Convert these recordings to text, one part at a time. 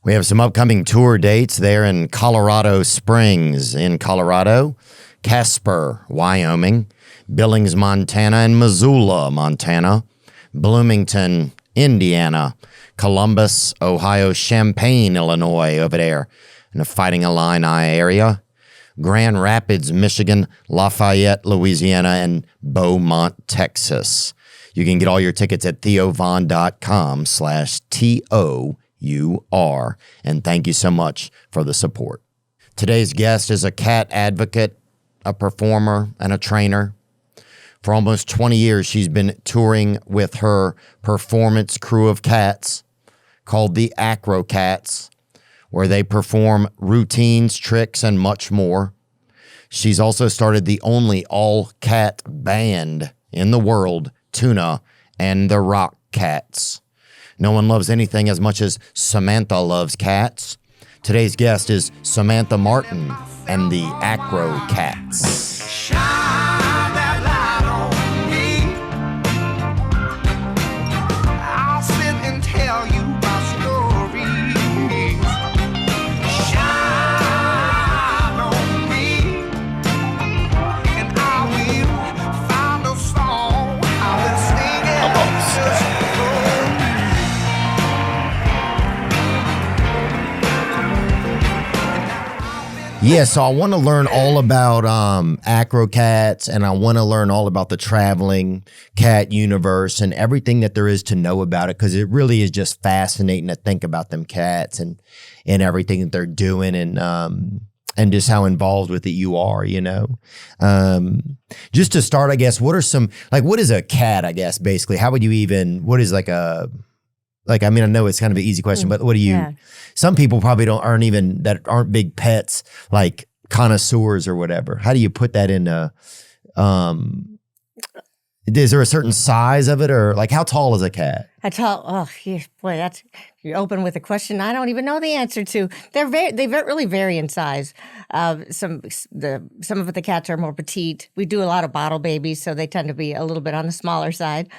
We have some upcoming tour dates there in Colorado Springs in Colorado, Casper, Wyoming, Billings, Montana, and Missoula, Montana, Bloomington, Indiana, Columbus, Ohio, Champaign, Illinois over there in the Fighting Illini area, Grand Rapids, Michigan, Lafayette, Louisiana, and Beaumont, Texas. You can get all your tickets at theovon.com/TOUR. And thank you so much for the support. Today's guest is a cat advocate, a performer, and a trainer. For almost 20 years, she's been touring with her performance crew of cats called the AcroCats, where they perform routines, tricks, and much more. She's also started the only all-cat band in the world, Tuna and the Rock Cats. No one loves anything as much as Samantha loves cats. Today's guest is Samantha Martin and the AcroCats. Yeah, so I want to learn all about AcroCats, and I want to learn all about the traveling cat universe and everything that there is to know about it, because it really is just fascinating to think about them cats and everything that they're doing and just how involved with it you are, you know. Just to start, I guess, what are some, like, what is a cat, I guess, basically? How would you even, what is like a, like, I mean, I know it's kind of an easy question, but what do you, some people probably aren't big pets, like connoisseurs or whatever. How do you put that into, is there a certain size of it, or like how tall is a cat? Boy, you're open with a question I don't even know the answer to. They really vary in size. Some of the cats are more petite. We do a lot of bottle babies, so they tend to be a little bit on the smaller side.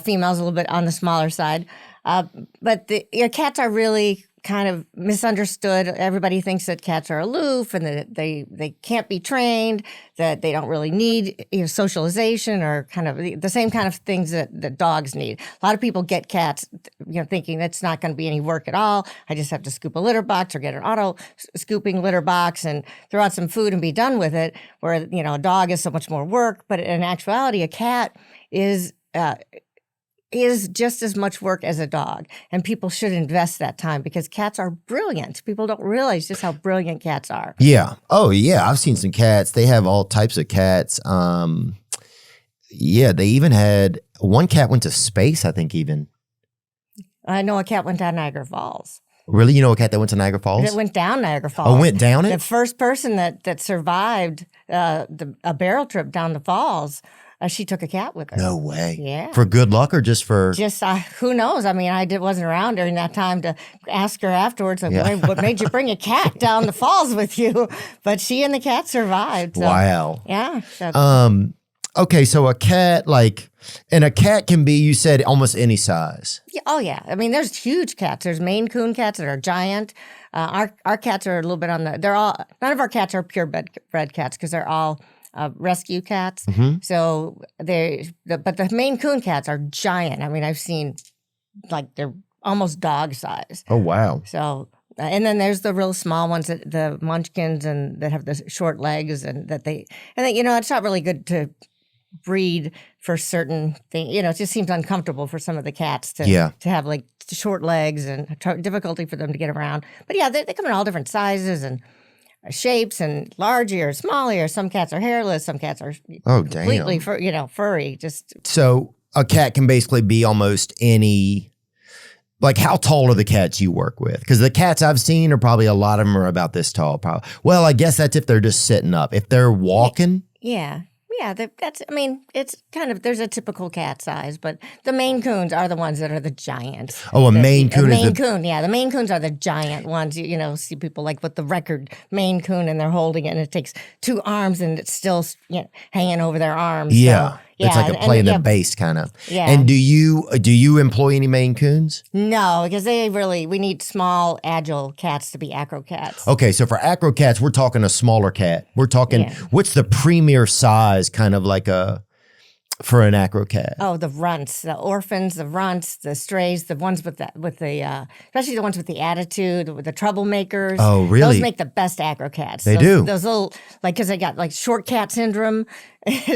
Females a little bit on the smaller side. But cats are really kind of misunderstood. Everybody thinks that cats are aloof and that they can't be trained, that they don't really need socialization or kind of the same kind of things that dogs need. A lot of people get cats, thinking that's not going to be any work at all. I just have to scoop a litter box or get an auto scooping litter box and throw out some food and be done with it. Where a dog is so much more work, but in actuality, a cat is just as much work as a dog, and people should invest that time because cats are brilliant. People don't realize just how brilliant cats are. Yeah. Oh, yeah. I've seen some cats. They have all types of cats. Yeah, they even had one cat went to space, I think even. I know a cat went down Niagara Falls. Really? You know a cat that went to Niagara Falls? It went down Niagara Falls. Oh, went down it? The first person that survived a barrel trip down the falls, she took a cat with her. No way. Yeah. For good luck or just for? Just, who knows? I mean, wasn't around during that time to ask her afterwards, like, what made you bring a cat down the falls with you? But she and the cat survived. So, wow. Yeah. Okay, so a cat, and a cat can be, you said, almost any size. Yeah, oh, yeah. I mean, there's huge cats. There's Maine Coon cats that are giant. Our cats are a little bit none of our cats are purebred cats because they're all rescue cats. Mm-hmm. So but the Maine Coon cats are giant. I mean, I've seen they're almost dog size. Oh, wow. So, and then there's the real small ones, the munchkins, and that have the short legs, and it's not really good to breed for certain things. It just seems uncomfortable for some of the cats to have short legs and difficulty for them to get around. But yeah, they come in all different sizes and shapes and large ears, small ears. Some cats are hairless. Some cats are completely furry. So a cat can basically be almost any. Like, how tall are the cats you work with? Because the cats I've seen are probably, a lot of them are about this tall. Probably. Well, I guess that's if they're just sitting up. If they're walking. Yeah. Yeah, it's kind of, there's a typical cat size, but the Maine Coons are the ones that are the giants. Oh, Maine Coon is the Maine Coons are the giant ones. See people with the record Maine Coon and they're holding it and it takes 2 arms and it's still hanging over their arms. Yeah. So, It's like a play in the bass kind of. Yeah. And do you employ any Maine Coons? No, because we need small, agile cats to be AcroCats. Okay, so for AcroCats, we're talking a smaller cat. We're talking, what's the premier size kind of like for an AcroCat? Oh, the runts, the orphans, the runts, the strays, the ones with the especially the ones with the attitude, the troublemakers. Oh, really? Those make the best AcroCats. They do. Those little, like, because they got like short cat syndrome,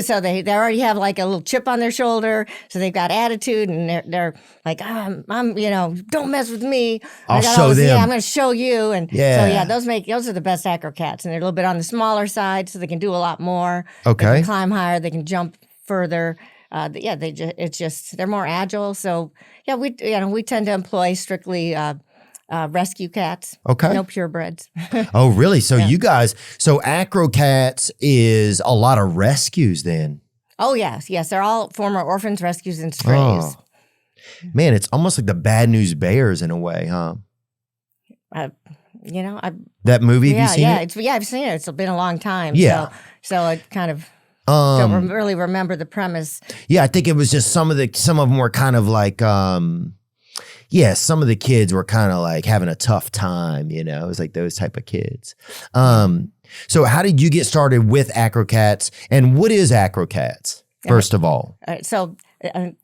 so they already have like a little chip on their shoulder, so they've got attitude, and they're like, I'm don't mess with me. I'll show them. Yeah, I'm going to show you, and yeah. So those are the best AcroCats, and they're a little bit on the smaller side, so they can do a lot more. Okay, they can climb higher, they can jump further. They're more agile. So we tend to employ strictly rescue cats. Okay, no purebreds. Oh, really? So you guys, AcroCats is a lot of rescues then. Oh yes, they're all former orphans, rescues, and strays. Oh. Man, it's almost like the Bad News Bears in a way, huh? That movie. Have you seen it? I've seen it. It's been a long time. Yeah. So it kind of. Don't really remember the premise. Yeah, I think it was just some of them were kind of like, some of the kids were kind of like having a tough time, It was like those type of kids. So how did you get started with AcroCats, and what is AcroCats, first of all?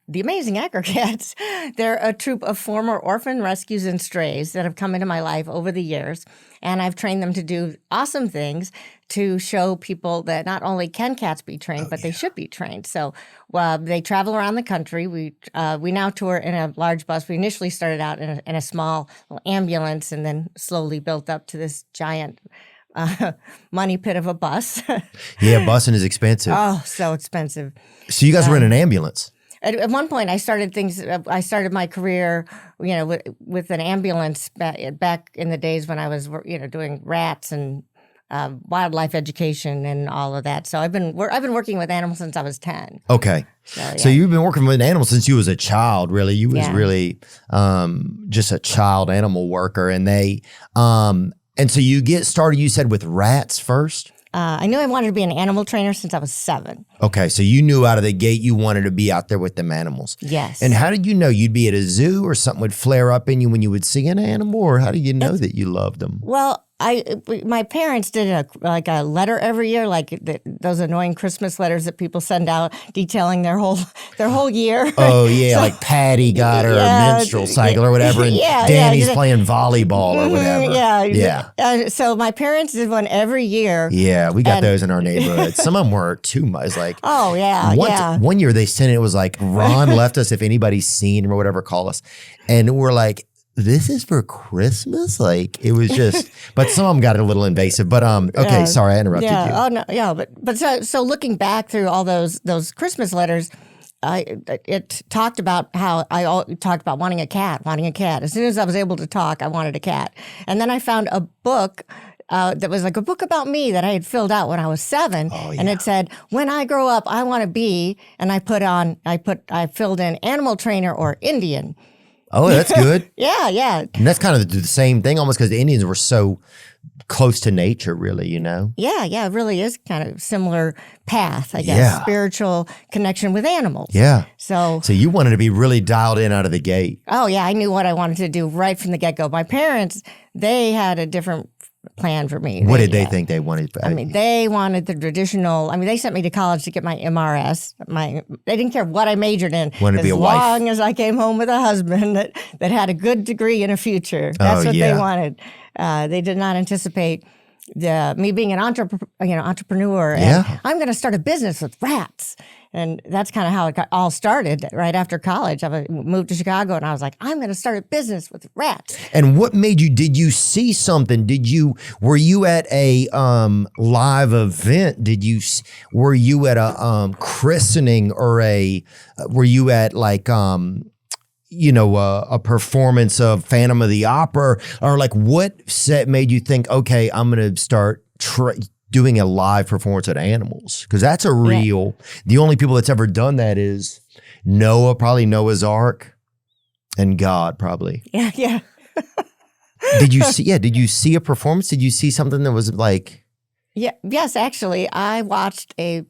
The Amazing Acro-Cats, they're a troupe of former orphan rescues and strays that have come into my life over the years. And I've trained them to do awesome things to show people that not only can cats be trained, but they should be trained. So they travel around the country. We now tour in a large bus. We initially started out in a small ambulance and then slowly built up to this giant money pit of a bus. Yeah, busing is expensive. Oh, so expensive. So you guys were in an ambulance? At one point, I started my career, with an ambulance back in the days when I was, doing rats and wildlife education and all of that. So I've been working with animals since I was 10. Okay, so you've been working with animals since you was a child. Really, you was really just a child animal worker, and and so you get started. You said with rats first. I knew I wanted to be an animal trainer since I was 7. Okay, so you knew out of the gate you wanted to be out there with them animals. Yes. And how did you know you'd be at a zoo, or something would flare up in you when you would see an animal, or how do you know that you loved them? Well, my parents did a letter every year, like those annoying Christmas letters that people send out detailing their whole year. Oh yeah, so, like Patty got her menstrual cycle or whatever, and Danny's playing volleyball or whatever. Yeah. So my parents did one every year. Yeah, we got those in our neighborhood. Some of them were too much. Like one year they sent it was like Ron left us if anybody's seen or whatever, call us, and we're like, this is for Christmas? Like, it was just, but some of them got a little invasive. But okay, sorry, I interrupted you. Oh no, yeah, but so looking back through all those Christmas letters, it talked about how I talked about wanting a cat. As soon as I was able to talk, I wanted a cat, and then I found a book. That was like a book about me that I had filled out when I was 7, and it said, "When I grow up, I want to be," and I filled in animal trainer or Indian. Oh, that's good. Yeah. And that's kind of the same thing almost, because the Indians were so close to nature, really, Yeah, it really is kind of similar path, I guess. Yeah. Spiritual connection with animals. Yeah. So you wanted to be really dialed in out of the gate. Oh, yeah. I knew what I wanted to do right from the get-go. My parents, they had a different plan for me. What did they think they wanted? They wanted the traditional. They sent me to college to get my MRS. They didn't care what I majored in, wanted to be a wife. As long as I came home with a husband that had a good degree and a future. That's what they wanted. They did not anticipate me being an entrepreneur. And I'm going to start a business with rats. And that's kind of how it all started. Right after college, I moved to Chicago, and I was like, I'm going to start a business with rats. And what made you? Did you see something? Were you at a live event? Were you at a christening, or were you at like a performance of Phantom of the Opera, or like what made you think, okay, I'm going to start doing a live performance at animals? Because that's the only people that's ever done that is Noah, probably Noah's Ark, and God, probably. Yeah. Did you see a performance? Did you see something that was like? Yeah. Yes, actually, I watched a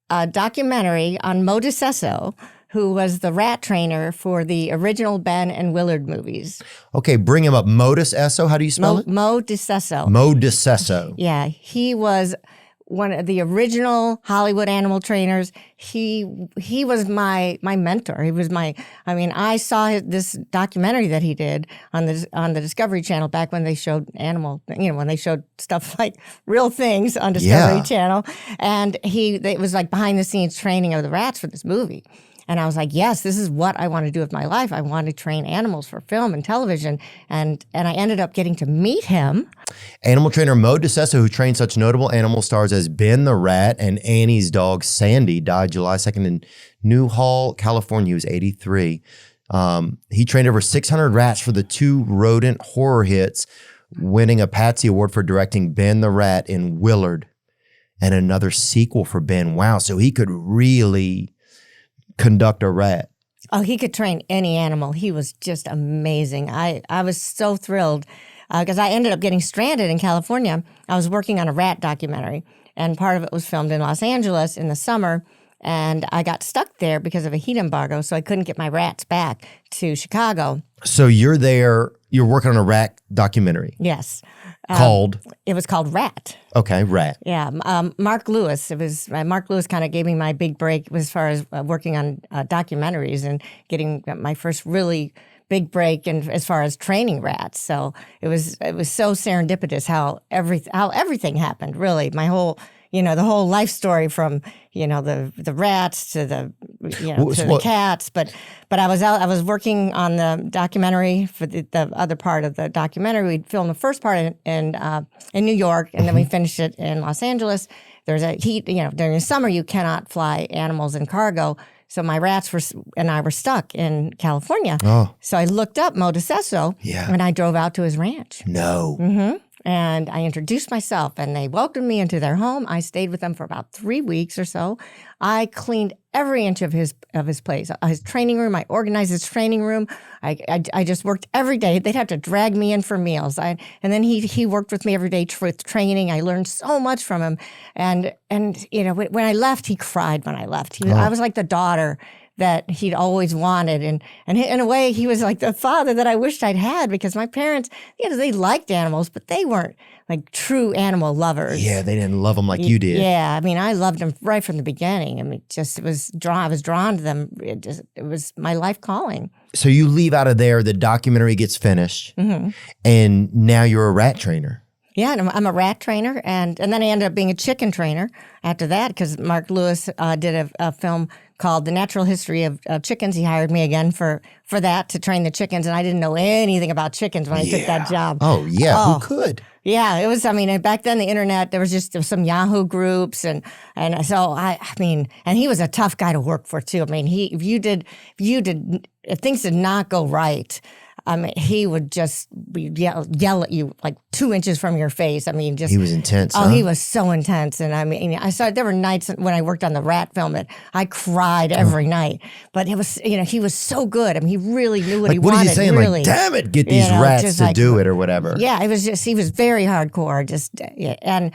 a documentary on Mo DeCesso, who was the rat trainer for the original Ben and Willard movies. Okay, bring him up. Modus Esso, how do you spell it? Mo DeCesso. Mo DeCesso. Yeah, he was one of the original Hollywood animal trainers. He was my mentor. He was I saw this documentary that he did on the Discovery Channel back when they showed when they showed stuff like real things on Discovery Channel. And it was like behind the scenes training of the rats for this movie. And I was like, yes, this is what I want to do with my life. I want to train animals for film and television. And I ended up getting to meet him. Animal trainer Mo DeCesso, who trained such notable animal stars as Ben the Rat and Annie's dog Sandy, died July 2nd in Newhall, California. He was 83. He trained over 600 rats for the 2 rodent horror hits, winning a Patsy Award for directing Ben the Rat in Willard and another sequel for Ben. Wow, so he could really conduct a rat. Oh, he could train any animal. He was just amazing. I was so thrilled because I ended up getting stranded in California. I was working on a rat documentary, and part of it was filmed in Los Angeles in the summer, and I got stuck there because of a heat embargo, so I couldn't get my rats back to Chicago. So you're there, you're working on a rat documentary. Yes. Called? It was called Rat. Okay, Rat. Yeah. Mark Lewis. It was Mark Lewis kind of gave me my big break as far as working on documentaries and getting my first really big break and as far as training rats. So it was so serendipitous how everything happened, really. My whole the whole life story from, the rats to the cats. But I was working on the documentary for the other part of the documentary. We filmed the first part in New York, and then we finished it in Los Angeles. There's a heat, during the summer you cannot fly animals in cargo. So my rats and I were stuck in California. Oh. So I looked up Mo DeCesso, and I drove out to his ranch. No. Mm-hmm. And I introduced myself, and they welcomed me into their home. I stayed with them for about 3 weeks or so. I cleaned every inch of his place, his training room. I organized his training room. I just worked every day. They'd have to drag me in for meals. And then he worked with me every day with training. I learned so much from him. And when I left, he cried when I left. I was like the daughter that he'd always wanted. And in a way, he was like the father that I wished I'd had, because my parents, they liked animals, but they weren't like true animal lovers. Yeah, they didn't love them like you did. Yeah, I loved them right from the beginning. I was drawn to them. It was my life calling. So you leave out of there, the documentary gets finished, and now you're a rat trainer. Yeah, and I'm a rat trainer, and then I ended up being a chicken trainer after that, because Mark Lewis did a film called The Natural History of Chickens. He hired me again for that, to train the chickens, and I didn't know anything about chickens when I took that job. Oh, yeah, who could? Yeah, it was, back then the internet, there was some Yahoo groups, and so and he was a tough guy to work for too. If things did not go right, he would just yell at you like 2 inches from your face. He was intense. Oh, he was so intense. And I saw there were nights when I worked on the rat film that I cried every night. But it was, he was so good. He really knew what he wanted. What is he saying? Really. Like, damn it, get these rats to do it or whatever. Yeah, he was very hardcore. And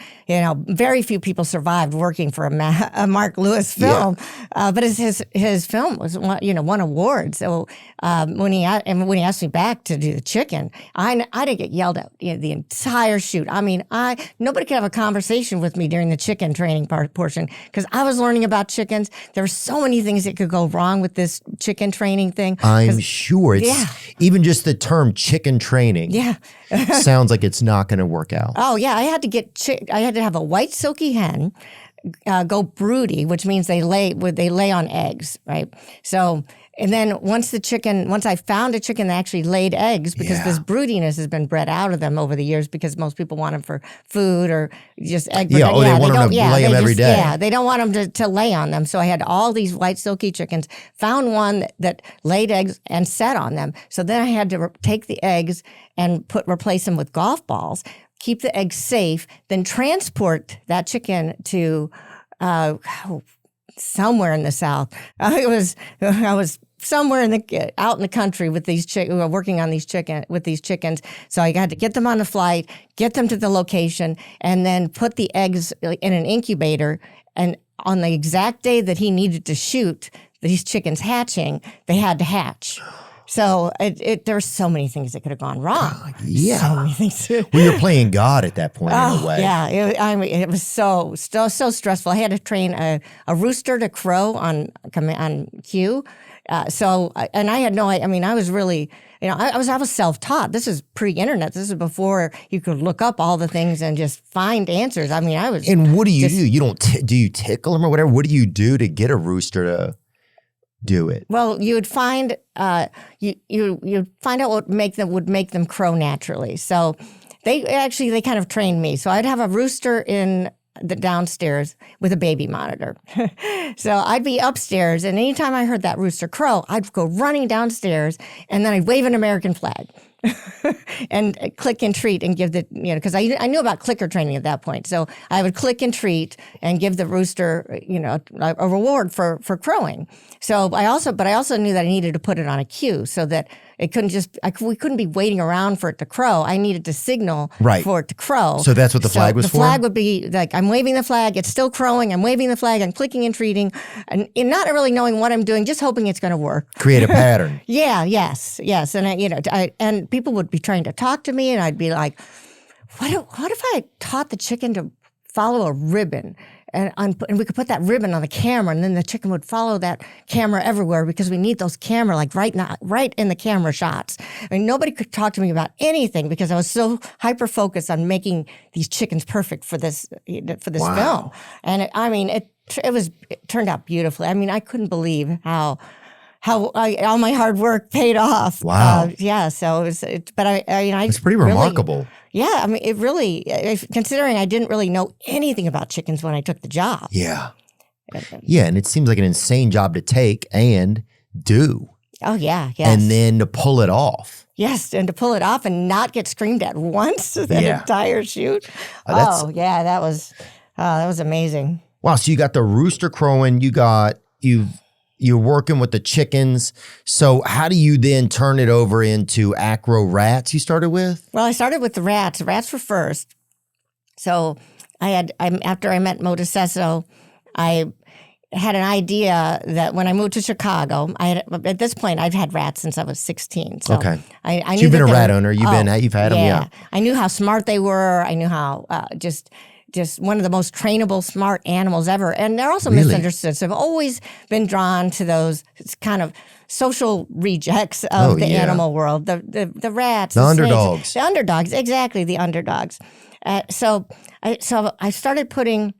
very few people survived working for a Mark Lewis film. Yeah. But his film was won awards. So when he asked me back to do the chicken, I didn't get yelled at the entire shoot. Nobody could have a conversation with me during the chicken training portion, because I was learning about chickens. There were so many things that could go wrong with this chicken training thing. I'm sure. Even just the term chicken training sounds like it's not going to work out. Oh, yeah. I had to have a white silky hen go broody, which means they lay on eggs, right? So, and then once I found a chicken that actually laid eggs, because this broodiness has been bred out of them over the years, because most people want them for food or just egg. They want them to lay them every day. Yeah, they don't want them to lay on them. So I had all these white silky chickens, found one that laid eggs and sat on them. So then I had to take the eggs and replace them with golf balls, keep the eggs safe, then transport that chicken to somewhere in the South. I was somewhere out in the country with these working on these chickens. So I had to get them on a flight, get them to the location, and then put the eggs in an incubator. And on the exact day that he needed to shoot these chickens hatching, they had to hatch. So there were so many things that could have gone wrong. Yeah. So many things. Well, you're playing God at that point in a way. Yeah. It was so stressful. I had to train a rooster to crow on cue. And I had I was really, I was self-taught. This is pre-internet. This is before you could look up all the things and just find answers. I was. And what do you do? You don't, do you tickle them or whatever? What do you do to get a rooster to do it? Well, you would find you'd find out what would make them crow naturally. So they kind of trained me. So I'd have a rooster in the downstairs with a baby monitor. So I'd be upstairs, and anytime I heard that rooster crow, I'd go running downstairs, and then I'd wave an American flag. And click and treat and give because I knew about clicker training at that point. So I would click and treat and give the rooster, a reward for crowing. So I also knew that I needed to put it on a cue so that it couldn't we couldn't be waiting around for it to crow. I needed to signal for it to crow. So that's what the flag was for? The flag would be like, I'm waving the flag, it's still crowing, I'm waving the flag, I'm clicking and treating, and not really knowing what I'm doing, just hoping it's going to work. Create a pattern. Yes. And and people would be trying to talk to me, and I'd be like, what if I taught the chicken to follow a ribbon? And we could put that ribbon on the camera, and then the chicken would follow that camera everywhere because we need those camera, like right in the camera shots. Nobody could talk to me about anything because I was so hyper-focused on making these chickens perfect for this film. And it turned out beautifully. I couldn't believe how all my hard work paid off. Wow. So it's pretty remarkable. Yeah, it really, considering I didn't really know anything about chickens when I took the job. Yeah. Yeah, and it seems like an insane job to take and do. Oh, yeah, yes. And then to pull it off. Yes, and to pull it off and not get screamed at once that entire shoot. That was amazing. Wow, so you got the rooster crowing, you're working with the chickens. So how do you then turn it over into Acro-Rats you started with? Well, I started with the rats. The rats were first. So after I met Mo DeCesso, I had an idea that when I moved to Chicago, at this point, I've had rats since I was 16. So okay. I knew you've been a rat owner. You've had them, yeah. I knew how smart they were. I knew how just one of the most trainable, smart animals ever. And they're also misunderstood. So I've always been drawn to those kind of social rejects of the animal world. The rats. The underdogs. Snakes, the underdogs, exactly, the underdogs. So I started putting,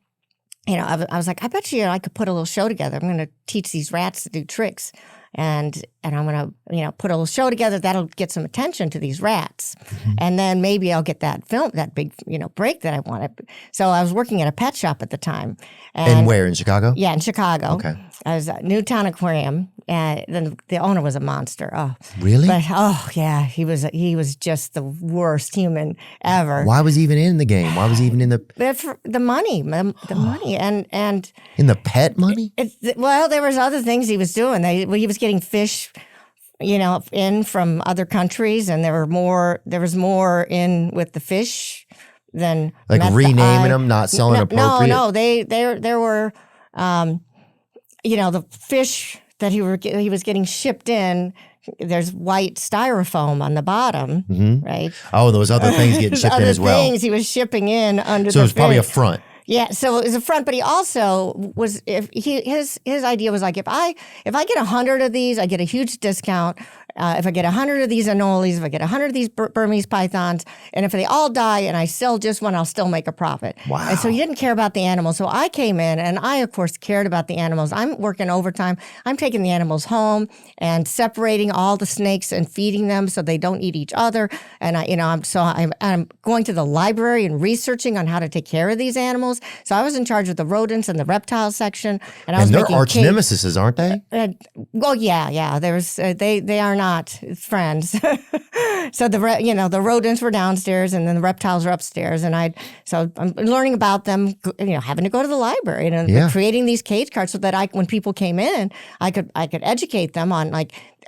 I was like, I bet you I could put a little show together. I'm going to teach these rats to do tricks. And I'm going to, put a little show together that'll get some attention to these rats. Mm-hmm. And then maybe I'll get that big, break that I wanted. So I was working at a pet shop at the time. And where, in Chicago? Yeah, in Chicago. Okay. I was at Newtown Aquarium, and then the owner was a monster. Oh, really? But he was just the worst human ever. Why was he even in the game? Why was he even in the the money, the money, and in the pet money? Well, there was other things he was doing. He was getting fish, in from other countries, and there was more in with the fish than renaming them, not selling appropriate. No, there were. The fish that he was getting shipped in, there's white styrofoam on the bottom, right? Oh, those other things getting shipped in as well. Other things he was shipping in under the So it was probably a fish. front. Yeah, so it was a front, but he also was. His idea was like, if I get 100 of these, I get a huge discount. If I get 100 of these anoles, if I get 100 of these Burmese pythons, and if they all die and I sell just one, I'll still make a profit. Wow. And so he didn't care about the animals. So I came in, and I, of course, cared about the animals. I'm working overtime. I'm taking the animals home and separating all the snakes and feeding them so they don't eat each other. And I'm going to the library and researching on how to take care of these animals. So I was in charge of the rodents and the reptile section. And they're arch nemesis, aren't they? Well, yeah. There's they are not friends. So the rodents were downstairs, and then the reptiles were upstairs. And I'm learning about them. Having to go to the library and creating these cage cards so that when people came in, I could educate them on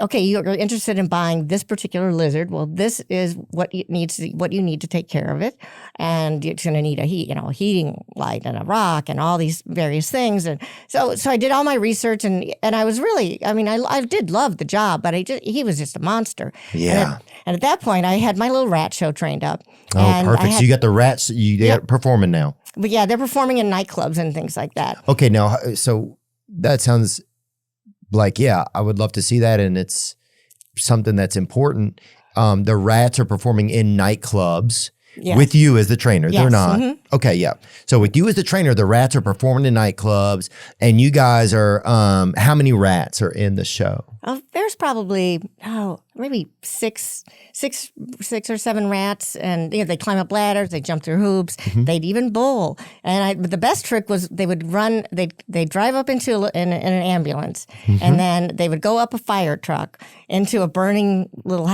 okay, you're interested in buying this particular lizard. Well, this is what you need to take care of it, and it's going to need a heating light and a rock and all these various things. And so I did all my research, and I was really, I did love the job, but he was just a monster. Yeah. And at that point, I had my little rat show trained up. Oh, perfect. So you got the rats. They are performing now. But yeah, they're performing in nightclubs and things like that. Okay, now so that sounds like, yeah, I would love to see that, and it's something that's important. The rats are performing in nightclubs with you as the trainer. Yes. They're not. Okay, yeah. So with you as the trainer, the rats are performing in nightclubs, and you guys are, how many rats are in the show? There's probably, maybe six or seven rats, and they climb up ladders, they jump through hoops, they'd even bowl. But the best trick was they would run, they'd drive up in an ambulance, and then they would go up a fire truck into a burning little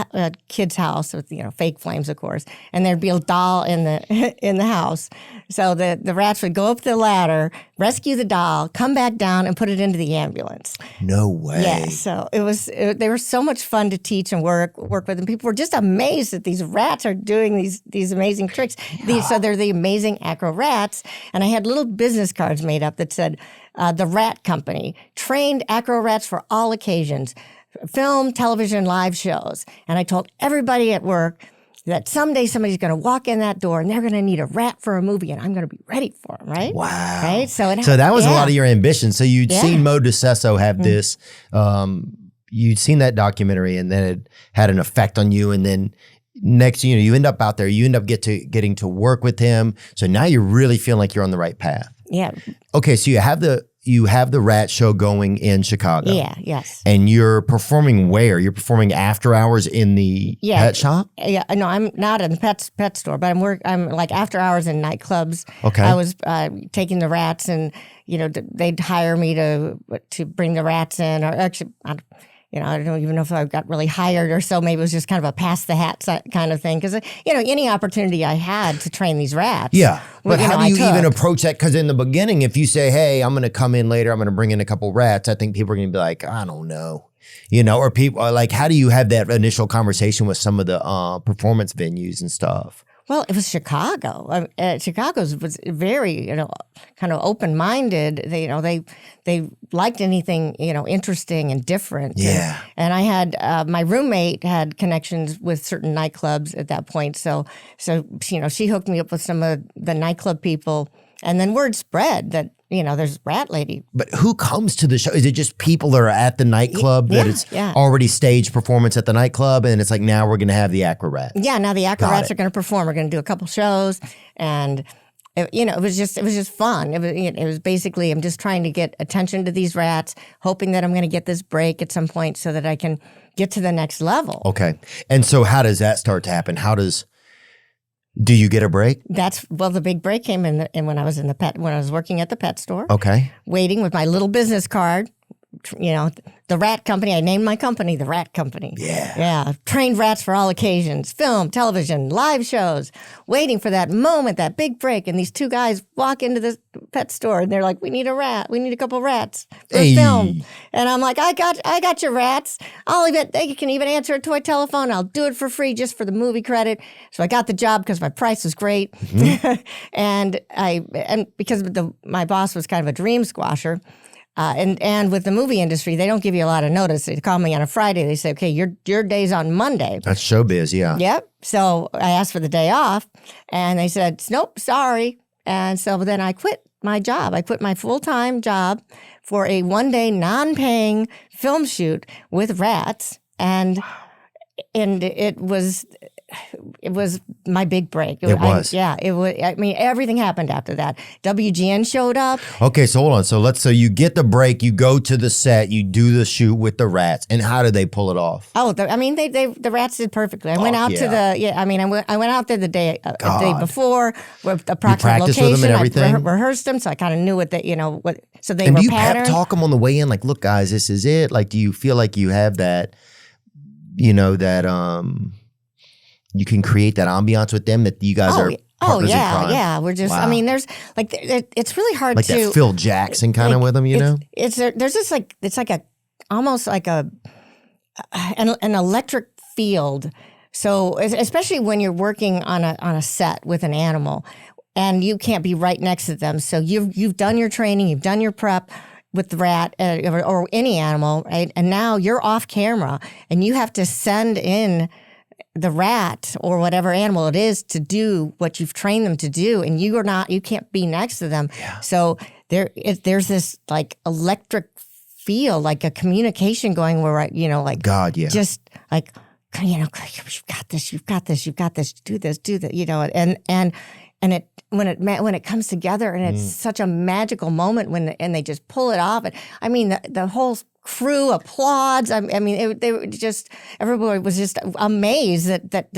kid's house with fake flames, of course, and there'd be a doll in the house. So the rats would go up the ladder, rescue the doll, come back down, and put it into the ambulance. No way. Yeah, so they were so much fun to teach and work with, and people were just amazed that these rats are doing these amazing tricks. So they're the Amazing Acro-Rats, and I had little business cards made up that said, "The Rat Company, trained acro-rats for all occasions, film, television, live shows." And I told everybody at work that someday somebody's going to walk in that door and they're going to need a rat for a movie, and I'm going to be ready for them, right? Wow. Right? So that was a lot of your ambition. So you'd seen Mo DeCesso have this, you'd seen that documentary, and then it had an effect on you, and then next, you end up out there, you end up getting to work with him. So now you're really feeling like you're on the right path. Yeah. Okay, so you have the rat show going in Chicago. Yeah, yes. And you're performing where? You're performing after hours in the pet shop? Yeah, no, I'm not in the pet store, but I'm like after hours in nightclubs. Okay. I was taking the rats, and they'd hire me to bring the rats in, or actually, I don't even know if I got really hired or so. Maybe it was just kind of a pass the hat kind of thing. Because, any opportunity I had to train these rats. Yeah. But how do you took. even approach that? Because in the beginning, if you say, hey, I'm going to come in later, I'm going to bring in a couple rats, I think people are going to be like, I don't know. Or people are like, how do you have that initial conversation with some of the performance venues and stuff? Well, it was Chicago. Chicago was very, kind of open-minded. They liked anything, interesting and different. Yeah. And I had my roommate had connections with certain nightclubs at that point. So she hooked me up with some of the nightclub people, and then word spread that there's Rat Lady. But who comes to the show? Is it just people that are at the nightclub that it's already staged performance at the nightclub, and it's like, now we're going to have the Acro-Rats? Yeah, now the Acro-Rats are going to perform. We're going to do a couple shows, and it was just fun. It was basically, I'm just trying to get attention to these rats, hoping that I'm going to get this break at some point so that I can get to the next level. Okay, and so how does that start to happen? Do you get a break? The big break came in when I was working at the pet store. Okay. Waiting with my little business card, the Rat Company. I named my company the Rat Company. Yeah. Yeah. Trained rats for all occasions, film, television, live shows, waiting for that moment, that big break. And these two guys walk into the pet store, and they're like, we need a rat. We need a couple rats for film. And I'm like, I got your rats. They can even answer a toy telephone. I'll do it for free just for the movie credit. So I got the job because my price was great. Mm-hmm. and because my boss was kind of a dream squasher. And with the movie industry, they don't give you a lot of notice. They call me on a Friday. They say, okay, your day's on Monday. That's showbiz, yeah. Yep. So I asked for the day off, and they said, nope, sorry. And so then I quit my job. I quit my full-time job for a one-day non-paying film shoot with rats. And it was my big break. It was. It was. I mean, everything happened after that. WGN showed up. Okay, so hold on. So you get the break, you go to the set, you do the shoot with the rats, and how did they pull it off? Oh, the rats did perfectly. I went out to I went out there the day before with the approximate location. With them and everything? I rehearsed them, so I kind of knew what what. So they and were do you patterned. pep talk them on the way in? Like, look, guys, this is it. Like, do you feel like you have that? You can create that ambiance with them that you guys are partners in crime. Yeah. We're just, wow. I mean, there's like, it's really hard like to. Like that Phil Jackson kind of with them, there's just like, it's like almost like a an electric field. So especially when you're working on a set with an animal, and you can't be right next to them. So you've done your training, you've done your prep with the rat or any animal, right? And now you're off camera, and you have to send in the rat or whatever animal it is to do what you've trained them to do, and you can't be next to them. Yeah. So there's this like electric field, like a communication going where like God, yeah, just like you've got this, do this, and it when it comes together, and it's such a magical moment and they just pull it off. And I mean the whole crew applauds. I mean, they were just, everybody was just amazed that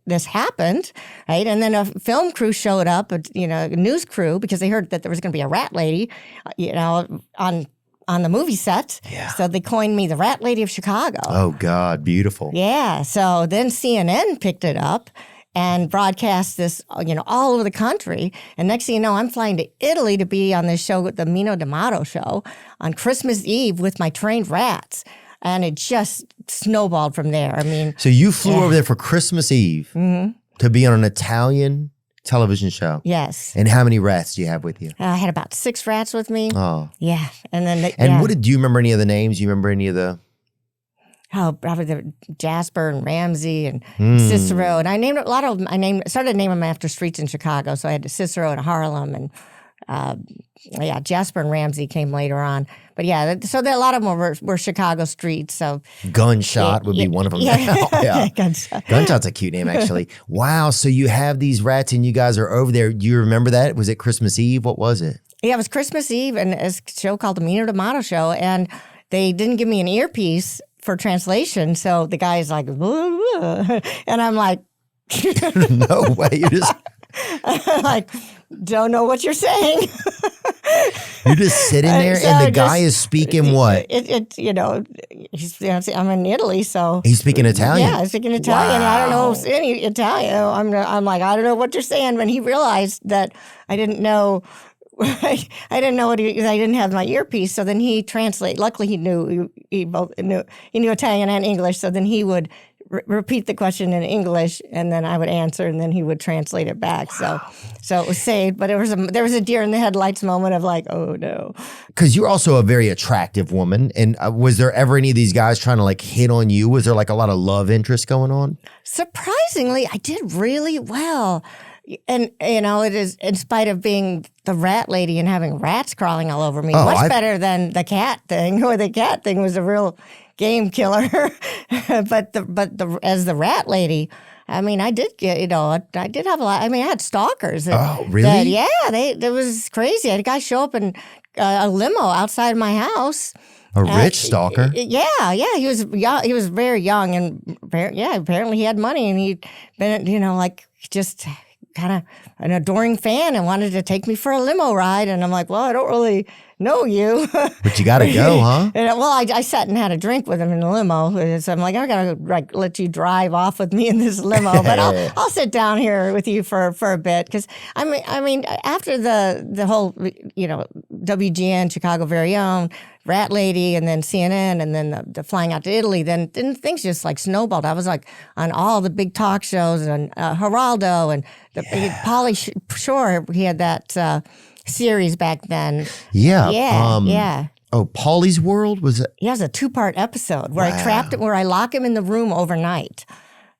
this happened, right? And then a film crew showed up, a news crew, because they heard that there was going to be a rat lady, on the movie set. Yeah. So they coined me the Rat Lady of Chicago. Oh God, beautiful. Yeah. So then CNN picked it up and broadcast this, all over the country. And next thing you know, I'm flying to Italy to be on this show, the Mino D'Amato show, on Christmas Eve with my trained rats. And it just snowballed from there. I mean, so you flew over there for Christmas Eve to be on an Italian television show. Yes. And how many rats do you have with you? I had about 6 rats with me. Oh. Yeah. And then do you remember any of the names? Do you remember any of the... Oh, probably the Jasper and Ramsey and Cicero. And I named a lot of them. Started naming them after streets in Chicago. So I had Cicero and Harlem, and Jasper and Ramsey came later on. But yeah, so a lot of them were Chicago streets. So Gunshot would be one of them. Yeah. Gunshot. Gunshot's a cute name, actually. Wow. So you have these rats and you guys are over there. Do you remember that? Was it Christmas Eve? What was it? Yeah, it was Christmas Eve, and it's a show called the Mino D'Amato Show. And they didn't give me an earpiece for translation. So the guy's like, and I'm like, no way. You just like, don't know what you're saying. You're just sitting there, and the guy is speaking what? I'm in Italy, so he's speaking Italian. Yeah, he's speaking Italian. Wow. I don't know any Italian. I'm like, I don't know what you're saying. When he realized that I didn't know. I didn't know what I didn't have my earpiece, so then he translated. Luckily, he knew Italian and English, so then he would repeat the question in English, and then I would answer, and then he would translate it back. Wow. So it was saved, but there was a deer in the headlights moment of like, oh no. Because you're also a very attractive woman, and was there ever any of these guys trying to like hit on you? Was there like a lot of love interest going on? Surprisingly, I did really well. And, it is, in spite of being the rat lady and having rats crawling all over me, much better than the cat thing, or the cat thing was a real game killer. but as the rat lady, I mean, I did get, I did have a lot. I mean, I had stalkers. Oh, really? It was crazy. I had a guy show up in a limo outside my house. A rich stalker? Yeah. He was young. He was very young, and apparently he had money, and he'd been, just kind of an adoring fan and wanted to take me for a limo ride. And I'm like, well, I don't really know you. But you got to go, huh? I sat and had a drink with him in the limo. So I'm like, I got to let you drive off with me in this limo. But I'll sit down here with you for a bit. Because, I mean, after the whole, WGN, Chicago Very Own, Rat Lady, and then CNN, and then the flying out to Italy, then things just like snowballed. I was like on all the big talk shows, and Geraldo, and Pauly Shore, he had that series back then. Yeah. Oh, Pauly's World? Was it? Yeah, it was a 2-part episode where I trapped him, where I lock him in the room overnight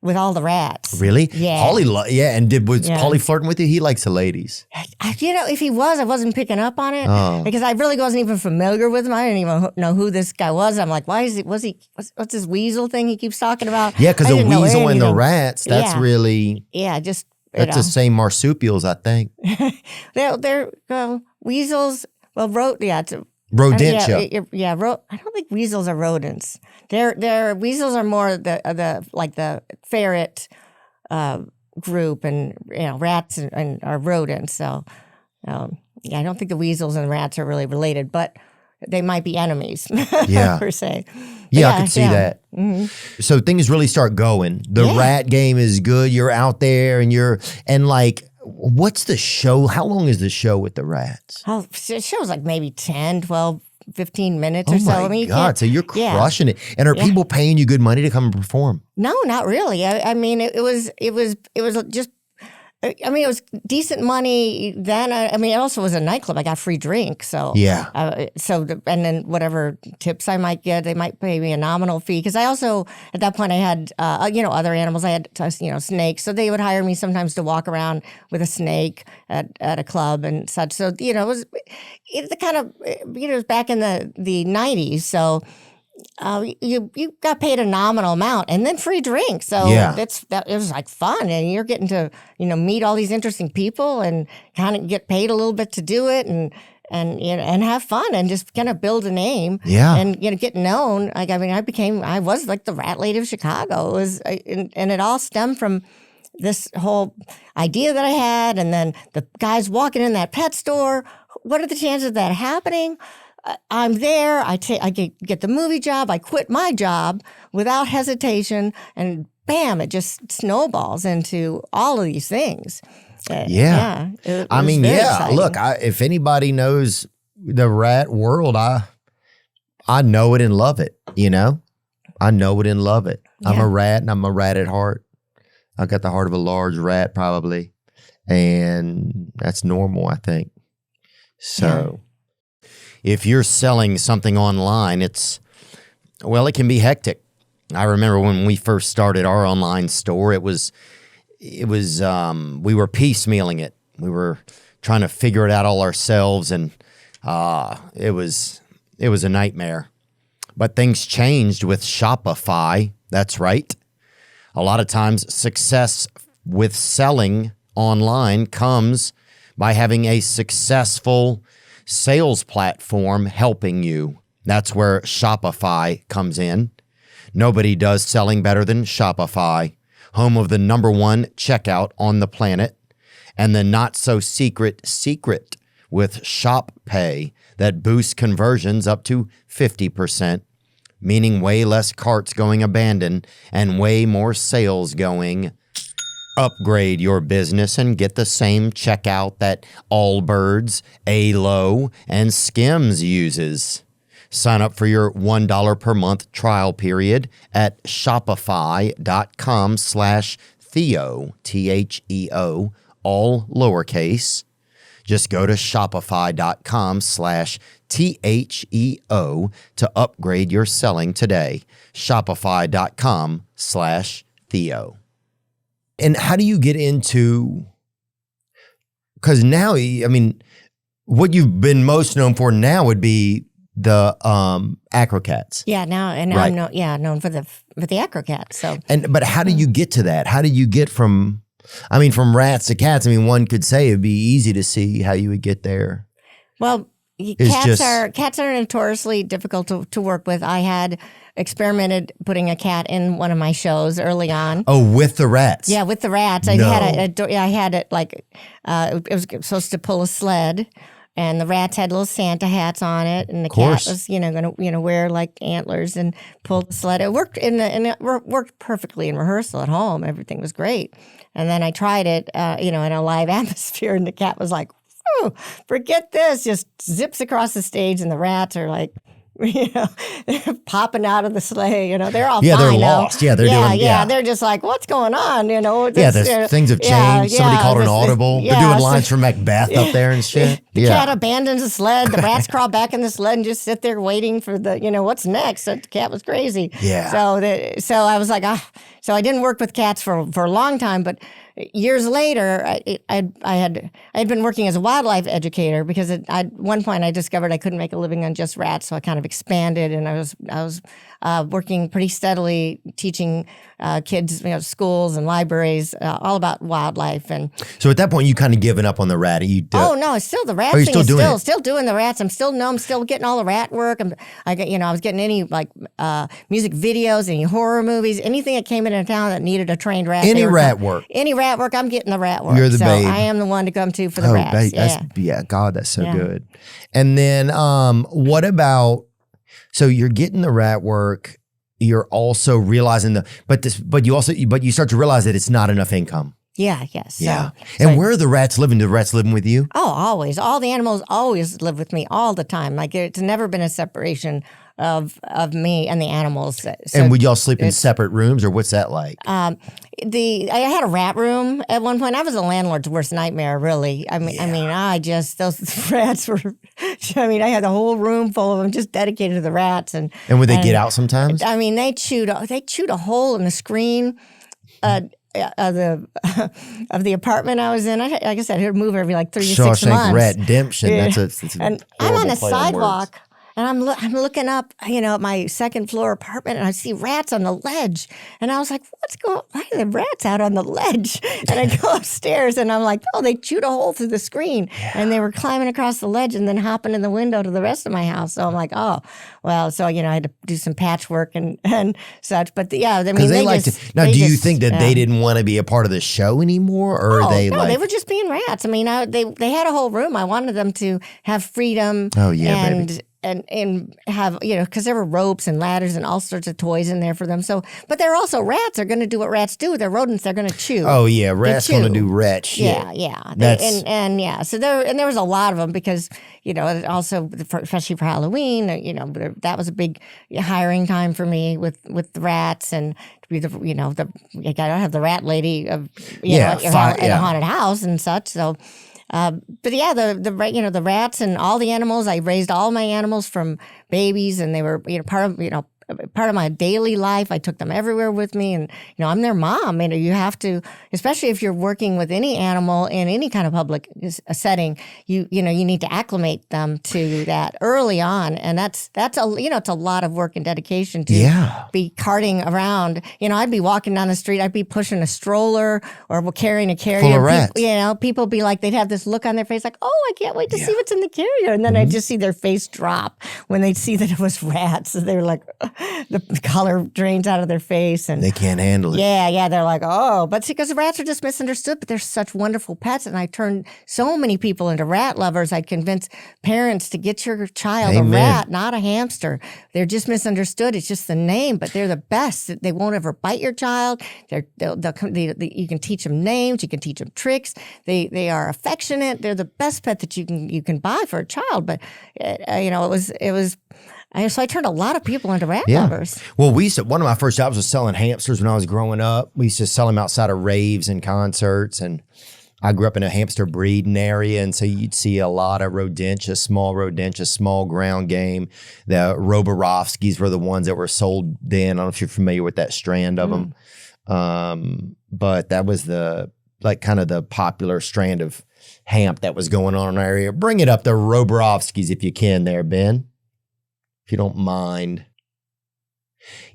with all the rats. Really? Yeah. Pauly, was Pauly flirting with you? He likes the ladies. If he was, I wasn't picking up on it because I really wasn't even familiar with him. I didn't even know who this guy was. I'm like, what's this weasel thing he keeps talking about? Yeah, because the weasel and the rats, that's really... Yeah, That's the same marsupials, I think. they're weasels, rodentia. I don't think weasels are rodents. They're weasels are more the ferret group, and rats and are rodents. So I don't think the weasels and the rats are really related, but they might be enemies. Per se. Yeah, I could see that. Mm-hmm. So things really start going. The rat game is good. You're out there, and what's the show? How long is the show with the rats? Oh, the show's like maybe 10, 12 15 minutes Oh or so. my I mean, you God. can't. So you're crushing it. And are people paying you good money to come and perform? No, not really. I mean, it was just. I mean, it was decent money then. I mean, it also was a nightclub. I got free drink, so Yeah. And then whatever tips I might get, they might pay me a nominal fee because I also at that point I had other animals. I had snakes, so they would hire me sometimes to walk around with a snake at a club and such. So it was the kind of it was back in the 90s, so. You got paid a nominal amount and then free drinks. So it was like fun, and you're getting to meet all these interesting people and kind of get paid a little bit to do it and have fun and just kind of build a name. Yeah. And get known. Like I was like the rat lady of Chicago. And it all stemmed from this whole idea that I had, and then the guys walking in that pet store. What are the chances of that happening? I'm there. I get the movie job. I quit my job without hesitation, and bam! It just snowballs into all of these things. Yeah. I mean, exciting. Look, if anybody knows the rat world, I know it and love it. I know it and love it. Yeah. I'm a rat, and I'm a rat at heart. I got the heart of a large rat, probably, and that's normal, I think. So. Yeah. If you're selling something online, it can be hectic. I remember when we first started our online store, we were piecemealing it. We were trying to figure it out all ourselves, and it was a nightmare. But things changed with Shopify. That's right. A lot of times success with selling online comes by having a successful sales platform helping you. That's where Shopify comes in. Nobody does selling better than Shopify, home of the #1 checkout on the planet, and the not-so-secret secret with Shop Pay that boosts conversions up to 50%, meaning way less carts going abandoned and way more sales going. Upgrade your business and get the same checkout that Allbirds, ALO, and Skims uses. Sign up for your $1 per month trial period at shopify.com/Theo, Theo, all lowercase. Just go to shopify.com/Theo to upgrade your selling today. Shopify.com/Theo. And how do you get into, because now, I mean, what you've been most known for now would be the AcroCats. Yeah, right. I'm known for the AcroCats. So, but how do you get to that? How do you get from rats to cats? I mean, one could say it'd be easy to see how you would get there. Well, cats are notoriously difficult to work with. I had experimented putting a cat in one of my shows early on. Oh, with the rats? Yeah, with the rats. I had it like it was supposed to pull a sled, and the rats had little Santa hats on it, and the cat was going to wear like antlers and pull the sled. It worked it worked perfectly in rehearsal at home. Everything was great, and then I tried it, in a live atmosphere, and the cat was like, "Oh, forget this!" Just zips across the stage, and the rats are like. They're popping out of the sleigh. They're all fine they're now. lost. Yeah, They're just like, what's going on? Things have changed. Somebody called an audible. They're doing lines from Macbeth up there and shit. The cat abandons the sled. The rats crawl back in the sled and just sit there waiting for what's next. So the cat was crazy. Yeah. So I was like, so I didn't work with cats for a long time, but years later, I had been working as a wildlife educator because at one point I discovered I couldn't make a living on just rats, so I kind of expanded, and I was working pretty steadily teaching kids, schools and libraries, all about wildlife. And so at that point, you kind of given up on the rat. Oh no, it's still the rat thing. Still doing the rats. I'm still getting all the rat work. I was getting any music videos, any horror movies, anything that came into town that needed a trained rat. Any rat work, I'm getting the rat work. You're the babe. I am the one to come to for the rats. Babe. God, that's so good. And then what about? So you're getting the rat work. You're also realizing but you start to realize that it's not enough income. Yeah, yes. Yeah. And where are the rats living? Do the rats living with you? Oh, always. All the animals always live with me all the time. Like it's never been a separation of me and the animals. So and would y'all sleep in separate rooms, or what's that like? I had a rat room at one point. I was a landlord's worst nightmare, really. Those rats were. I had the whole room full of them, just dedicated to the rats. And would they get out sometimes? They chewed a hole in the screen. Of the apartment I was in. Like I said, I had to move every like 3 to 6 months. Shawshank Redemption. Yeah. That's and I'm on the sidewalk. And I'm looking up, at my second floor apartment, and I see rats on the ledge. And I was like, why are the rats out on the ledge? And I go upstairs, and I'm like, oh, they chewed a hole through the screen. Yeah. And they were climbing across the ledge and then hopping in the window to the rest of my house. So I'm like, oh, well, so, I had to do some patchwork and such. But yeah, I mean, they like to. Now, do you think that they didn't want to be a part of the show anymore? Or are they they were just being rats. I mean, they had a whole room. I wanted them to have freedom. Oh, yeah, baby. And have, because there were ropes and ladders and all sorts of toys in there for them. So, but they're also rats. They're going to do what rats do. They're rodents. They're going to chew. Oh yeah, rats going to do rat shit. Yeah. So there was a lot of them because also especially for Halloween. That was a big hiring time for me with the rats and to be I gotta have the rat lady of in a haunted house and such. So. But yeah, the rats and all the animals. I raised all my animals from babies, and they were part of my daily life. I took them everywhere with me, and I'm their mom. You have to, especially if you're working with any animal in any kind of public setting. You need to acclimate them to that early on, and that's it's a lot of work and dedication to be carting around. I'd be walking down the street, I'd be pushing a stroller or carrying a carrier. Full of rats. People be like, they'd have this look on their face like, oh, I can't wait to see what's in the carrier, and then I'd just see their face drop when they'd see that it was rats. So they were like. The color drains out of their face, and they can't handle it. Yeah, they're like, oh, but see, because the rats are just misunderstood. But they're such wonderful pets, and I turned so many people into rat lovers. I convinced parents to get your child a rat, not a hamster. They're just misunderstood. It's just the name, but they're the best. They won't ever bite your child. You can teach them names. You can teach them tricks. They are affectionate. They're the best pet that you can buy for a child. But it was. So I turned a lot of people into rat lovers. Well, one of my first jobs was selling hamsters when I was growing up. We used to sell them outside of raves and concerts, and I grew up in a hamster breeding area, and so you'd see a lot of small ground game. The Roborovskis were the ones that were sold then. I don't know if you're familiar with that strand of them, but that was kind of the popular strand of hamp that was going on in our area. Bring it up, the Roborovskis, if you can there, Ben. If you don't mind.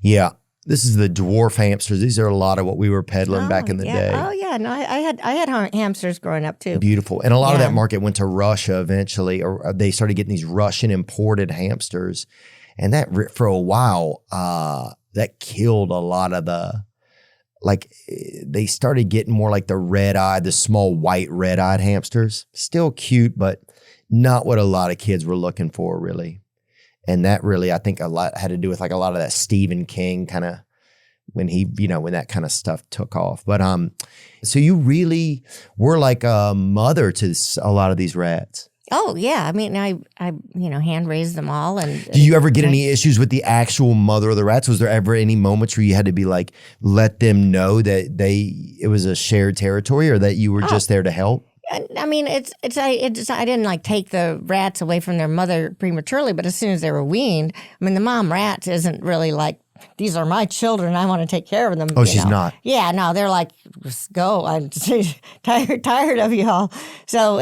Yeah, this is the dwarf hamsters. These are a lot of what we were peddling back in the day. Oh yeah, no, I had hamsters growing up too. Beautiful, and a lot of that market went to Russia eventually, or they started getting these Russian imported hamsters, and that for a while that killed a lot of the. They started getting more like the small white red-eyed hamsters. Still cute, but not what a lot of kids were looking for, really. And that really, I think, a lot had to do with a lot of that Stephen King kind of when that kind of stuff took off. But so you really were like a mother to a lot of these rats. Oh yeah, I mean, I hand raised them all. And do you ever get any issues with the actual mother of the rats? Was there ever any moments where you had to be like, let them know that it was a shared territory, or that you were just there to help? I mean, I didn't take the rats away from their mother prematurely, but as soon as they were weaned, I mean, the mom rat isn't really like, these are my children, I want to take care of them. Oh, she's not. Yeah, no, they're like, just go. I'm tired of you all. So,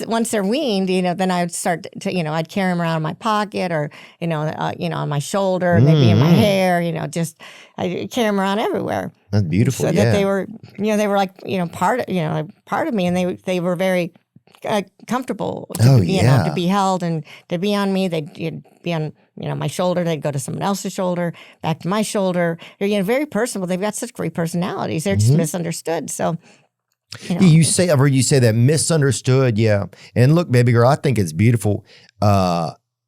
once they're weaned, then I would start to, I'd carry them around in my pocket or, on my shoulder, and they'd be in my hair, I carry them around everywhere. That's beautiful. So that they were, they were like, part of me, and they were very comfortable to be held and to be on me. They'd be on my shoulder. They'd go to someone else's shoulder, back to my shoulder. They're very personable. They've got such great personalities. They're just misunderstood. So you say that misunderstood. Yeah, and look, baby girl, I think it's beautiful.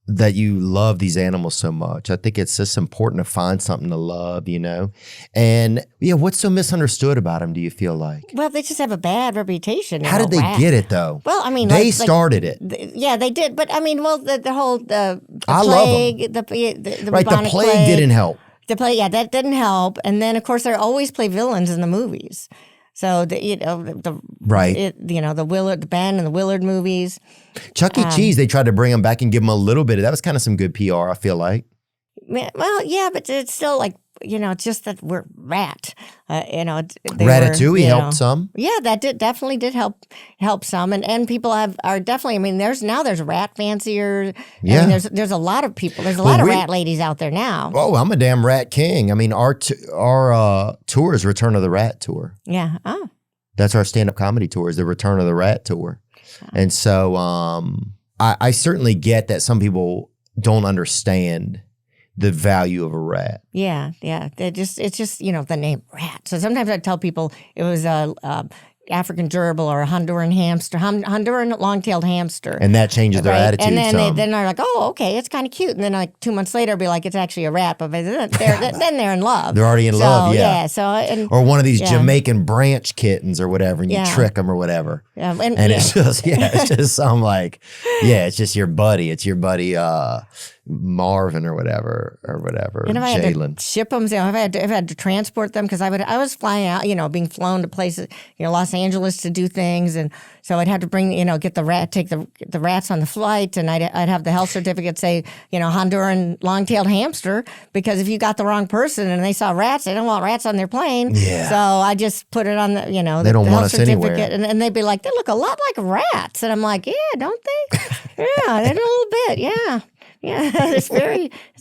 that you love these animals so much. I think it's just important to find something to love, And what's so misunderstood about them, do you feel like? Well, they just have a bad reputation. How did they get it, though? Well, I mean, they started it. Yeah, they did. But I mean, well, the whole the I plague, love them. the Right, the bubonic plague didn't help. The plague, that didn't help. And then, of course, they always play villains in the movies. So the Willard, the Ben and the Willard movies. Chuck E. Cheese, they tried to bring him back and give him a little bit of that. Was kind of some good PR, I feel like. Well, yeah, but it's still like, it's just that we're rat. Ratatouille helped some. Yeah, that definitely did help some, and people are definitely. I mean, there's rat fanciers. Yeah, I mean, there's a lot of people. There's a lot of rat ladies out there now. Oh, I'm a damn rat king. I mean, our tour is Return of the Rat tour. Yeah. Oh. That's our stand-up comedy tour. Is the Return of the Rat tour, and so I certainly get that some people don't understand the value of a rat. Yeah. It's just the name rat. So sometimes I tell people it was a African gerbil or a Honduran hamster, Honduran long-tailed hamster, and that changes their attitude. And then they're like, oh, okay, it's kind of cute. And then like 2 months later, I'll be like, it's actually a rat. But then they're in love. They're already in love. Yeah. Or one of these Jamaican branch kittens or whatever, and you trick them or whatever. Yeah. And it's just some like, it's just your buddy. It's your buddy. Marvin or whatever. And if I had Jalen. to ship them, if I had to transport them, because I was flying out, being flown to places, Los Angeles to do things, and so I'd have to bring, get take the rats on the flight, and I'd have the health certificate say, Honduran long-tailed hamster, because if you got the wrong person and they saw rats, they don't want rats on their plane. Yeah. So I just put it on the, they don't the want health us certificate, anywhere. and they'd be like, they look a lot like rats, and I'm like, yeah, don't they? Yeah, they do a little bit, yeah. Yeah, it's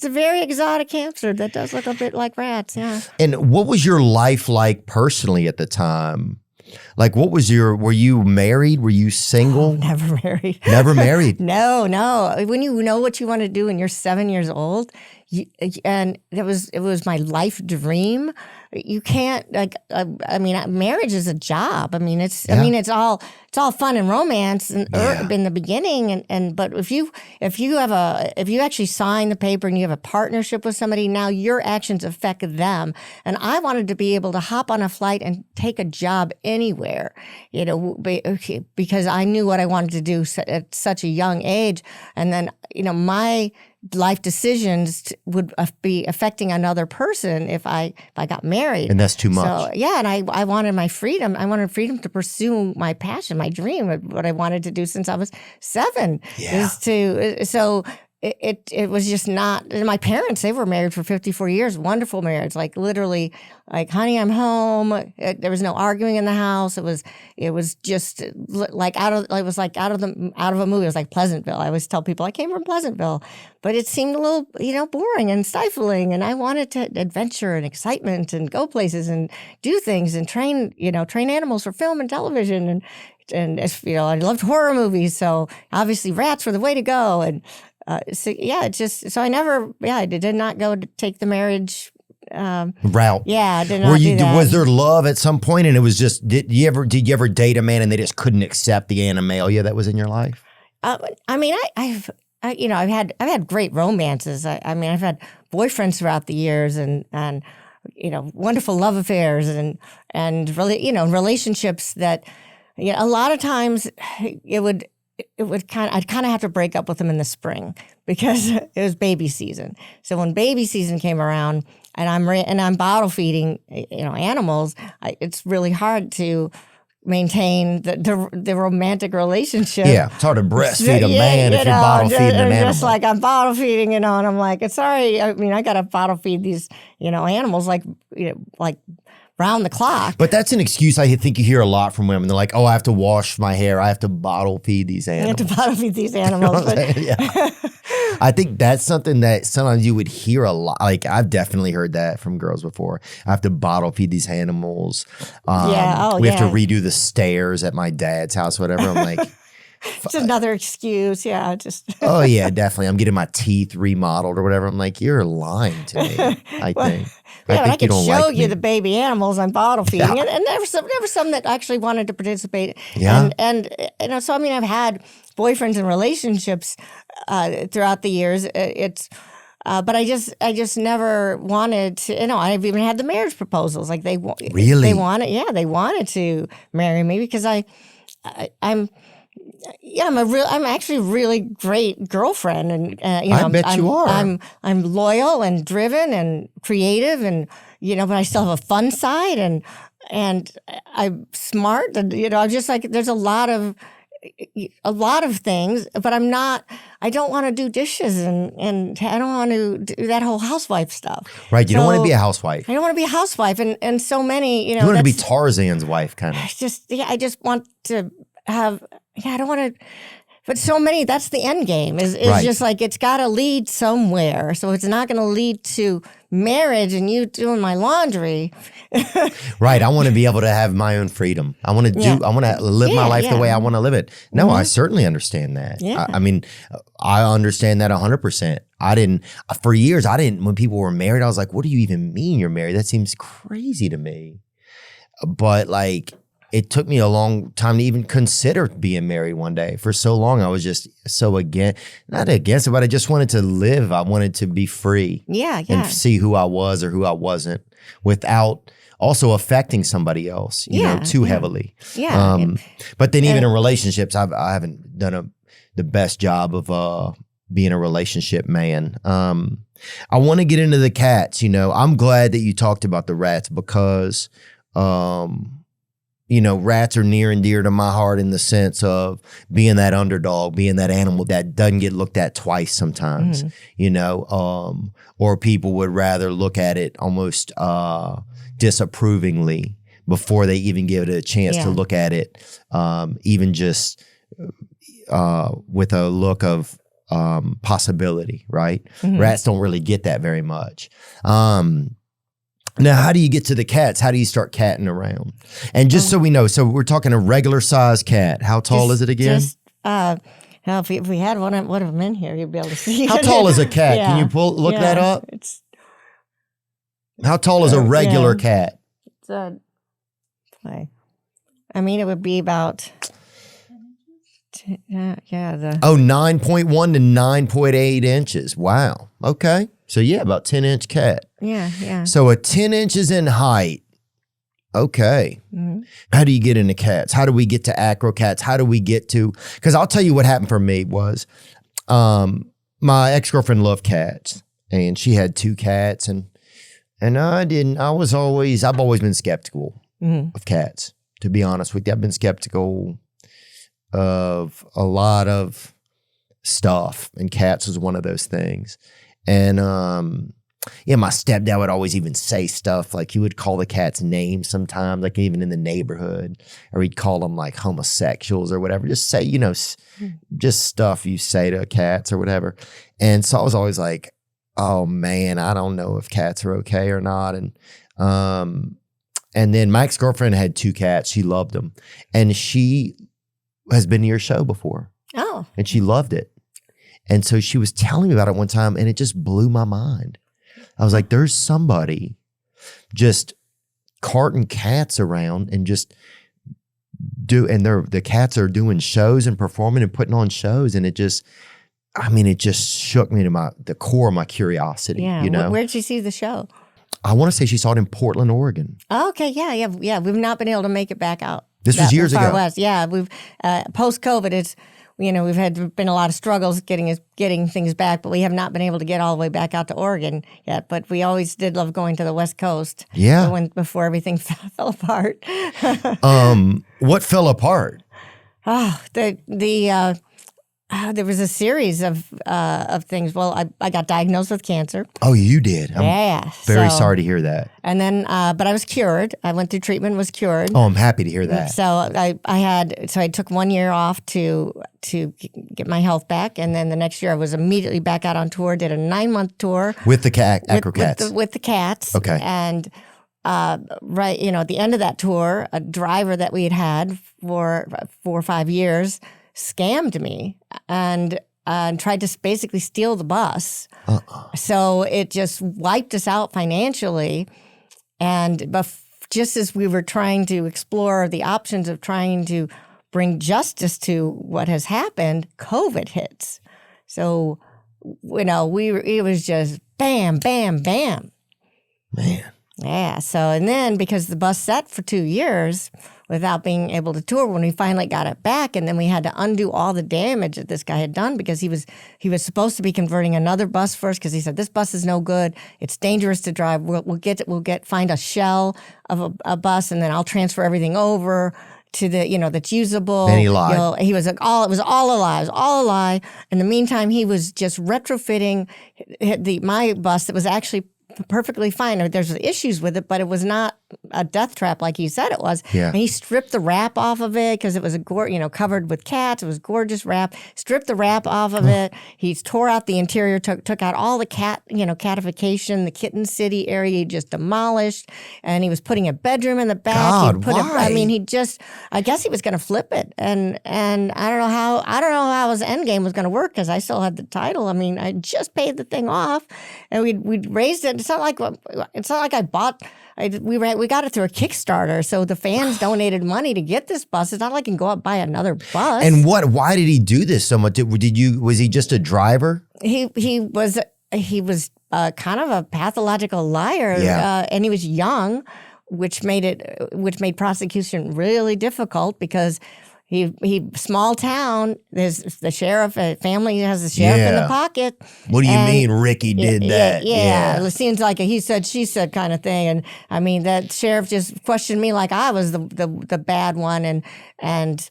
a very exotic hamster that does look a bit like rats. Yeah. And what was your life like personally at the time? Like, were you married? Were you single? Oh, never married. Never married? No. When you know what you want to do and you're 7 years old, and it was my life dream. You can't marriage is a job. I mean, it's all fun and romance in the beginning, but if you actually sign the paper and you have a partnership with somebody, now your actions affect them. And I wanted to be able to hop on a flight and take a job anywhere, because I knew what I wanted to do at such a young age, and then my life decisions would be affecting another person if I got married. And that's too much. So, yeah, and I wanted my freedom. I wanted freedom to pursue my passion, my dream, what I wanted to do since I was 7. Yeah. It was just not. My parents, they were married for 54 years. Wonderful marriage, like literally, like, honey, I'm home. There was no arguing in the house. It was just like out of a movie. It was like Pleasantville. I always tell people I came from Pleasantville, but it seemed a little boring and stifling. And I wanted to adventure and excitement and go places and do things and train animals for film and television and I loved horror movies. So obviously rats were the way to go. And I did not go to take the marriage route. Yeah, I did not do that. Was there love at some point, and it was just, did you ever date a man and they just couldn't accept the animalia that was in your life? I mean, I've had great romances. I've had boyfriends throughout the years and wonderful love affairs and really, relationships that, a lot of times I'd kind of have to break up with them in the spring because it was baby season. So when baby season came around and I'm bottle feeding, animals, it's really hard to maintain the romantic relationship. Yeah, it's hard to breastfeed a man if you're bottle feeding an animal. Just like I'm bottle feeding, and I'm like, sorry. I mean, I got to bottle feed these, animals like round the clock. But that's an excuse I think you hear a lot from women. They're like, oh, I have to wash my hair. I have to bottle feed these animals. I have to bottle feed these animals. Yeah. I think that's something that sometimes you would hear a lot. Like, I've definitely heard that from girls before. I have to bottle feed these animals. We have to redo the stairs at my dad's house, whatever. I'm like, It's another excuse. Yeah, just. Oh yeah, definitely. I'm getting my teeth remodeled or whatever. I'm like, you're lying to me. I think. Yeah, but I think you could don't show like you me. the baby animals I'm bottle feeding, and there were some that actually wanted to participate. Yeah. And so I mean, I've had boyfriends and relationships throughout the years. But I just never wanted to. I've even had the marriage proposals. Like Really? they wanted to marry me because I'm actually a really great girlfriend, and I bet you are. I'm loyal and driven and creative, and but I still have a fun side, and I'm smart, and I'm just like there's a lot of things, but I don't want to do dishes and I don't want to do that whole housewife stuff. Right. You don't want to be a housewife. I don't want to be a housewife, and so many, You want to be Tarzan's wife, kind of. I just want to have. Yeah, I don't want to. But so many, that's the end game. Is Right. just like it's got to lead somewhere. So it's not going to lead to marriage and you doing my laundry. Right. I want to be able to have my own freedom. I want to I want to live my life the way I want to live it. No, I certainly understand that. Yeah. I mean, I understand that 100%. For years, when people were married, I was like, what do you even mean you're married? That seems crazy to me. But like, it took me a long time to even consider being married one day. For so long, I was just so not against it, but I just wanted to live. I wanted to be free. Yeah. And see who I was or who I wasn't without also affecting somebody else, too heavily. Yeah. But then even in relationships, I haven't done the best job of being a relationship man. I want to get into the cats. I'm glad that you talked about the rats because rats are near and dear to my heart in the sense of being that underdog, being that animal that doesn't get looked at twice sometimes, or people would rather look at it almost disapprovingly before they even give it a chance to look at it, even just with a look of possibility, right? Mm-hmm. Rats don't really get that very much. Now, how do you get to the cats? How do you start catting around? And just so we know, so we're talking a regular size cat. How tall is it again? If we had one of them in here, you'd be able to see. How tall is a cat? Can you look that up? How tall is a regular cat? It's it would be about 9.1 to 9.8 inches. Wow. Okay. So about 10-inch cat. Yeah. So a 10 inches in height. Okay. Mm-hmm. How do you get into cats? How do we get to AcroCats? How do we get to, because I'll tell you what happened for me was my ex-girlfriend loved cats and she had 2 cats and I've always been skeptical of cats, to be honest with you. I've been skeptical of a lot of stuff and cats was one of those things. And my stepdad would always even say stuff like he would call the cats names sometimes, like even in the neighborhood, or he'd call them like homosexuals or whatever. Just say, just stuff you say to cats or whatever. And so I was always like, oh man, I don't know if cats are okay or not. And then my ex-girlfriend had 2 cats. She loved them. And she has been to your show before. Oh. And she loved it. And so she was telling me about it one time and it just blew my mind. I was like, there's somebody just carting cats around and just the cats are doing shows and performing and putting on shows. And it just shook me to the core of my curiosity. Yeah. Where'd you see the show? I want to say she saw it in Portland, Oregon. Oh, okay. Yeah. We've not been able to make it back out. This was years ago. West. Yeah. We've, post-COVID, it's, we've been a lot of struggles getting things back, but we have not been able to get all the way back out to Oregon yet. But we always did love going to the West Coast. Yeah. Before everything fell apart. What fell apart? Oh, there was a series of things. Well, I got diagnosed with cancer. Oh, you did? I'm very sorry to hear that. And then, but I was cured. I went through treatment, was cured. Oh, I'm happy to hear that. So I took 1 year off to get my health back, and then the next year I was immediately back out on tour. Did a 9-month tour with the AcroCats. With the cats. Okay. And at the end of that tour, a driver that we had for 4 or 5 years scammed me and tried to basically steal the bus. So it just wiped us out financially. And just as we were trying to explore the options of trying to bring justice to what has happened, COVID hits. So, it was just bam, bam, bam. Man. Yeah. So, and then because the bus sat for 2 years without being able to tour, when we finally got it back, and then we had to undo all the damage that this guy had done because he was supposed to be converting another bus first because he said this bus is no good, it's dangerous to drive. We'll find a shell of a bus, and then I'll transfer everything over to the that's usable. Then he lied. He was like, it was all a lie. It was all a lie. In the meantime, he was just retrofitting my bus that was actually perfectly fine. There's issues with it, but it was not a death trap like he said it was. Yeah. And he stripped the wrap off of it because it was covered with cats. It was gorgeous wrap. Stripped the wrap off of it. He tore out the interior, took out all the catification, the kitten city area. He just demolished, and he was putting a bedroom in the back. God, why? I guess he was going to flip it, and I don't know how his end game was going to work because I still had the title. I mean, I just paid the thing off, and we'd raised it. It's not like I bought. We got it through a Kickstarter, so the fans donated money to get this bus. It's not like I can go out and buy another bus. And why did he do this so much? Was he just a driver? He was kind of a pathological liar, and he was young, which made prosecution really difficult because he small town. There's the sheriff. Family has the sheriff in the pocket. What do you mean Ricky did that? Yeah, it seems like a he said she said kind of thing. And I mean that sheriff just questioned me like I was the bad one, and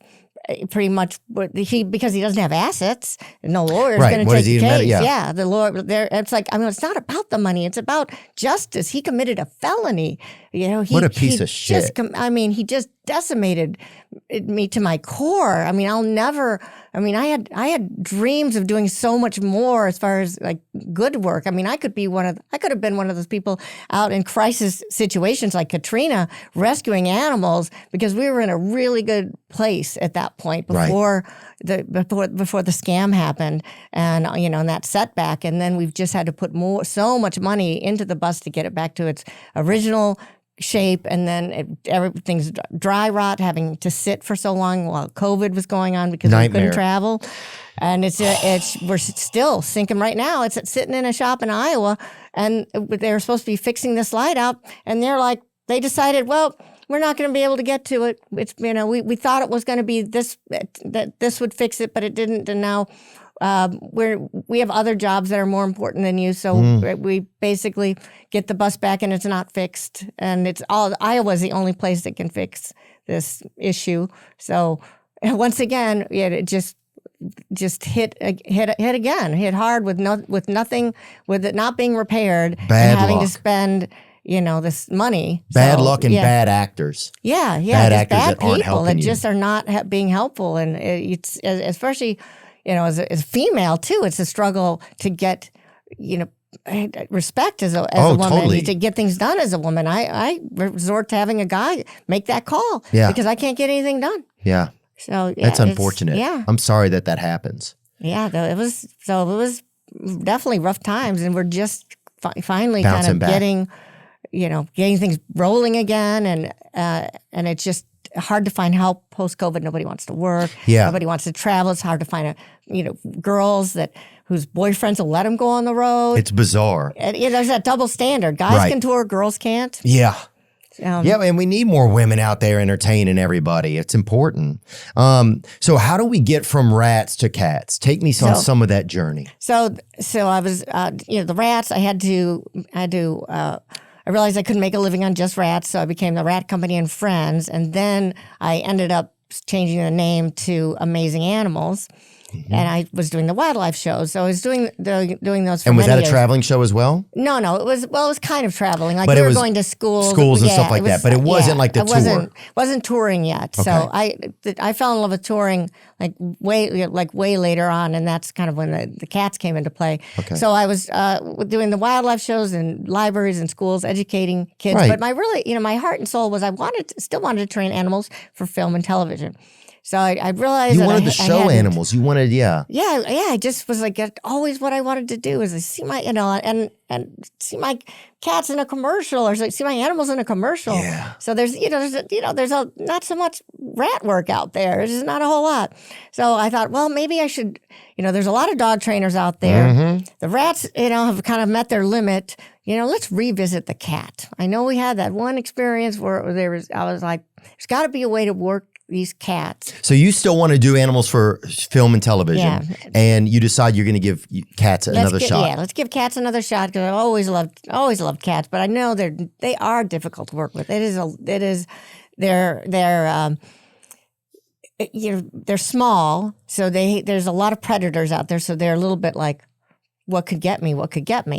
pretty much because he doesn't have assets, no lawyer's going to take the case. Yeah, the lawyer there. It's like it's not about the money. It's about justice. He committed a felony. What a piece of shit. He just decimated me to my core. I mean, I had dreams of doing so much more as far as like good work. I mean, I could have been one of those people out in crisis situations like Katrina, rescuing animals because we were in a really good place at that point before the scam happened and and that setback. And then we've just had to put so much money into the bus to get it back to its original shape, and then everything's dry rot, having to sit for so long while COVID was going on because we couldn't travel. And we're still sinking right now. It's sitting in a shop in Iowa, and they were supposed to be fixing the slide out, and they decided, well, we're not going to be able to get to it. It's we thought it was going to be this, that this would fix it, but it didn't, and now we have other jobs that are more important than you, so we basically get the bus back and it's not fixed, and Iowa's the only place that can fix this issue. So once again, it just hit hard with nothing, with it not being repaired, bad and having luck. To spend this money. Bad luck and bad actors. Yeah, bad actors bad that aren't people helping that you. just are not being helpful, and it's especially. As a female too, it's a struggle to get, respect as a woman, totally. to get things done as a woman. I resort to having a guy make that call because I can't get anything done. Yeah. So that's unfortunate. Yeah. I'm sorry that happens. Yeah, it was definitely rough times, and we're just finally Bouncing kind of back. getting things rolling again, and it's just hard to find help post-COVID. Nobody wants to work. Yeah. Nobody wants to travel. It's hard to find girls whose boyfriends will let them go on the road. It's bizarre. And, there's that double standard. Guys can tour, girls can't. Yeah. And we need more women out there entertaining everybody. It's important. So how do we get from rats to cats? Take me on some of that journey. So I was, the rats. I realized I couldn't make a living on just rats, so I became the Rat Company and Friends, and then I ended up changing the name to Amazing Animals, and I was doing the wildlife shows. So I was doing those for many years. And was that a traveling show as well? No, it was kind of traveling. Like but we were going to schools and stuff like that. But it wasn't like the tour. Wasn't touring yet. Okay. So I fell in love with touring way later on, and that's kind of when the cats came into play. Okay. So I was doing the wildlife shows in libraries and schools, educating kids. Right. But my heart and soul was I still wanted to train animals for film and television. So I realized You that wanted to show animals. You wanted, Yeah. I just was like, always what I wanted to do is see my, and see my cats in a commercial or see my animals in a commercial. Yeah. So there's not so much rat work out there. There's just not a whole lot. So I thought, well, maybe I should, there's a lot of dog trainers out there. Mm-hmm. The rats, have kind of met their limit. Let's revisit the cat. I know we had that one experience where I was like, there's got to be a way to work these cats. So you still want to do animals for film and television, and you decide you're going to give cats another shot. Yeah, let's give cats another shot because I've always loved cats, but I know they are difficult to work with. They're small, so there's a lot of predators out there, so they're a little bit like, what could get me?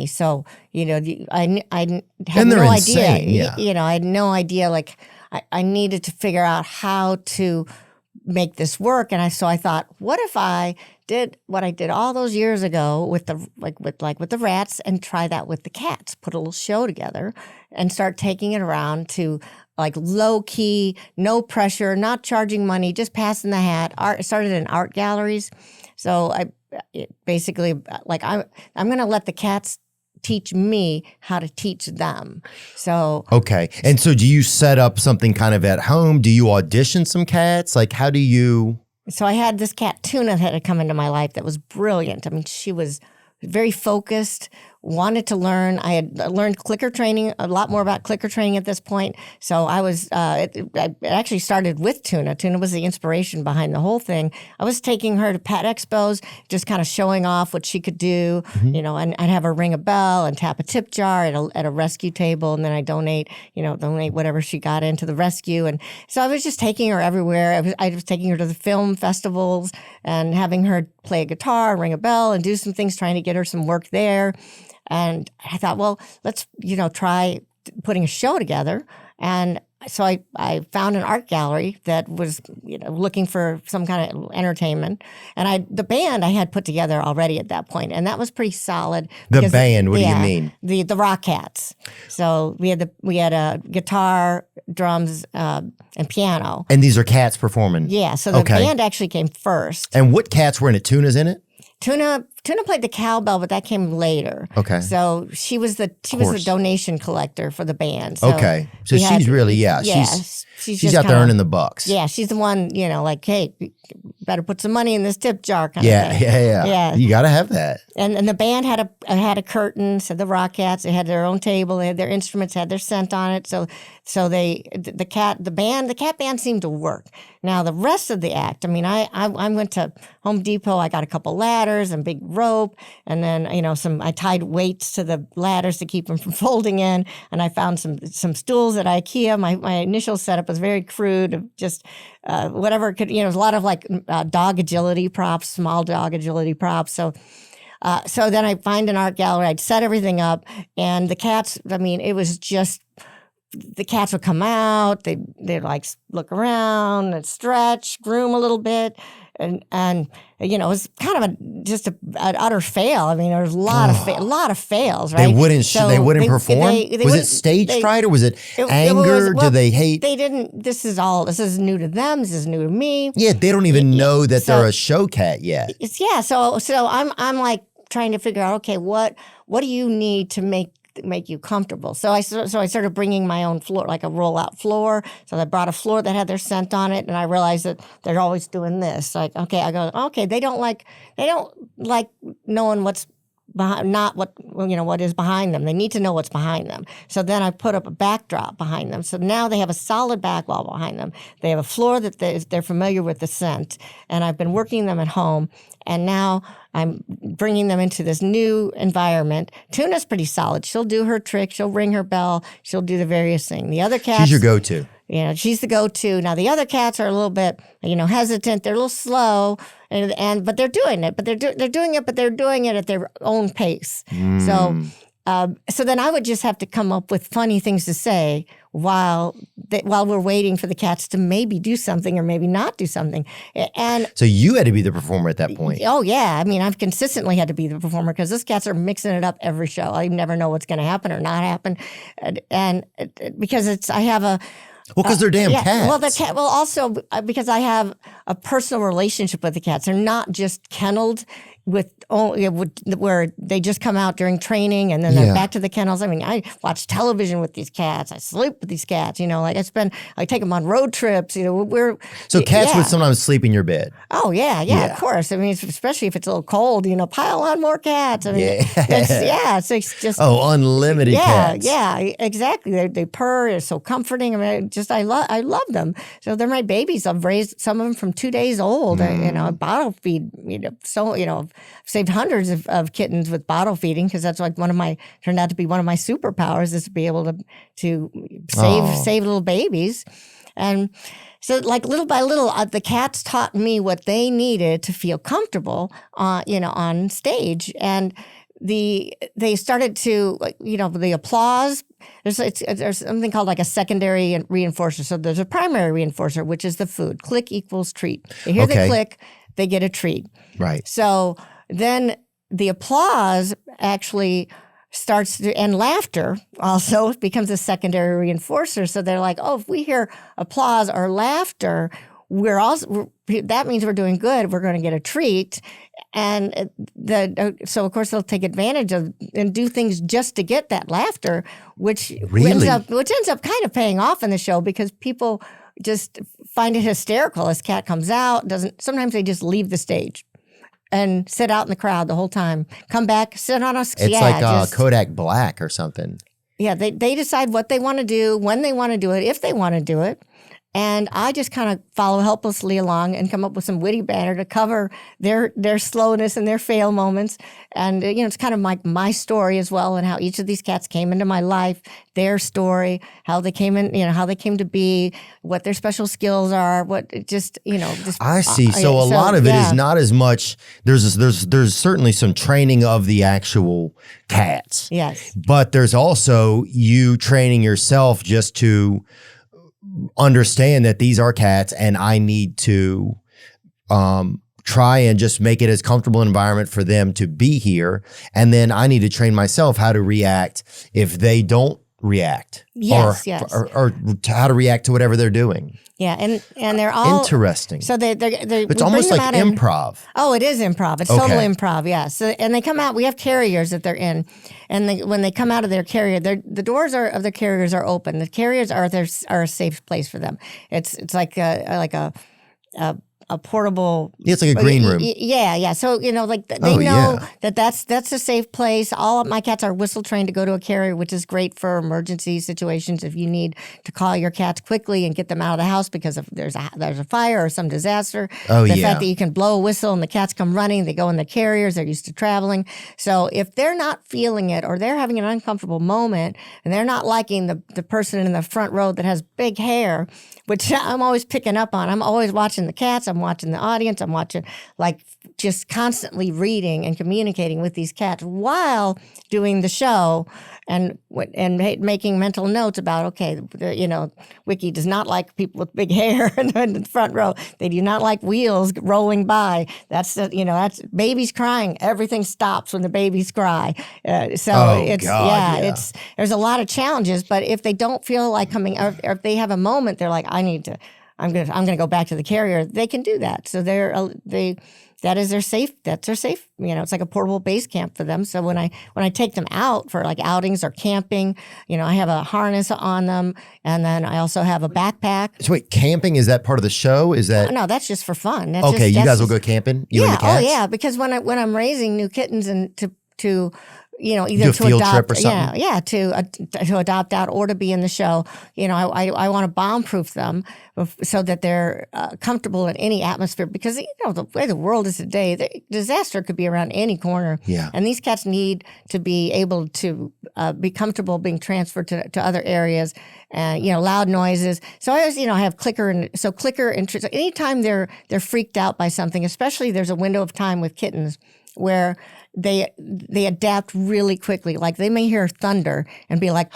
So I had no idea. Yeah. I had no idea. Like I needed to figure out how to make this work, and so I thought, what if I did what I did all those years ago with the rats, and try that with the cats? Put a little show together and start taking it around to like low key, no pressure, not charging money, just passing the hat. Started in art galleries, so basically, I'm going to let the cats teach me how to teach them. So okay, and so do you set up something kind of at home? Do you audition some cats? Like, how do you? So I had this cat Tuna that had come into my life that was brilliant. I mean, she was very focused, wanted to learn. I had learned clicker training, a lot more about clicker training at this point. So I was, it actually started with Tuna. Tuna was the inspiration behind the whole thing. I was taking her to pet expos, just kind of showing off what she could do, and I'd have her ring a bell and tap a tip jar at a rescue table. And then I donate whatever she got into the rescue. And so I was just taking her everywhere. I was taking her to the film festivals and having her play a guitar, ring a bell, and do some things, trying to get her some work there. And I thought, well, let's, try putting a show together. And so I found an art gallery that was, looking for some kind of entertainment. And the band I had put together already at that point, and that was pretty solid. The band, what do you mean? The AcroCats. So we had a guitar, drums, and piano. And these are cats performing? Yeah, so the band actually came first. And what cats were in it? Tuna's in it? Tuna played the cowbell, but that came later. Okay. So she was the donation collector for the band. So okay. So she's really, she's out there earning the bucks. Yeah, she's the one, like, hey, better put some money in this tip jar kind of thing. Yeah. You got to have that. And the band had a curtain, so the AcroCats, they had their own table, they had their instruments, had their scent on it. So the cat band seemed to work. Now the rest of the act, I mean, I went to Home Depot, I got a couple ladders and big rope, and then I tied weights to the ladders to keep them from folding in, and I found some stools at IKEA. My initial setup was very crude, of just whatever could, it was a lot of like dog agility props, small dog agility props. So then I find an art gallery, I'd set everything up, and the cats, I mean, it was just, the cats would come out, they'd like look around and stretch, groom a little bit. And it was kind of an utter fail. I mean, there was a lot of fails, right? They wouldn't perform? Was it stage fright or was it anger? Do they hate? They didn't. This is new to them. This is new to me. Yeah, they don't even know that they're a show cat yet. So I'm like trying to figure out, okay, what do you need to make you comfortable? So I started bringing my own floor, like a roll-out floor. So I brought a floor that had their scent on it, and I realized that they're always doing this. Like, they don't like knowing what's behind, not what is behind them. They need to know what's behind them. So then I put up a backdrop behind them. So now they have a solid back wall behind them. They have a floor that they're familiar with the scent, and I've been working them at home. And now I'm bringing them into this new environment. Tuna's pretty solid. She'll do her trick. She'll ring her bell. She'll do the various things. The other cats, she's your go-to. She's the go-to. Now the other cats are a little bit, hesitant. They're a little slow, but they're doing it. But they're doing it at their own pace. So then I would just have to come up with funny things to say while we're waiting for the cats to maybe do something or maybe not do something. And so you had to be the performer at that point. Oh yeah, I mean I've consistently had to be the performer because these cats are mixing it up every show. I never know what's going to happen or not happen, and because I have Well, because they're damn cats. Well, well, also because I have a personal relationship with the cats. They're not just kenneled where they just come out during training and then they're back to the kennels. I mean, I watch television with these cats. I sleep with these cats. Like I take them on road trips. So cats would sometimes sleep in your bed. Oh yeah, of course. I mean, especially if it's a little cold. Pile on more cats. I mean, it's just unlimited cats. Yeah, exactly. They purr. They're so comforting. I mean, I love them. So they're my babies. I've raised some of them from 2 days old. I bottle feed. Saved hundreds of kittens with bottle feeding because that's like turned out to be one of my superpowers is to be able to save little babies. And so like little by little, the cats taught me what they needed to feel comfortable on stage. And they started to, the applause. There's something called like a secondary reinforcer. So there's a primary reinforcer, which is the food. Click equals treat. They hear the click, they get a treat. Right. So then the applause actually starts to, and laughter also becomes a secondary reinforcer. So they're like, oh, if we hear applause or laughter, that means we're doing good. We're going to get a treat. And so of course they'll take advantage of and do things just to get that laughter, which ends up kind of paying off in the show because people just find it hysterical as cat comes out. Sometimes they just leave the stage and sit out in the crowd the whole time. Come back, sit on us. It's like Kodak Black or something. Yeah, they decide what they want to do, when they want to do it, if they want to do it. And I just kind of follow helplessly along and come up with some witty banter to cover their slowness and their fail moments. And, it's kind of like my story as well and how each of these cats came into my life, their story, how they came in, how they came to be, what their special skills are, I see. So a lot of it is not as much, there's certainly some training of the actual cats. Yes. But there's also you training yourself just to understand that these are cats and I need to try and just make it as comfortable an environment for them to be here. And then I need to train myself how to react if they don't react. Yes. Or how to react to whatever they're doing. Yeah, and they're all interesting. So it's almost like improv. Oh, it is improv. It's total improv. Yeah. So and they come out. We have carriers that they're in, and when they come out of their carrier, the doors of their carriers are open. The carriers are a safe place for them. It's like a portable. It's like a green room. Yeah. So they know that's a safe place. All of my cats are whistle trained to go to a carrier, which is great for emergency situations. If you need to call your cats quickly and get them out of the house because there's a fire or some disaster. The fact that you can blow a whistle and the cats come running, they go in the carriers. They're used to traveling. So if they're not feeling it or they're having an uncomfortable moment and they're not liking the person in the front row that has big hair, which I'm always picking up on. I'm always watching the cats. I'm watching the audience. I'm watching, just constantly reading and communicating with these cats while doing the show and making mental notes about, Wiki does not like people with big hair in the front row. They do not like wheels rolling by. That's babies crying. Everything stops when the babies cry. There's a lot of challenges, but if they don't feel like coming, or if they have a moment, they're like, I'm gonna go back to the carrier. They can do that. So that's their safe. It's like a portable base camp for them. So when I take them out for like outings or camping, I have a harness on them, and then I also have a backpack. So wait, camping, is that part of the show? Is that no? That's just for fun. That's you guys will go camping. You and the cats? Oh yeah, because when I'm raising new kittens and to either do a to field adopt, trip or something? to adopt out or to be in the show. I want to bomb-proof them so that they're comfortable in any atmosphere because, the way the world is today, the disaster could be around any corner. Yeah. And these cats need to be able to be comfortable being transferred to other areas, loud noises. So I always, I have clicker and anytime they're freaked out by something, especially there's a window of time with kittens where they adapt really quickly. Like they may hear thunder and be like,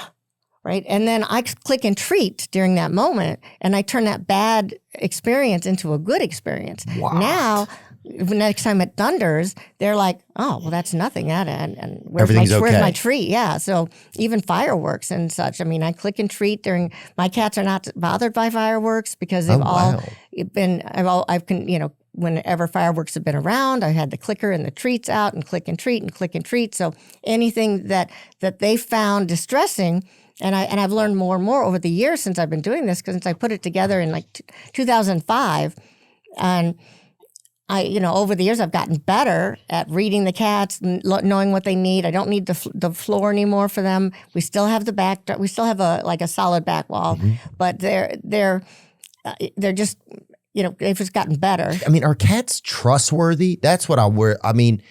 right? And then I click and treat during that moment, and I turn that bad experience into a good experience. Wow. Now, next time it thunders, they're like, oh, well, that's nothing. And where's Everything's where's okay. my treat? Yeah. So even fireworks and such. I mean, I click and treat during. My cats are not bothered by fireworks because they've all been. Whenever fireworks have been around, I had the clicker and the treats out, and click and treat and click and treat. So anything that they found distressing. And I've learned more and more over the years since I've been doing this, because since I put it together in like 2005, and over the years I've gotten better at reading the cats, knowing what they need. I don't need the floor anymore for them. We still have the back. We still have a solid back wall, but they're just they've just gotten better. I mean, are cats trustworthy? That's what I worry. I mean,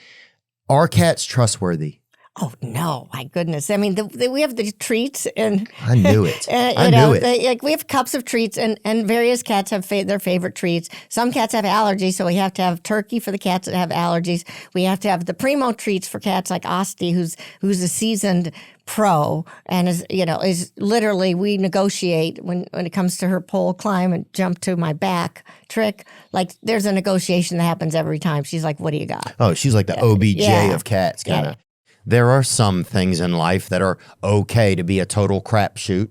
are cats trustworthy? Oh no! My goodness! I mean, we have the treats, and I knew it. I knew it. We have cups of treats, and various cats have their favorite treats. Some cats have allergies, so we have to have turkey for the cats that have allergies. We have to have the primo treats for cats like Asti, who's a seasoned pro, and is literally, we negotiate when it comes to her pole climb and jump to my back trick. Like, there's a negotiation that happens every time. She's like, "What do you got?" Oh, she's like the OBJ of cats, kind of. Yeah. There are some things in life that are okay to be a total crapshoot,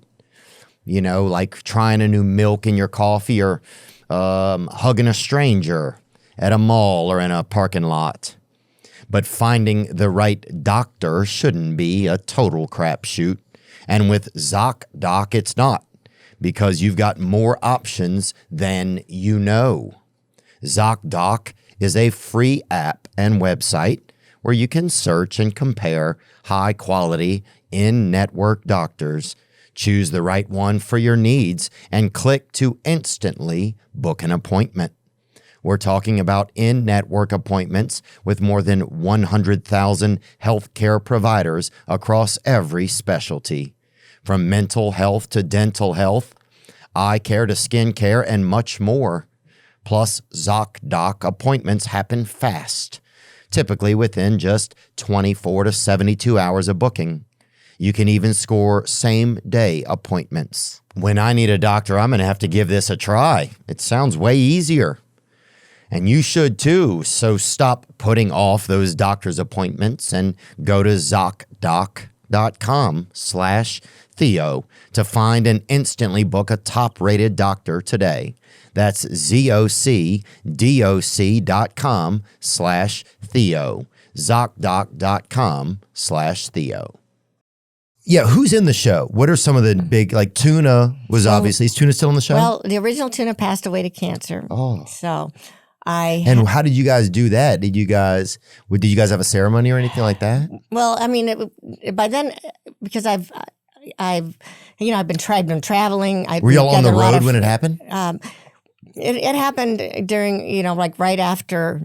like trying a new milk in your coffee, or hugging a stranger at a mall or in a parking lot. But finding the right doctor shouldn't be a total crapshoot. And with ZocDoc, it's not, because you've got more options than you know. ZocDoc is a free app and website where you can search and compare high-quality, in-network doctors, choose the right one for your needs, and click to instantly book an appointment. We're talking about in-network appointments with more than 100,000 healthcare providers across every specialty, from mental health to dental health, eye care to skin care, and much more. Plus, ZocDoc appointments happen fast, typically within just 24 to 72 hours of booking. You can even score same-day appointments. When I need a doctor, I'm going to have to give this a try. It sounds way easier. And you should too. So stop putting off those doctor's appointments and go to ZocDoc.com/Theo to find and instantly book a top-rated doctor today. That's ZocDoc.com/Theo. ZocDoc.com/Theo. Yeah, who's in the show? What are some of the big, like Tuna was obviously, is Tuna still on the show? Well, the original Tuna passed away to cancer. Oh. So And how did you guys do that? Did you guys have a ceremony or anything like that? Well, I mean, by then, because I've been traveling. Were y'all on the road when it happened? It happened during, right after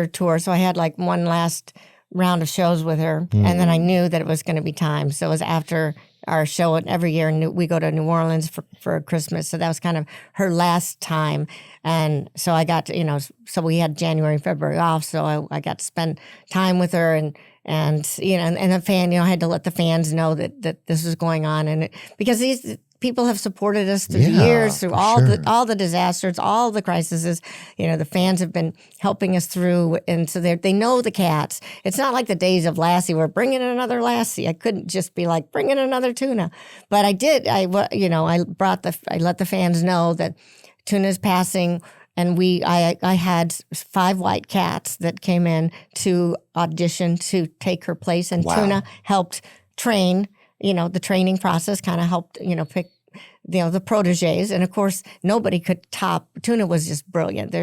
tour. So I had like one last round of shows with her, and then I knew that it was going to be time. So it was after our show, and every year we go to New Orleans for Christmas. So that was kind of her last time. And so I got to, so we had January and February off. So I got to spend time with her, and the fan, I had to let the fans know that this was going on. And because these people have supported us through the years, through all the disasters, all the crises. The fans have been helping us through, and so they know the cats. It's not like the days of Lassie. We're bringing in another Lassie. I couldn't just be like, bring in another Tuna, but I did. I let the fans know that Tuna's passing, and I had 5 white cats that came in to audition to take her place, and Tuna helped train. The training process kind of helped, pick, the proteges. And of course, nobody could top. Tuna was just brilliant.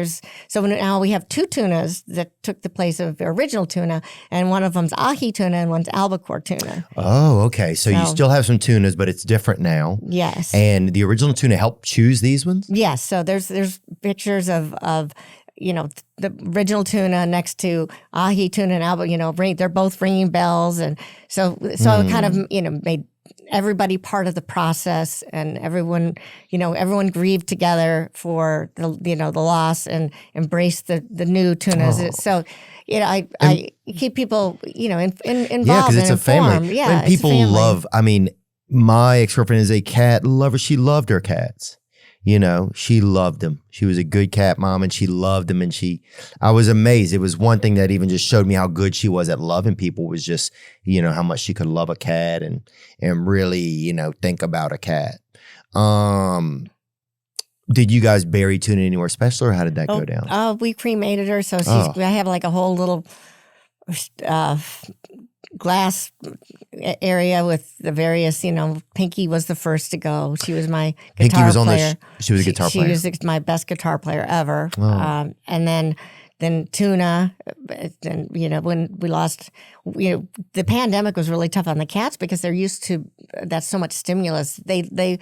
So now we have 2 Tunas that took the place of the original Tuna, and one of them's ahi tuna and one's albacore tuna. Oh, okay. So you still have some tunas, but it's different now. Yes. And the original Tuna helped choose these ones? Yes. So there's pictures of the original Tuna next to ahi tuna and albacore, they're both ringing bells. And so it kind of, made everybody part of the process, and everyone grieved together for the loss and embraced the new Tunas. So, I keep people, involved. Yeah, because it's a family. Yeah, and people love, my ex-girlfriend is a cat lover. She loved her cats. You know, she loved them. She was a good cat mom and she loved them. And I was amazed. It was one thing that even just showed me how good she was at loving people was just, you know, how much she could love a cat and really, you know, think about a cat. Did you guys bury Tuna anywhere special or how did that go down? We cremated her. So I have like a whole little glass area with the various, you know, Pinky was the first to go. She was my guitar player. She was a guitar player. She was my best guitar player ever. Oh. And then Tuna, and you know, when we lost, you know, the pandemic was really tough on the cats because they're used to that's so much stimulus. They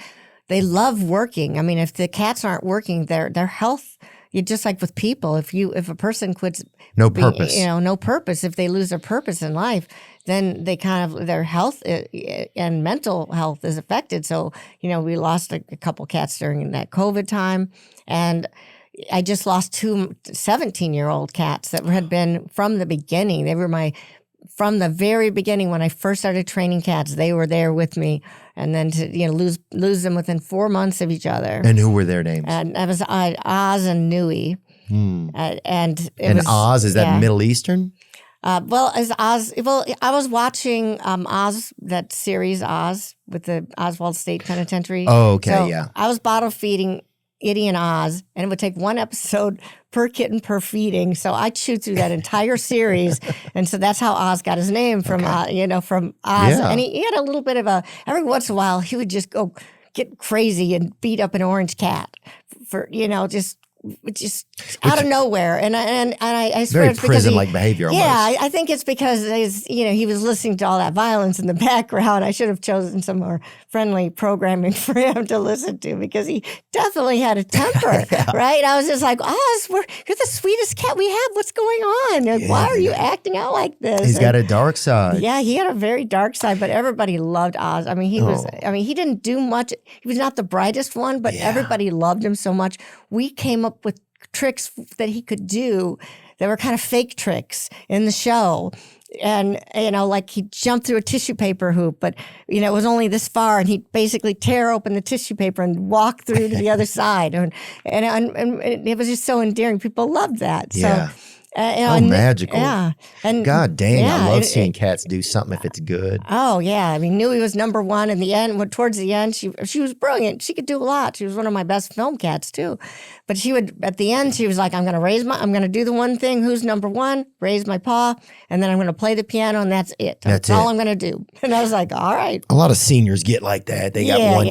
love working. I mean, if the cats aren't working, their health. You just like with people, if a person quits, no purpose, no purpose. If they lose their purpose in life, then they their health and mental health is affected. So, you know, we lost a couple cats during that COVID time, and I just lost 2 17-year-old cats that had been from the beginning. They were from the very beginning when I first started training cats. They were there with me. And then to lose them within 4 months of each other. And who were their names? And that was Oz and Nui. And Oz, is that Middle Eastern? As Oz. Well, I was watching Oz, that series Oz with the Oswald State Penitentiary. Oh, okay, so yeah. I was bottle feeding Itty and Oz, and it would take 1 episode per kitten per feeding. So I chewed through that entire series, and so that's how Oz got his name from from Oz. Yeah. And he had a little bit of every once in a while he would just go get crazy and beat up an orange cat for just out of nowhere, and I swear very it's because prison-like behavior. Almost. Yeah, I think it's because he was listening to all that violence in the background. I should have chosen some more friendly programming for him to listen to because he definitely had a temper, right? I was just like, Oz, you're the sweetest cat we have. What's going on? Like, why are you acting out like this? He's got a dark side. Yeah, he had a very dark side, but everybody loved Oz. I mean, he didn't do much. He was not the brightest one, but everybody loved him so much. We came up with tricks that he could do that were kind of fake tricks in the show. And, like he'd jump through a tissue paper hoop, but, it was only this far, and he'd basically tear open the tissue paper and walk through to the other side. And it was just so endearing. People loved that. Yeah. So, magical. Yeah. And God dang, I love seeing cats do something if it's good. Oh, yeah. I mean, Nui was number one in the end. Towards the end, she was brilliant. She could do a lot. She was one of my best film cats, too. But at the end, she was like, I'm going to do the one thing. Who's number one? Raise my paw. And then I'm going to play the piano, and that's it. That's all I'm going to do. And I was like, all right. A lot of seniors get like that. They got one,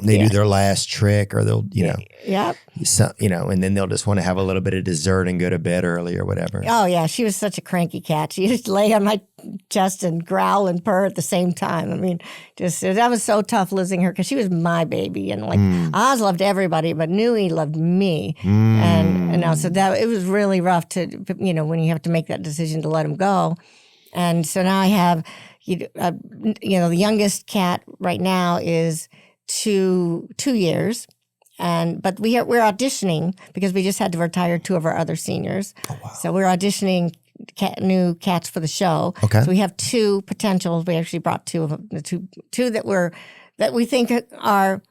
they do their last trick, or they'll, and then they'll just want to have a little bit of dessert and go to bed early or whatever. Oh, yeah. She was such a cranky cat. She just lay on my chest and growl and purr at the same time. I mean, that was so tough losing her because she was my baby. And Oz loved everybody, but Nui loved me. And so that it was really rough to, when you have to make that decision to let him go. And so now I have, the youngest cat right now is 2 years. But we're auditioning because we just had to retire 2 of our other seniors. Oh, wow. So we're auditioning new cats for the show. Okay. So we have 2 potentials. We actually brought 2 of them, two that we think are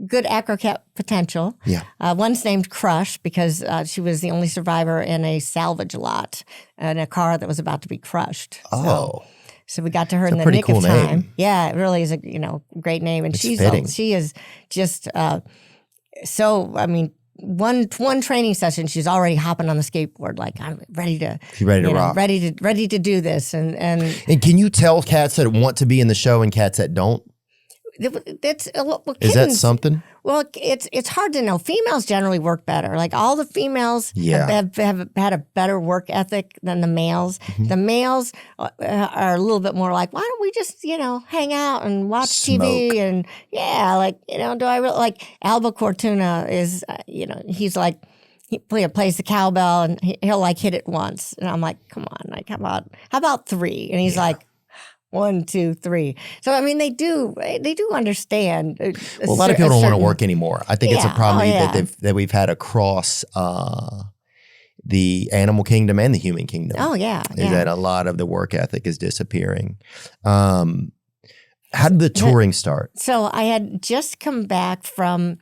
good AcroCat potential. Yeah. One's named Crush because she was the only survivor in a salvage lot in a car that was about to be crushed. Oh. So we got to her in the nick of time. Name. Yeah, it really is a great name, and she is just so. I mean, one training session, she's already hopping on the skateboard, like I'm ready to. She's ready to rock. Ready to do this, and can you tell cats that want to be in the show and cats that don't? Is that something? Well, it's hard to know. Females generally work better. Like all the females have had a better work ethic than the males. Mm-hmm. The males are a little bit more like, why don't we just hang out and watch TV and do I really like Alba Cortuna is he's like he plays the cowbell and he'll like hit it once and I'm like, come on, like how about 3? And he's like, 1, 2, 3. So I mean, they do understand. Well, a lot of people don't want to work anymore. I think it's a problem that we've had across the animal kingdom and the human kingdom. Oh yeah, is that a lot of the work ethic is disappearing. How How did the touring start? So I had just come back from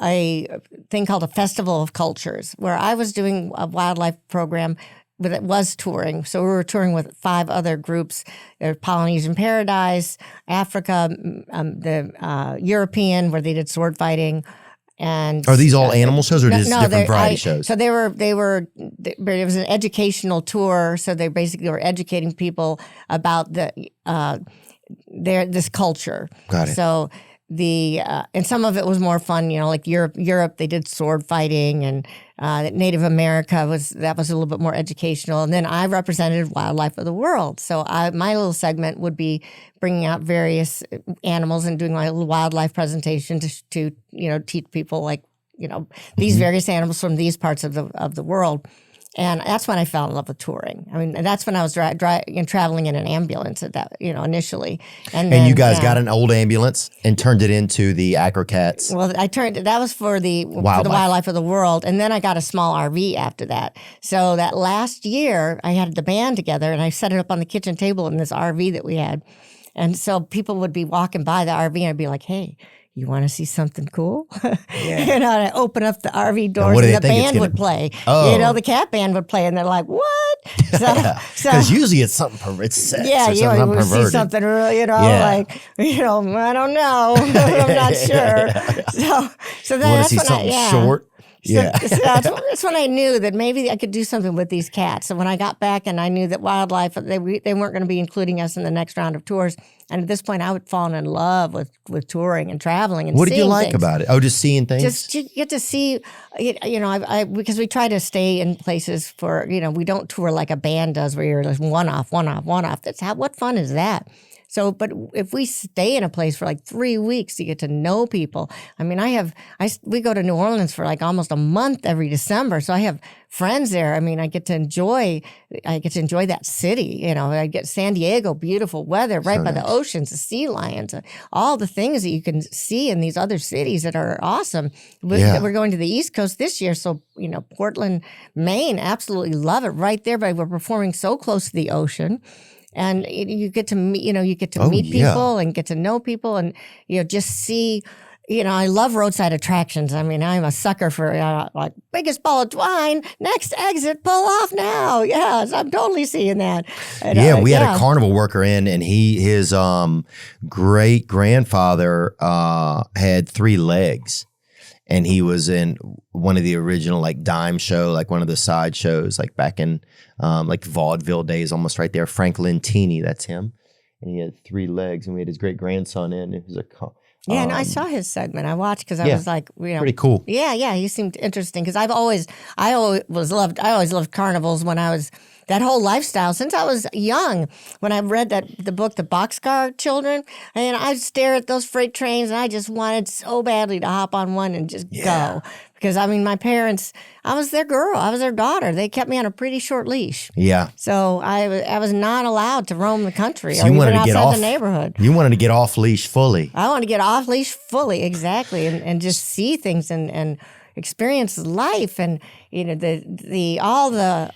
a thing called a Festival of Cultures, where I was doing a wildlife program, but it was touring. So we were touring with 5 other groups: Polynesian Paradise, Africa, the European, where they did sword fighting. And are these all animal shows or just different variety shows? So it was an educational tour. So they basically were educating people about this culture. Got it. So and some of it was more fun, like Europe, they did sword fighting, and Native America was a little bit more educational. And then I represented wildlife of the world. So my little segment would be bringing out various animals and doing my little wildlife presentation to teach people these various animals from these parts of the world. And that's when I fell in love with touring. I mean, that's when I was traveling in an ambulance at that, initially. And then, you guys got an old ambulance and turned it into the AcroCats. Well, that was for the wildlife of the world. And then I got a small RV after that. So that last year I had the band together and I set it up on the kitchen table in this RV that we had. And so people would be walking by the RV and I'd be like, hey, you want to see something cool? Yeah. And I'd open up the RV doors and the band would play. Oh. The cat band would play, and they're like, what? Because usually it's something, it's sex or something you would see something real, I don't know. I'm not sure. So that's when short. So that's when I knew that maybe I could do something with these cats. So when I got back and I knew that wildlife, they weren't going to be including us in the next round of tours. And at this point, I would fall in love with touring and traveling and what seeing did you like things. about it? Oh, just seeing things? Just you get to see, because we try to stay in places for, we don't tour like a band does where you're just one off. What fun is that? So, but if we stay in a place for 3 weeks to get to know people, I mean, we go to New Orleans for almost a month every December. So I have friends there. I mean, I get to enjoy that city. I get San Diego, beautiful weather, right by the oceans, the sea lions, all the things that you can see in these other cities that are awesome. We're going to the East Coast this year. So, Portland, Maine, absolutely love it right there. But we're performing so close to the ocean. And you get to meet, meet people and get to know people and, just see, I love roadside attractions. I mean, I'm a sucker for biggest ball of twine, next exit, pull off now. Yes, I'm totally seeing that. And, we had a carnival worker in, and his great grandfather had 3 legs. And he was in one of the original dime show, one of the side shows, back in vaudeville days, almost right there. Franklin Teeny, that's him. And he had 3 legs, and we had his great grandson in. It was and I saw his segment. I watched because I was pretty cool. Yeah, he seemed interesting because I always loved carnivals when I was. That whole lifestyle since I was young. When I read the book, The Boxcar Children, and I'd stare at those freight trains, and I just wanted so badly to hop on one and just go. Because my parents, I was their girl, I was their daughter. They kept me on a pretty short leash. Yeah. So I was not allowed to roam the country or even outside the neighborhood. You wanted to get off leash fully. I wanted to get off leash fully, exactly, and just see things and experience life and all the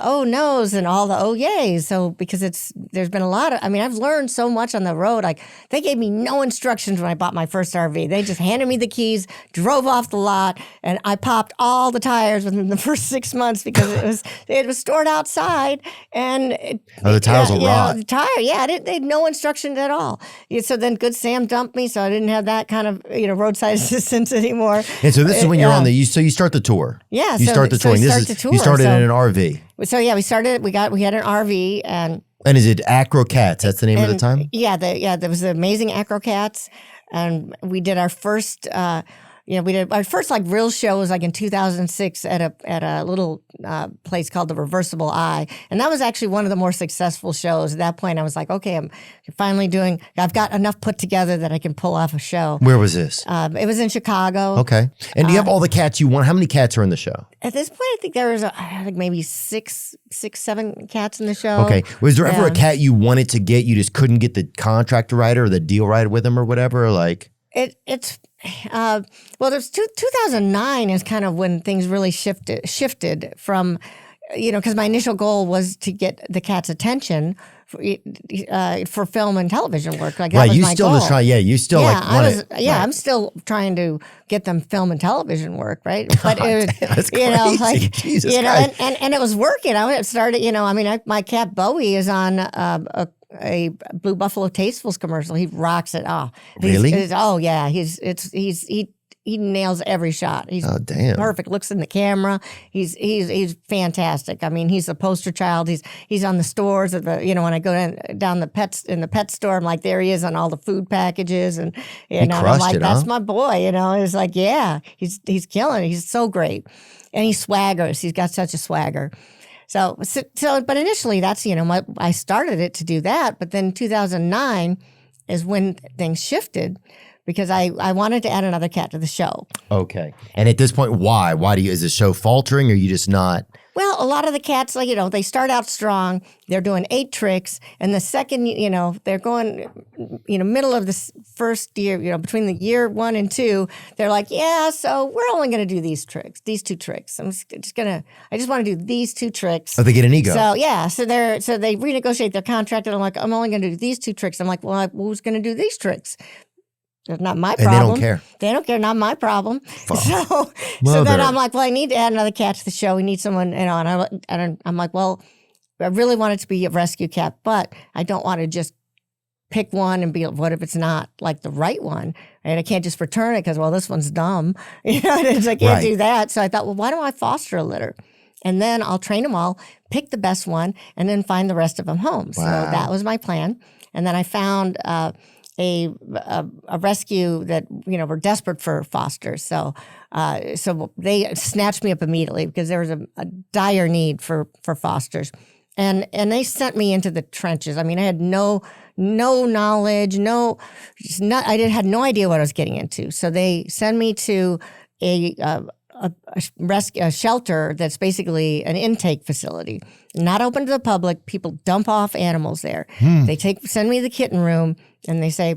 oh no's and all the oh yays. So because there's been a lot of I've learned so much on the road. They gave me no instructions when I bought my first RV. They just handed me the keys, drove off the lot, and I popped all the tires within the first 6 months because it was stored outside and the tires will rot. The tire, they had no instructions at all. So then Good Sam dumped me, so I didn't have that kind of roadside assistance anymore. And so this is when you're on you start the tour. Yeah. You start the touring. You started in an RV. So we started. We had an RV and is it AcroCats? That's the name of the time. There was the Amazing Acro-Cats, and we did our first. We did our first real show was in 2006 at a little place called the Reversible Eye, and that was actually one of the more successful shows. At that point, I was like, okay, I'm finally I've got enough put together that I can pull off a show. Where was this? It was in Chicago. Okay, and do you have all the cats you want? How many cats are in the show? At this point, I think there was maybe 7 cats in the show. Okay, was there ever a cat you wanted to get, you just couldn't get the contract right or the deal right with them or whatever? There's 2009 is kind of when things really shifted from because my initial goal was to get the cat's attention for film and television work. Like that was you my still goal. just try. Yeah, you still I'm still trying to get them film and television work, right? But that's crazy. Jesus Christ. and it was working. I started, my cat Bowie is on a Blue Buffalo Tastefuls commercial. He rocks it. Oh, really? Yeah. He nails every shot. He's perfect. Looks in the camera. He's fantastic. I mean, he's a poster child. He's on the stores at when I go down the pet store, I'm like, there he is on all the food packages, and I'm like, that's my boy. It's like, yeah, he's killing it. He's so great, and he swaggers. He's got such a swagger. So, but initially, that's I started it to do that. But then 2009 is when things shifted. Because I wanted to add another cat to the show. Okay. And at this point, why? Is the show faltering, or are you just not? Well, a lot of the cats, they start out strong. They're doing 8 tricks. And the second, they're going, middle of the first year, between the year 1 and 2, they're like, yeah, so we're only going to do these 2 tricks. I just want to do these 2 tricks. Oh, they get an ego. So, yeah. So they renegotiate their contract. And I'm like, I'm only going to do these 2 tricks. I'm like, well, who's going to do these tricks? It's not my problem. And they don't care. They don't care. Not my problem. So then I'm like, well, I need to add another cat to the show. We need someone, and I'm like, well, I really want it to be a rescue cat, but I don't want to just pick one and be, what if it's not like the right one? And I can't just return it because, well, this one's dumb. I can't do that. So I thought, well, why don't I foster a litter? And then I'll train them all, pick the best one, and then find the rest of them home. Wow. So that was my plan. And then I found a rescue that were desperate for fosters, so they snatched me up immediately because there was a dire need for fosters, and they sent me into the trenches. I mean, I had no knowledge, I had no idea what I was getting into. So they send me to a shelter that's basically an intake facility, not open to the public. People dump off animals there. They send me to the kitten room, and they say,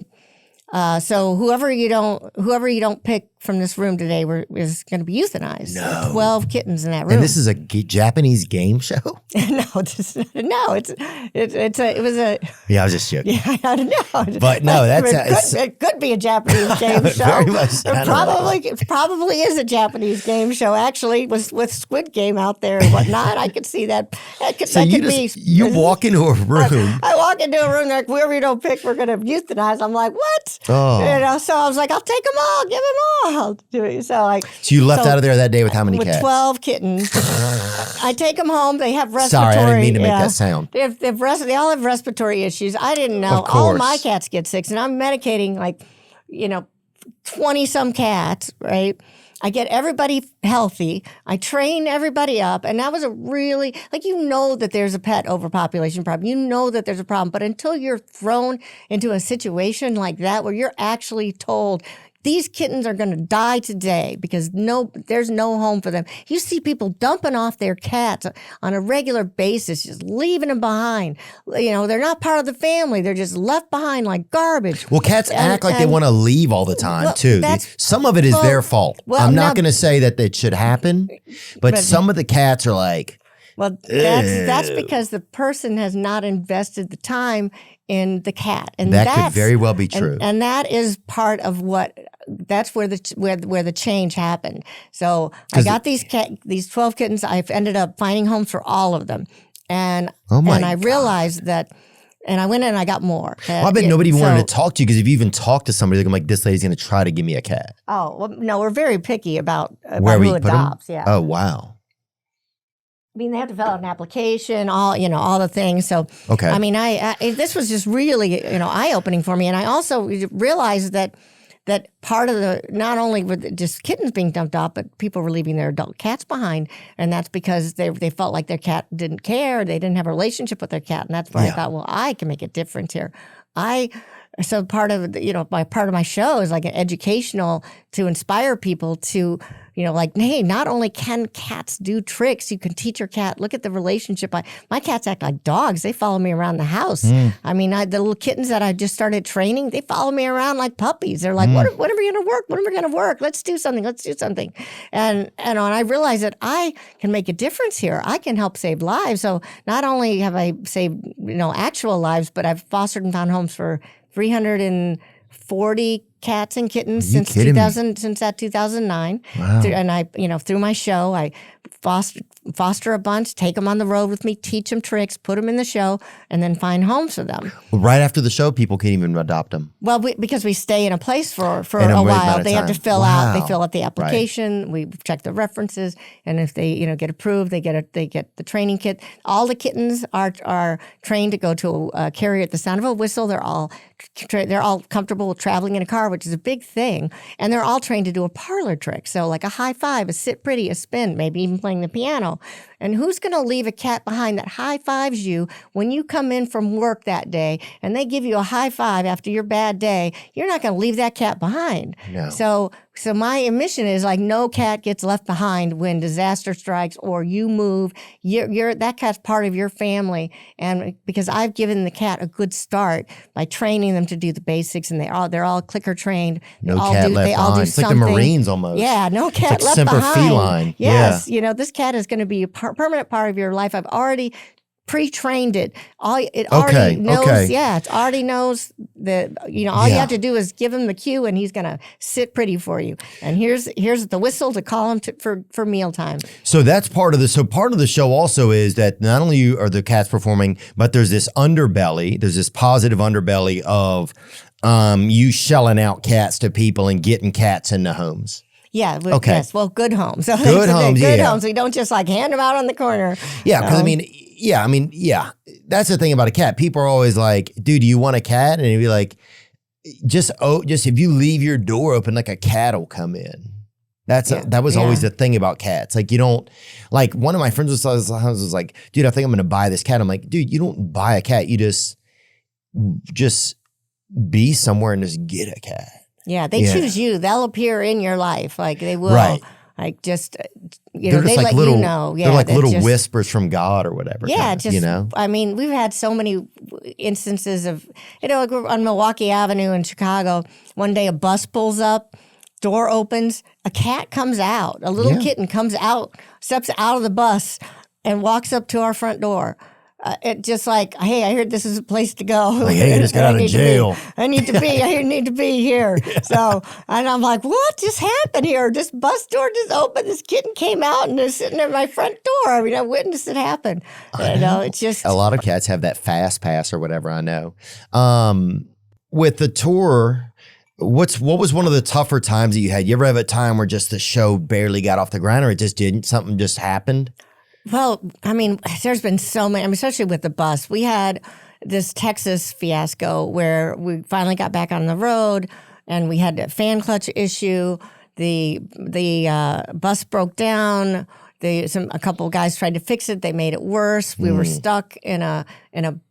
so whoever you don't pick from this room today is going to be euthanized. No. So 12 kittens in that room. And this is a Japanese game show? It was a. Yeah, I was just joking. Yeah, I don't know. But no, it could be a Japanese game show. Very much. It probably is a Japanese game show. Actually, with Squid Game out there and whatnot, I could see that. You walk into a room. I walk into a room like, whoever you don't pick, we're going to euthanize. I'm like, what? Oh. So I was like, I'll take them all, give them all. So you left out of there that day with how many cats? With 12 kittens. I take them home. They have respiratory. Sorry, I didn't mean to make that sound. They all have respiratory issues. I didn't know. Of course. All of my cats get sick, and I'm medicating 20 some cats, right? I get everybody healthy. I train everybody up. And that was a really, that there's a pet overpopulation problem. That there's a problem. But until you're thrown into a situation like that where you're actually told, these kittens are going to die today because there's no home for them. You see people dumping off their cats on a regular basis, just leaving them behind. They're not part of the family. They're just left behind like garbage. Well, cats act like they want to leave all the time, too. Some of it is their fault. Well, I'm not going to say that it should happen, but some of the cats are like... Well, that's because the person has not invested the time in the cat, and that could very well be true. And that is part of that's where the change happened. So I got these 12 kittens. I've ended up finding homes for all of them, and I realized that. And I went in and I got more. Well, I bet nobody wanted to talk to you because if you even talk to somebody, they're like, this lady's going to try to give me a cat. Oh, well, no, we're very picky about where who we adopts. Put them? Yeah. Oh, wow. I mean, they have to fill out an application, all the things. So, okay. I mean, this was just really, eye-opening for me. And I also realized that part of not only were just kittens being dumped off, but people were leaving their adult cats behind. And that's because they felt like their cat didn't care. They didn't have a relationship with their cat. And that's where I thought, well, I can make a difference here. So part of my show is like an educational to inspire people to, like, hey, not only can cats do tricks, you can teach your cat. Look at the relationship. My cats act like dogs. They follow me around the house. I mean, the little kittens that I just started training, they follow me around like puppies. They're like, when are we going to work? When are we going to work? Let's do something. And when I realized that I can make a difference here, I can help save lives. So not only have I saved, actual lives, but I've fostered and found homes for 340 cats and kittens since 2009. Wow. And I, through my show, I foster a bunch, take them on the road with me, teach them tricks, put them in the show, and then find homes for them. Well, right after the show, people can't even adopt them. Well, because we stay in a place for a amount of while, they have to fill out. They Wow. fill out the application. Right. We check the references, and if they get approved, they get the training kit. All the kittens are trained to go to a carrier at the sound of a whistle. They're all comfortable with traveling in a car, which is a big thing, and they're all trained to do a parlor trick. So like a high five, a sit pretty, a spin, maybe even playing the piano. And who's going to leave a cat behind that high fives you when you come in from work that day and they give you a high five after your bad day? You're not going to leave that cat behind. No. So my mission is like no cat gets left behind when disaster strikes or you move. That cat's part of your family, and because I've given the cat a good start by training them to do the basics, and they're all clicker trained. No cat left behind. It's like the Marines almost. Yeah, no cat it's like left Semper behind. Feline. Yes, Yeah. this cat is going to be a permanent part of your life. I've already pre-trained it. Already knows. Okay. Yeah, it already knows that. All you have to do is give him the cue, and he's going to sit pretty for you. And here's the whistle to call him for mealtime. So that's part of the. So part of the show also is that not only are the cats performing, but there's this underbelly. There's this positive underbelly of you shelling out cats to people and getting cats into homes. Yeah. Okay. Yes. Well, good homes. So Good homes. Good Yeah. homes. We don't just like hand them out on the corner. Yeah, because yeah. That's the thing about a cat. People are always like, "Dude, do you want a cat?" And you'd be like, "Just if you leave your door open, like a cat will come in." That was always the thing about cats. Like you don't like one of my friends was like, "Dude, I think I'm going to buy this cat." I'm like, "Dude, you don't buy a cat. You just be somewhere and just get a cat." Yeah, they choose you. They'll appear in your life. Like they will. Right. Like just, They're just they like let little, you know. Yeah, they're like little whispers from God or whatever. Yeah, kinda, I mean, we've had so many instances of, like on Milwaukee Avenue in Chicago, one day a bus pulls up, door opens, a cat comes out, a little kitten comes out, steps out of the bus and walks up to our front door. It just like, hey, I heard this is a place to go. Like, hey, I just got out of jail. I need to be here. So, and I'm like, what just happened here? This bus door just opened. This kitten came out and is sitting at my front door. I mean, I witnessed it happen. It's just. A lot of cats have that fast pass or whatever, I know. With the tour, what was one of the tougher times that you had? You ever have a time where just the show barely got off the ground or it just didn't? Something just happened? Well, I mean, there's been so many, especially with the bus. We had this Texas fiasco where we finally got back on the road and we had a fan clutch issue. The bus broke down. A couple of guys tried to fix it. They made it worse. We were stuck in a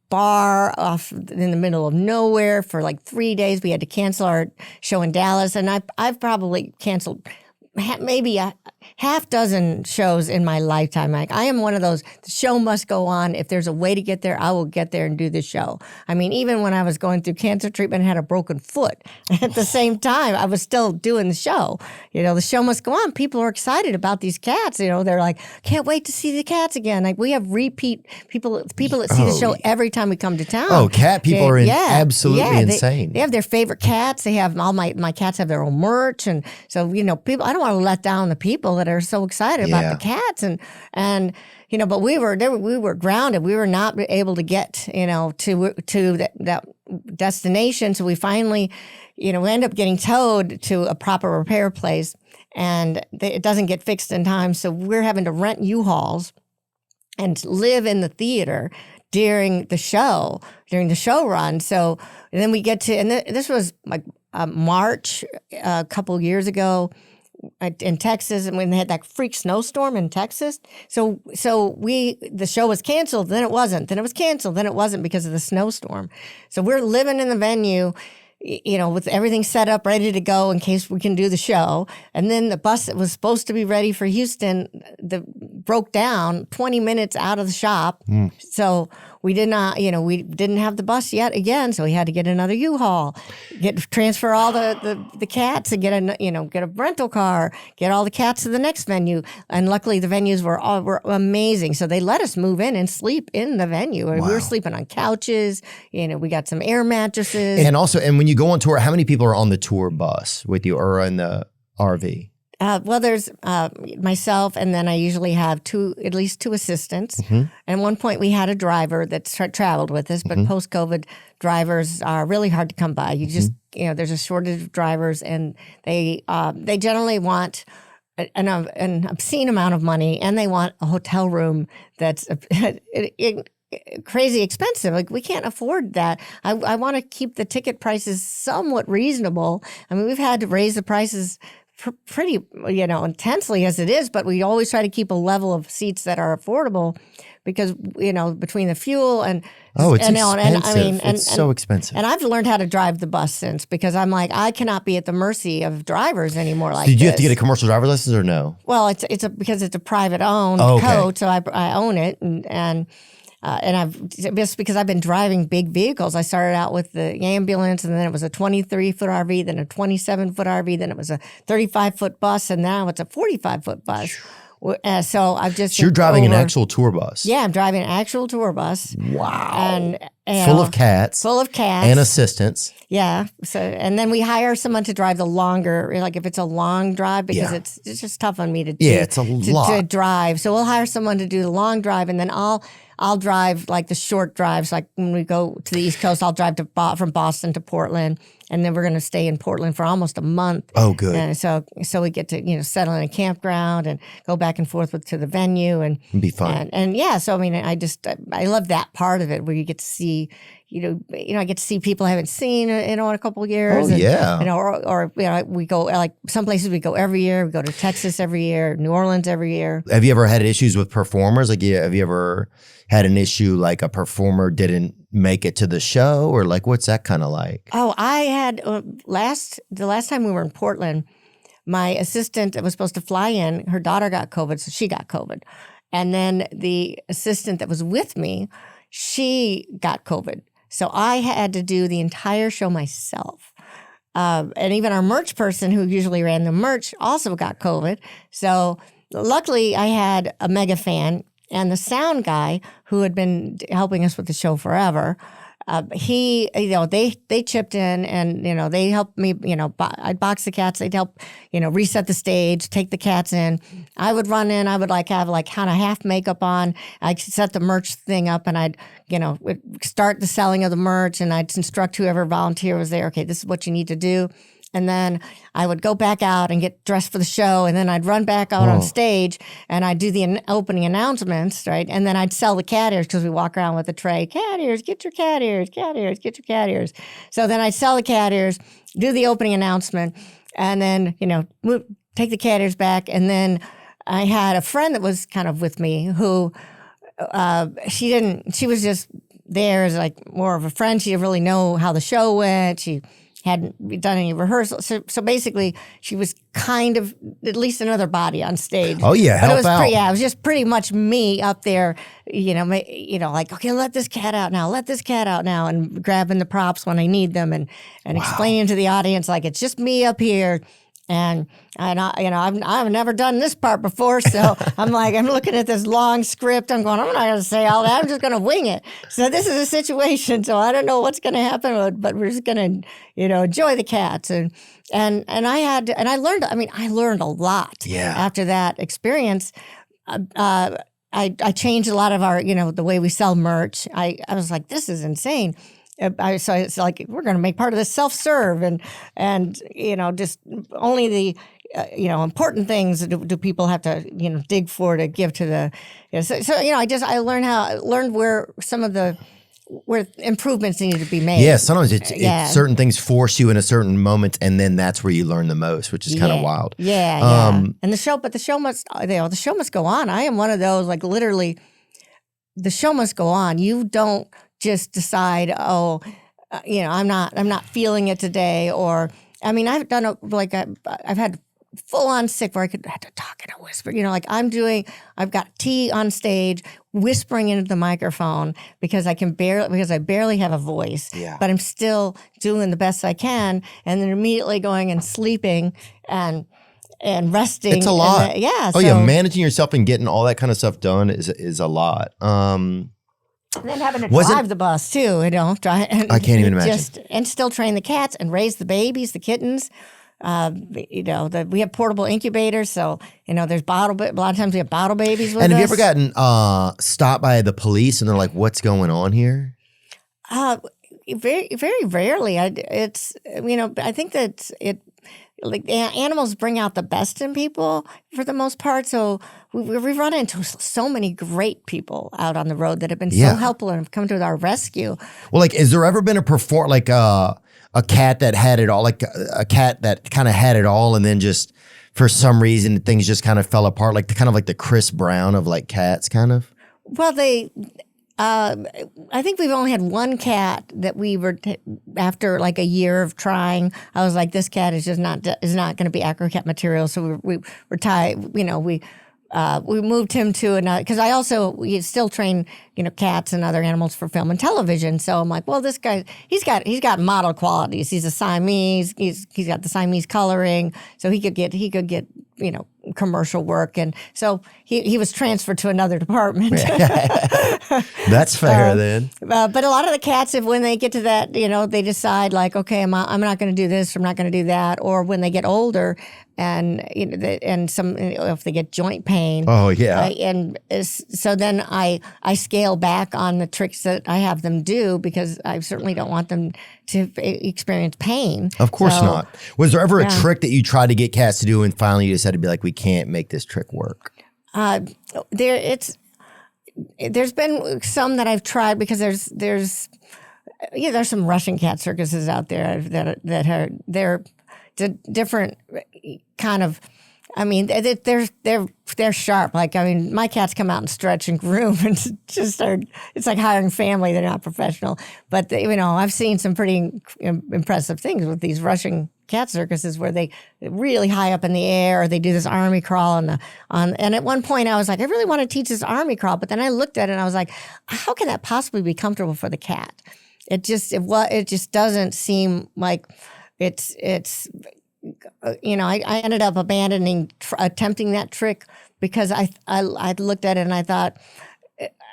bar off in the middle of nowhere for like 3 days. We had to cancel our show in Dallas. And I've probably canceled maybe a half dozen shows in my lifetime. Like I am one of those, the show must go on. If there's a way to get there, I will get there and do the show. I mean, even when I was going through cancer treatment and had a broken foot, at the same time, I was still doing the show. The show must go on. People are excited about these cats. They're like, can't wait to see the cats again. Like we have repeat people that see the show every time we come to town. Oh, cat people are absolutely insane. They have their favorite cats. They have all my cats have their own merch. And so, people, I don't want to let down the people that are so excited about the cats and but we were grounded. We were not able to get to that destination. So we finally we end up getting towed to a proper repair place, and it doesn't get fixed in time. So we're having to rent U-Hauls and live in the theater during the show run. So and then we get to, and this was like March a couple years ago. in Texas, and when they had that freak snowstorm in Texas. So the show was canceled, then it wasn't. Then it was canceled, then it wasn't because of the snowstorm. So we're living in the venue, with everything set up, ready to go in case we can do the show. And then the bus that was supposed to be ready for Houston broke down 20 minutes out of the shop. So we did not, we didn't have the bus yet again. So we had to get another U-Haul, transfer all the cats and get a rental car, get all the cats to the next venue. And luckily the venues were amazing. So they let us move in and sleep in the venue. And we were sleeping on couches. We got some air mattresses. And when you go on tour, how many people are on the tour bus with you or in the RV? Well, there's myself, and then I usually have at least two assistants. And at one point, we had a driver that traveled with us, but post-COVID, drivers are really hard to come by. You just, there's a shortage of drivers, and they generally want an obscene amount of money, and they want a hotel room that's crazy expensive. Like, we can't afford that. I want to keep the ticket prices somewhat reasonable. I mean, we've had to raise the prices pretty, intensely as it is, but we always try to keep a level of seats that are affordable because, between the fuel and it's expensive. It's so expensive. And I've learned how to drive the bus since, because I'm like, I cannot be at the mercy of drivers anymore like Did you this. have to get a commercial driver's license or no? Well, because it's a private owned coach, so I own it, and I've just because I've been driving big vehicles. I started out with the ambulance, and then it was a 23-foot RV, then a 27-foot RV, then it was a 35-foot bus, and now it's a 45-foot bus. So I've just you're driving an actual tour bus. Yeah, I'm driving an actual tour bus. Wow. And full of cats. Full of cats. And assistants. Yeah. So, and then we hire someone to drive the longer, like if it's a long drive, because it's just tough on me to do. Yeah, it's a lot. To drive. So we'll hire someone to do the long drive, and then I'll drive like the short drives. Like when we go to the East Coast, I'll drive from Boston to Portland, and then we're going to stay in Portland for almost a month. Oh, good. And so we get to settle in a campground and go back and forth to the venue and be fun. And yeah, so I mean, I love that part of it where you get to see. I get to see people I haven't seen in a couple of years. Oh, yeah. Or we go, like some places we go every year. We go to Texas every year, New Orleans every year. Have you ever had issues with performers? Like, have you ever had an issue like a performer didn't make it to the show, or like what's that kind of like? Oh, I had the last time we were in Portland, my assistant that was supposed to fly in, her daughter got COVID, so she got COVID. And then the assistant that was with me, she got COVID. So I had to do the entire show myself. And even our merch person who usually ran the merch also got COVID. So luckily I had a mega fan, and the sound guy who had been helping us with the show forever. They chipped in, and, they helped me, I'd box the cats. They'd help, reset the stage, take the cats in. I would run in, I would have kind of half makeup on. I'd set the merch thing up, and I'd, start the selling of the merch, and I'd instruct whoever volunteer was there, okay, this is what you need to do. And then I would go back out and get dressed for the show, and then I'd run back out on stage, and I'd do the opening announcements, right? And then I'd sell the cat ears, because we walk around with a tray. Cat ears, get your cat ears, cat ears, get your cat ears. So then I'd sell the cat ears, do the opening announcement, and then, take the cat ears back. And then I had a friend that was kind of with me who she was just there as like more of a friend. She didn't really know how the show went. She hadn't done any rehearsals. So basically, she was kind of at least another body on stage. Oh, yeah, help out. It was just pretty much me up there, like, okay, let this cat out now, and grabbing the props when I need them, and explaining to the audience, like, it's just me up here. And I've never done this part before, so I'm looking at this long script. I'm going, I'm not going to say all that. I'm just going to wing it. So this is a situation. So I don't know what's going to happen, but we're just going to, enjoy the cats. And I learned. I mean, I learned a lot. Yeah. After that experience, I changed a lot of our, the way we sell merch. I was like, this is insane. So it's like, we're going to make part of this self-serve, and just only the important things do people have to dig for to give to the. So I learned where some of the where improvements need to be made. Yeah, sometimes it's certain things force you in a certain moment, and then that's where you learn the most, which is kind of wild. Yeah. And the show must, the show must go on. I am one of those, like literally, the show must go on. You don't just decide, I'm not feeling it today, or I've done I've had full on sick where I had to talk in a whisper. I've got tea on stage, whispering into the microphone because I barely have a voice. Yeah. But I'm still doing the best I can, and then immediately going and sleeping and resting. It's a lot. Managing yourself and getting all that kind of stuff done is a lot. And then having to drive the bus too, I can't even imagine. And still train the cats and raise the babies, the kittens. We have portable incubators, so there's a lot of times we have bottle babies with us. And have you ever gotten stopped by the police and they're like, "What's going on here?" Very, very rarely. I think that animals bring out the best in people for the most part. So we run into so many great people out on the road that have been so helpful and have come to our rescue. Well, has there ever been a cat that had it all, like a cat that kind of had it all, and then just for some reason things just kind of fell apart, like the Chris Brown of like cats, kind of? Well, I think we've only had one cat that we were after like a year of trying. I was like, this cat is not going to be AcroCat material, so we were tied. We moved him to another, because we still train, cats and other animals for film and television. So I'm like, well, this guy, he's got model qualities. He's a Siamese. He's got the Siamese coloring, so he could get commercial work, and so he was transferred to another department. That's fair then. But a lot of the cats, when they get to that, they decide like, okay, I'm not going to do this, or I'm not going to do that, or when they get older. And if they get joint pain, so then I scale back on the tricks that I have them do, because I certainly don't want them to experience pain. Of course not. Was there ever a trick that you tried to get cats to do and finally you decided to be like, we can't make this trick work? There's been some that I've tried, because there's some Russian cat circuses out there they're different kind of. They're sharp. My cats come out and stretch and groom, and it's like hiring family. They're not professional, but I've seen some pretty impressive things with these Russian cat circuses where they really high up in the air, or they do this army crawl and at one point I was like, I really want to teach this army crawl, but then I looked at it and I was like, how can that possibly be comfortable for the cat? It just doesn't seem like it's. I ended up attempting that trick because I looked at it and I thought,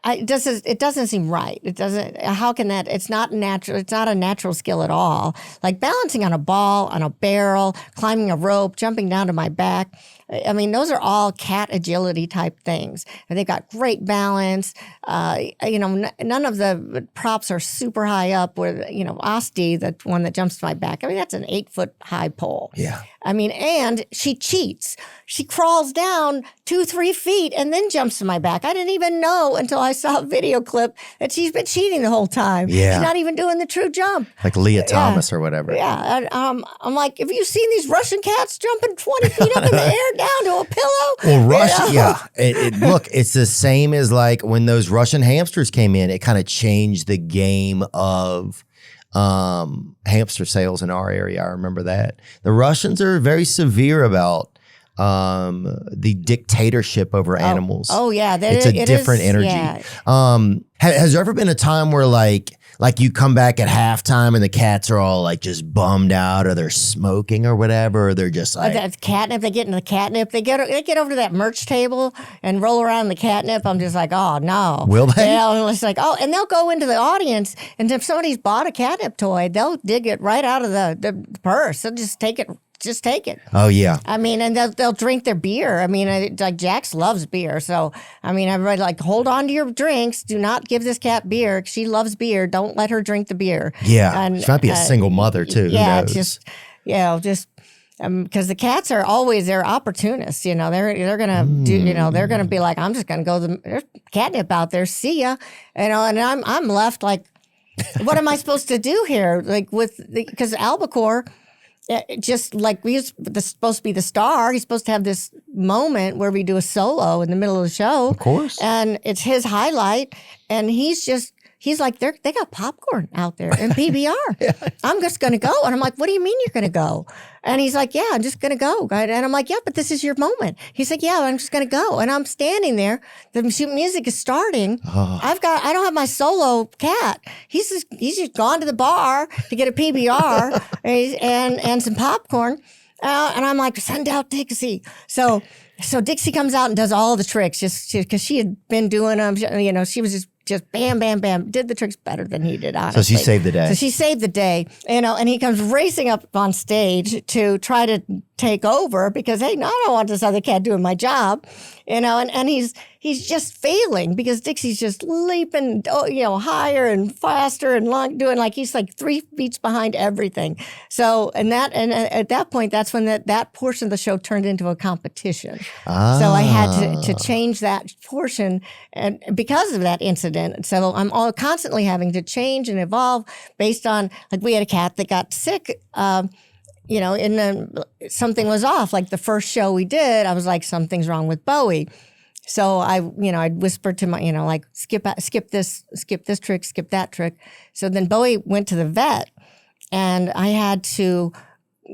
it doesn't seem right. It doesn't. How can that? It's not natural. It's not a natural skill at all. Like balancing on a ball, on a barrel, climbing a rope, jumping down to my back. Those are all cat agility type things. And they've got great balance. None of the props are super high up. Where Asti, the one that jumps to my back. That's an 8-foot high pole. Yeah. And she cheats. She crawls down 2-3 feet and then jumps to my back. I didn't even know until I saw a video clip that she's been cheating the whole time. Yeah. She's not even doing the true jump. Like Leah Thomas or whatever. Yeah. I'm like, have you seen these Russian cats jumping 20 feet up in the air down to a pillow? Well, Russia, look, it's the same as like when those Russian hamsters came in. It kind of changed the game of hamster sales in our area. I remember that. The Russians are very severe about the dictatorship over animals. Oh yeah, it's a different energy. Yeah. Has there ever been a time where like you come back at halftime and the cats are all like just bummed out, or they're smoking or whatever, or they're just like that's catnip? They get into the catnip. They get over to that merch table and roll around the catnip. I'm just like, oh no. Will they? It's like, oh, and they'll go into the audience, and if somebody's bought a catnip toy, they'll dig it right out of the purse. They'll just take it. Just take it. Oh yeah. And they'll drink their beer. Like Jax loves beer, so everybody like, hold on to your drinks. Do not give this cat beer. She loves beer. Don't let her drink the beer. Yeah, she might be a single mother too. Yeah, Who knows? Because the cats are always, they're opportunists. They're gonna do. They're gonna be like, I'm just gonna go. There's catnip out there. See ya. And I'm left like, what am I supposed to do here? Like because Albacore, just like he's supposed to be the star, he's supposed to have this moment where we do a solo in the middle of the show. Of course. And it's his highlight. And he's like, they got popcorn out there and PBR. I'm just going to go. And I'm like, what do you mean you're going to go? And he's like, yeah, I'm just going to go. And I'm like, yeah, but this is your moment. He's like, yeah, I'm just going to go. And I'm standing there. The music is starting. I don't have my solo cat. He's just gone to the bar to get a PBR and some popcorn. And I'm like, send out Dixie. So Dixie comes out and does all the tricks just because she had been doing them. She was just bam, bam, bam, did the tricks better than he did, honestly. So she saved the day. So she saved the day, and he comes racing up on stage to try to take over because, hey, no, I don't want this other cat doing my job, and he's just failing because Dixie's just leaping, higher and faster and doing like he's like 3 beats behind everything. So, and at that point, that's when that portion of the show turned into a competition. So I had to change that portion, and because of that incident. So I'm constantly having to change and evolve based on, like, we had a cat that got sick. And then something was off. Like the first show we did, I was like, something's wrong with Bowie. So I'd whisper to my, like, skip this trick, skip that trick. So then Bowie went to the vet, and I had to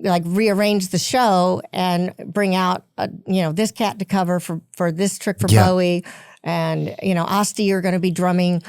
like rearrange the show and bring out, this cat to cover for this trick for Bowie. And, Asti are going to be drumming,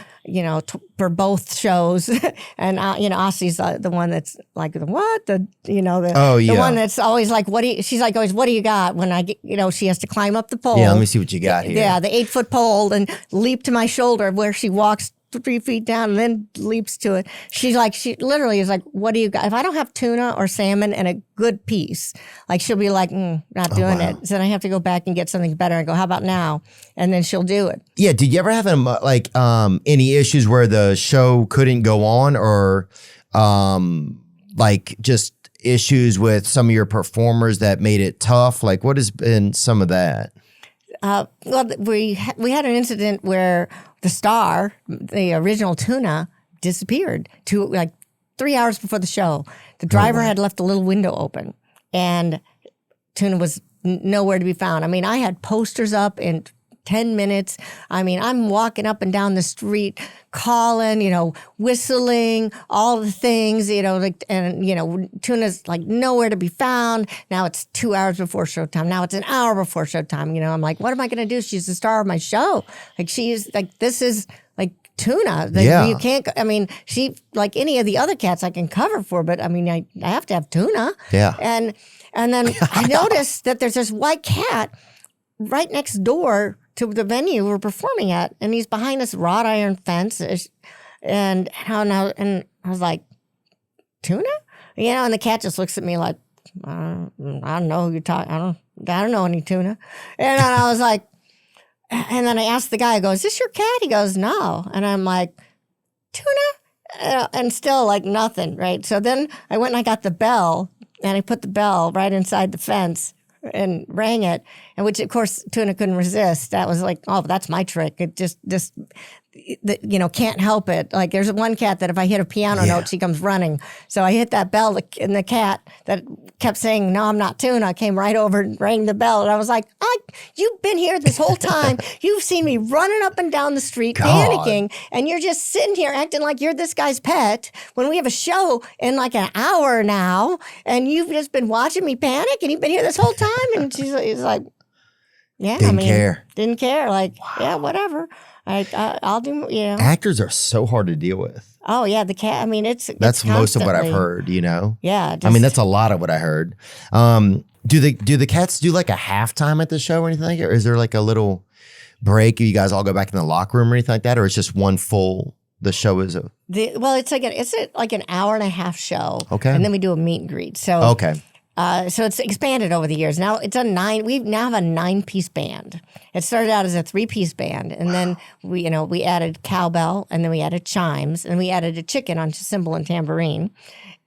for both shows. And, Asti's the one that's like, what? The one that's always like, she's like always, what do you got? When I get, she has to climb up the pole. Yeah, let me see what you got here. Yeah, the 8-foot pole and leap to my shoulder where she walks 3 feet down and then leaps to it. She literally is like, what do you got? If I don't have tuna or salmon and a good piece, like she'll be like, not doing it. So then I have to go back and get something better and go, how about now? And then she'll do it. Yeah. Did you ever have any issues where the show couldn't go on, or just issues with some of your performers that made it tough? Like, what has been some of that? Well, we had an incident where the star, the original tuna, disappeared 3 hours before the show. The driver had left a little window open, and tuna was nowhere to be found. I mean, I had posters up in 10 minutes. I mean, I'm walking up and down the street, calling, whistling, all the things, tuna's like nowhere to be found. Now it's 2 hours before showtime. Now it's an hour before showtime. I'm like, what am I going to do? She's the star of my show. Like, she's like, this is like tuna. You can't, she, like any of the other cats I can cover for, but I have to have tuna. Yeah. And then I noticed that there's this white cat right next door to the venue we're performing at, and he's behind this wrought iron fence, and I was like, tuna, and the cat just looks at me like, I don't know who you're talking. I don't know any tuna, and then I was like, and then I asked the guy, I go, is this your cat? He goes, no, and I'm like, tuna, and still like nothing, right? So then I went and I got the bell, and I put the bell right inside the fence and rang it, and which of course tuna couldn't resist. That was like, oh, that's my trick. It just can't help it. Like, there's one cat that if I hit a piano note, she comes running. So I hit that bell, and the cat that kept saying, no, I'm not tuna, came right over and rang the bell. And I was like, you've been here this whole time. You've seen me running up and down the street, panicking, and you're just sitting here acting like you're this guy's pet when we have a show in like an hour now, and you've just been watching me panic, and you've been here this whole time. And he's like, yeah, didn't care. Like, yeah, whatever. I'll do, Actors are so hard to deal with. Oh, yeah, the cat, that's most of what I've heard, Yeah. That's a lot of what I heard. Do the cats do like a halftime at the show or anything like that? Or is there like a little break? You guys all go back in the locker room or anything like that? Or it's just one full, the show is it's like an hour and a half show. Okay. And then we do a meet and greet. So, okay. So it's expanded over the years. Now we now have a 9-piece band. It started out as a 3-piece band, and then we added cowbell, and then we added chimes, and we added a chicken on cymbal and tambourine,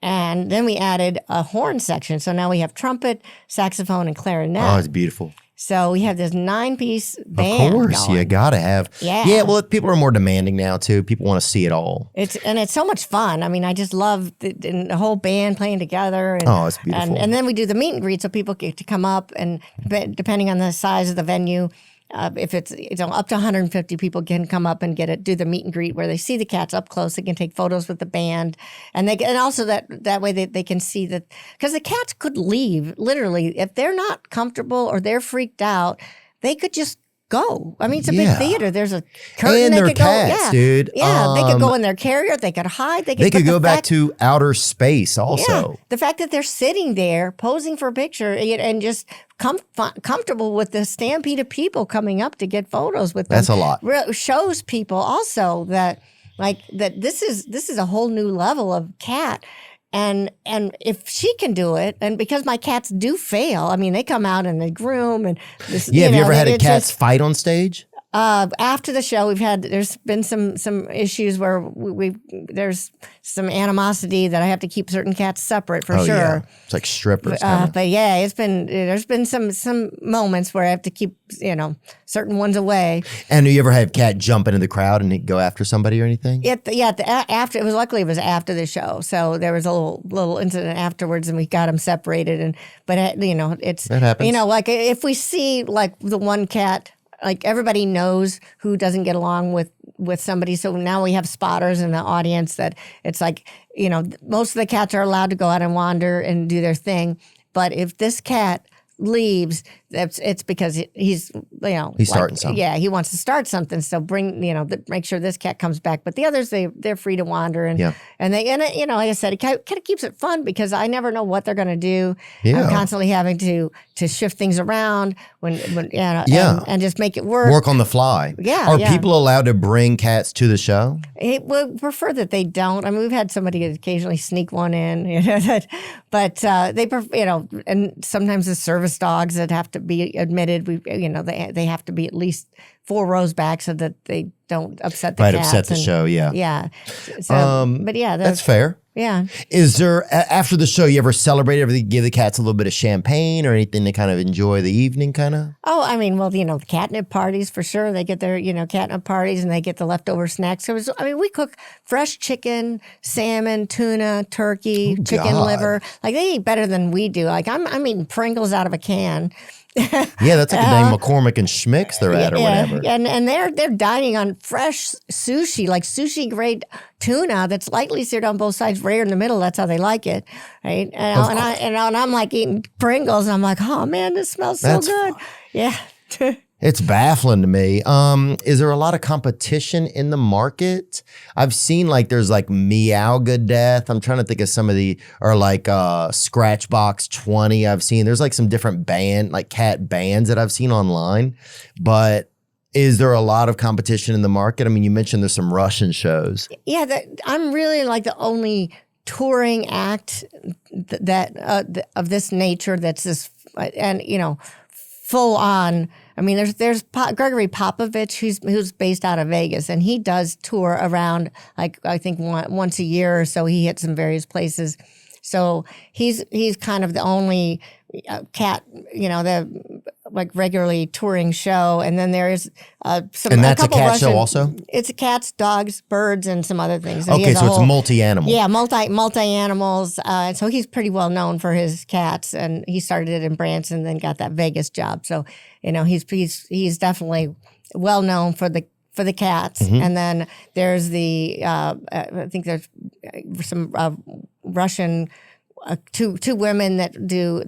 and then we added a horn section. So now we have trumpet, saxophone, and clarinet. Oh, it's beautiful. So we have this 9-piece band. Of course, going. you gotta have. Yeah. Well, people are more demanding now too. People want to see it all. It's so much fun. I mean, I just love the whole band playing together. And, Oh, it's beautiful. And then we do the meet and greet, so people get to come up, and depending on the size of the venue, if it's up to 150 people can come up and do the meet and greet where they see the cats up close. They can take photos with the band, and also that way they can see that, because the cats could leave literally if they're not comfortable or they're freaked out. They could just go. I mean, it's a big theater. There's a curtain. And they they're could cats, go, dude. Yeah, they could go in their carrier. They could hide. They could go back to outer space also. Yeah, the fact that they're sitting there posing for a picture and just comfortable with the stampede of people coming up to get photos with them. That's a lot. Shows people also that this is a whole new level of cat. And if she can do it, and because my cats do fail, I mean, they come out and they groom and this. Yeah, have you ever had a cat's fight on stage? After the show, there's been some issues where there's some animosity that I have to keep certain cats separate for sure. Yeah. It's like strippers. But yeah, there's been some moments where I have to keep certain ones away. And have you ever had a cat jump into the crowd and go after somebody or anything? After it was after the show, so there was a little incident afterwards, and we got them separated. But it's that happens. Like if we see like the one cat. Like everybody knows who doesn't get along with somebody. So now we have spotters in the audience that it's like, most of the cats are allowed to go out and wander and do their thing. But if this cat leaves, it's because he's starting something. Yeah, he wants to start something. So make sure this cat comes back. But the others, they're free to wander, and like I said, it kind of keeps it fun because I never know what they're going to do. Yeah. I'm constantly having to shift things around and just make it work on the fly. Yeah. Are people allowed to bring cats to the show? We prefer that they don't. I mean, we've had somebody occasionally sneak one in, but they prefer, and sometimes the service dogs that have to be admitted, they have to be at least 4 rows back so that they don't upset the cats. Upset the show, yeah. Yeah. So, but yeah. That's fair. Yeah. Is there, after the show, you ever celebrate, give the cats a little bit of champagne or anything to kind of enjoy the evening kind of? Oh, I mean, well, the catnip parties for sure. They get their, catnip parties and they get the leftover snacks. So we cook fresh chicken, salmon, tuna, turkey, chicken liver. Like they eat better than we do. Like I'm eating Pringles out of a can. Yeah, that's like the name McCormick and Schmick's they're at or whatever. And they're dining on fresh sushi, like sushi grade tuna that's lightly seared on both sides, rare in the middle. That's how they like it, right? And I'm like eating Pringles, and I'm like, oh man, this smells so good. Yeah. It's baffling to me. Is there a lot of competition in the market? I've seen there's Meowga Death. I'm trying to think of some of or Scratchbox 20. I've seen there's some different cat bands that I've seen online. But is there a lot of competition in the market? I mean, you mentioned there's some Russian shows. Yeah, I'm really the only touring act that of this nature that's this, and full on. I mean, there's Gregory Popovich, who's based out of Vegas, and he does tour around I think once a year or so. He hits some various places, so he's kind of the only cat, the regularly touring show. And then there is some. And that's a cat Russian, show also. It's cats, dogs, birds, and some other things. So okay, so it's multi-animal. Yeah, multi animals. So he's pretty well known for his cats, and he started it in Branson, then got that Vegas job. So he's definitely well known for the cats. Mm-hmm. And then there's I think there's some Russian two women that do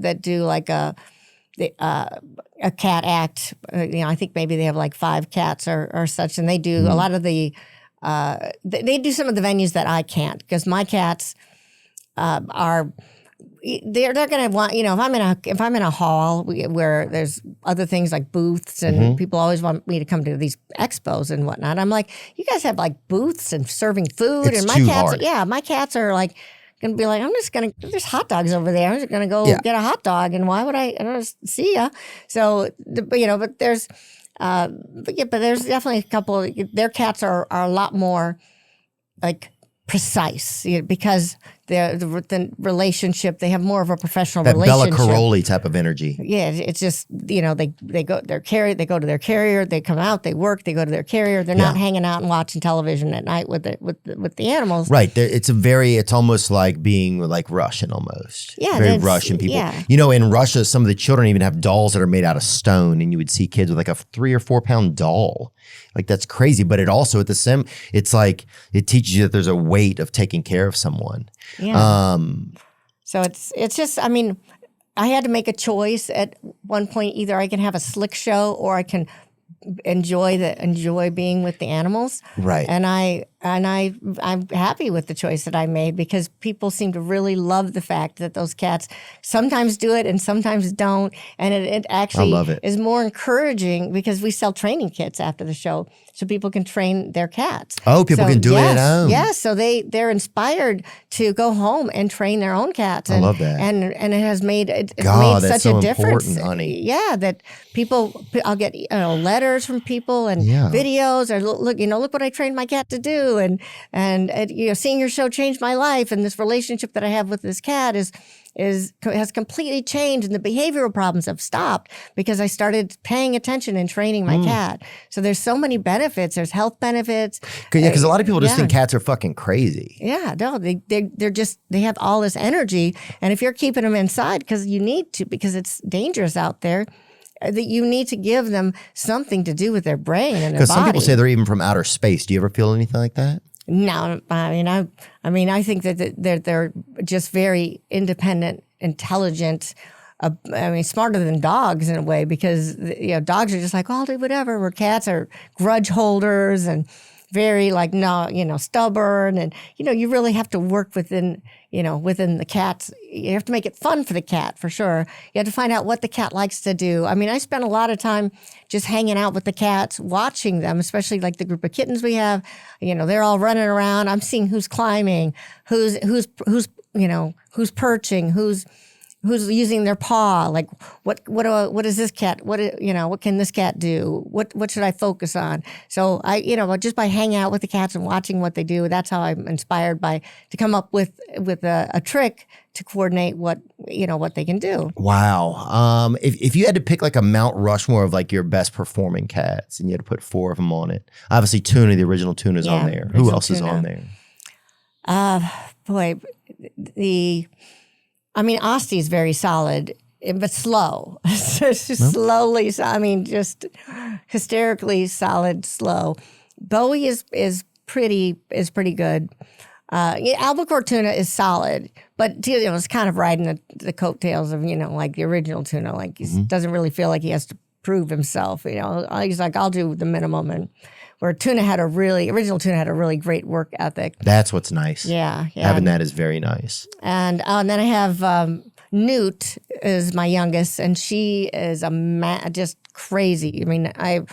a cat act. I think maybe they have 5 cats or such, and they do a lot of the. They do some of the venues that I can't, because my cats are. They're going to want, if I'm in a hall where there's other things like booths, and people always want me to come to these expos and whatnot. I'm like, you guys have booths and serving food, it's and my too cats, hard. My cats are gonna be I'm just gonna. There's hot dogs over there. I'm just gonna go get a hot dog, and why would I don't see ya? So, but there's, but there's definitely a couple. Their cats are a lot more precise, because the relationship. They have more of a professional That Bella relationship. Caroli type of energy. Yeah, it's just, they go to their carrier, they come out, they work, they go to their carrier. They're not hanging out and watching television at night with the animals. Right. It's almost like being like Russian almost. Yeah, very Russian people. Yeah. In Russia, some of the children even have dolls that are made out of stone, and you would see kids with like a 3 or 4 pound doll. Like, that's crazy. But it also it's like it teaches you that there's a weight of taking care of someone. Yeah. So it's just, I had to make a choice at one point. Either I can have a slick show or I can enjoy being with the animals. Right. And I'm happy with the choice that I made, because people seem to really love the fact that those cats sometimes do it and sometimes don't. And it actually I love it. is more encouraging, because we sell training kits after the show so people can train their cats. Oh, people can do it at home. Yes, so they're inspired to go home and train their own cats. And, I love that. And it has made it's God, made that's such so a difference, important, honey. Yeah, that I'll get letters from people and videos, or look what I trained my cat to do, and seeing your show changed my life, and this relationship that I have with this cat has completely changed, and the behavioral problems have stopped because I started paying attention and training my cat. So there's so many benefits. There's health benefits. Because a lot of people just think cats are fucking crazy. Yeah, no, they have all this energy, and if you're keeping them inside because you need to, because it's dangerous out there, that you need to give them something to do with their brain and their body. Because some people say they're even from outer space. Do you ever feel anything like that? No, I think that they're just very independent, intelligent. Smarter than dogs in a way, because dogs are just like, oh, I'll do whatever. Where cats are grudge holders and very stubborn, and you really have to work within the cats. You have to make it fun for the cat, for sure. You have to find out what the cat likes to do. I spend a lot of time just hanging out with the cats, watching them, especially like the group of kittens we have. They're all running around. I'm seeing who's climbing, who's perching, who's using their paw. Like what is this cat? What can this cat do? What should I focus on? So just by hanging out with the cats and watching what they do, that's how I'm inspired to come up with a trick to coordinate what they can do. Wow. If you had to pick like a Mount Rushmore of like your best performing cats, and you had to put 4 of them on it, obviously Tuna, the original Tuna, is on there. Who else is on there? Asti is very solid, but slow. Slowly, just hysterically solid, slow. Bowie is pretty good. Albacore Tuna is solid, but it's kind of riding the coattails of like the original Tuna. Like he doesn't really feel like he has to prove himself. He's like, I'll do the minimum, and where original Tuna had a really great work ethic. That's what's nice. Yeah. Having that is very nice. And then I have Newt is my youngest, and she is just crazy. I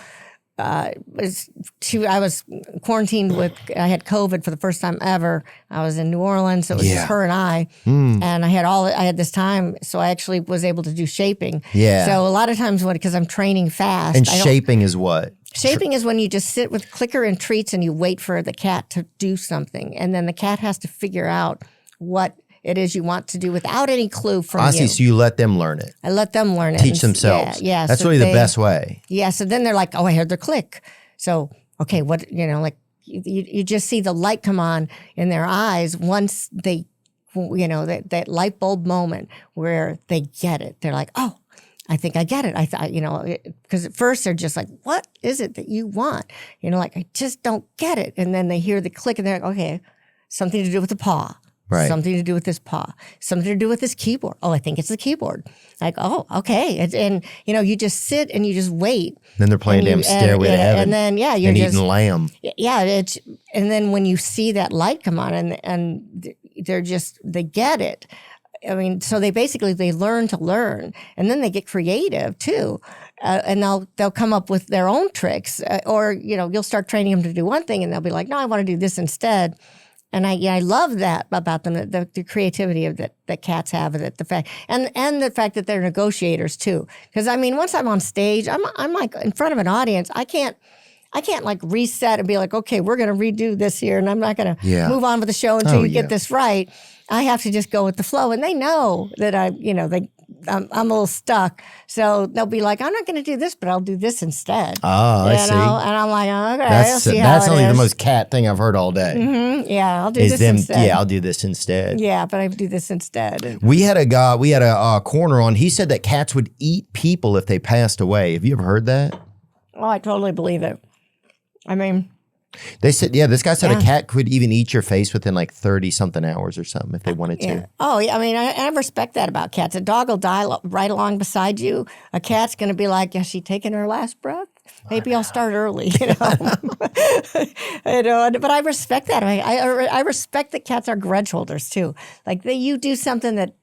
was quarantined I had COVID for the first time ever. I was in New Orleans, so it was just her and I. And I had this time, so I actually was able to do shaping. Yeah. So a lot of times because I'm training fast. And shaping is what? Shaping is when you just sit with clicker and treats and you wait for the cat to do something. And then the cat has to figure out what it is you want to do without any clue from you. So you let them learn it. I let them learn it. Teach themselves. Yeah. That's really the best way. Yeah. So then they're like, oh, I heard their click. So, okay, what, like you just see the light come on in their eyes once they, that light bulb moment where they get it. They're like, oh, I think I get it. I thought, because at first they're just like, what is it that you want? Like, I just don't get it. And then they hear the click and they're like, okay, something to do with the paw. Right. Something to do with this paw. Something to do with this keyboard. Oh, I think it's the keyboard. Like, oh, okay. And you just sit and you just wait. Then they're playing damn Stairway to Heaven. And then, you're and just eating lamb. Yeah. And then when you see that light come on and they get it. So they learn to learn, and then they get creative too, and they'll come up with their own tricks, or you'll start training them to do one thing, and they'll be like, no, I want to do this instead. And I love that about them, the creativity that cats have, the fact and the fact that they're negotiators too. Because once I'm on stage, I'm like in front of an audience, I can't I can't like reset and be like, okay, we're going to redo this here, and I'm not going to move on with the show until you get this right. I have to just go with the flow, and they know that I'm a little stuck, so they'll be like, I'm not going to do this, but I'll do this instead. Oh, I see. And I'm like, okay, I'll see how that's only the most cat thing I've heard all day. Mm-hmm. Yeah, I'll do this instead. Yeah, I'll do this instead. Yeah, but I do this instead. We had a corner on. He said that cats would eat people if they passed away. Have you ever heard that? Oh, I totally believe it. I mean, they said, this guy said a cat could even eat your face within like 30-something hours or something if they wanted to. Oh, yeah. I mean, I respect that about cats. A dog will die right along beside you. A cat's going to be like, is she taking her last breath? Maybe I'll start early, But I respect that. I respect that cats are grudge holders too. Like you do something that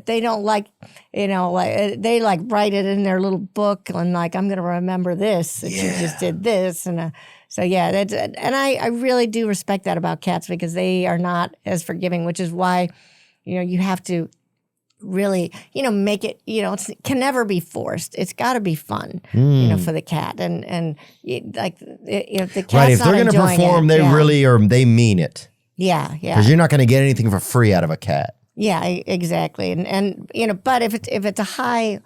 they don't like, like they like write it in their little book and like, I'm going to remember this, that you just did this. And so, and I really do respect that about cats because they are not as forgiving, which is why, you have to really, make it, it can never be forced. It's got to be fun, for the cat. And if the cat's right, if they're going to perform, they really they mean it. Yeah. Because you're not going to get anything for free out of a cat. Yeah, exactly. And but if it's a high,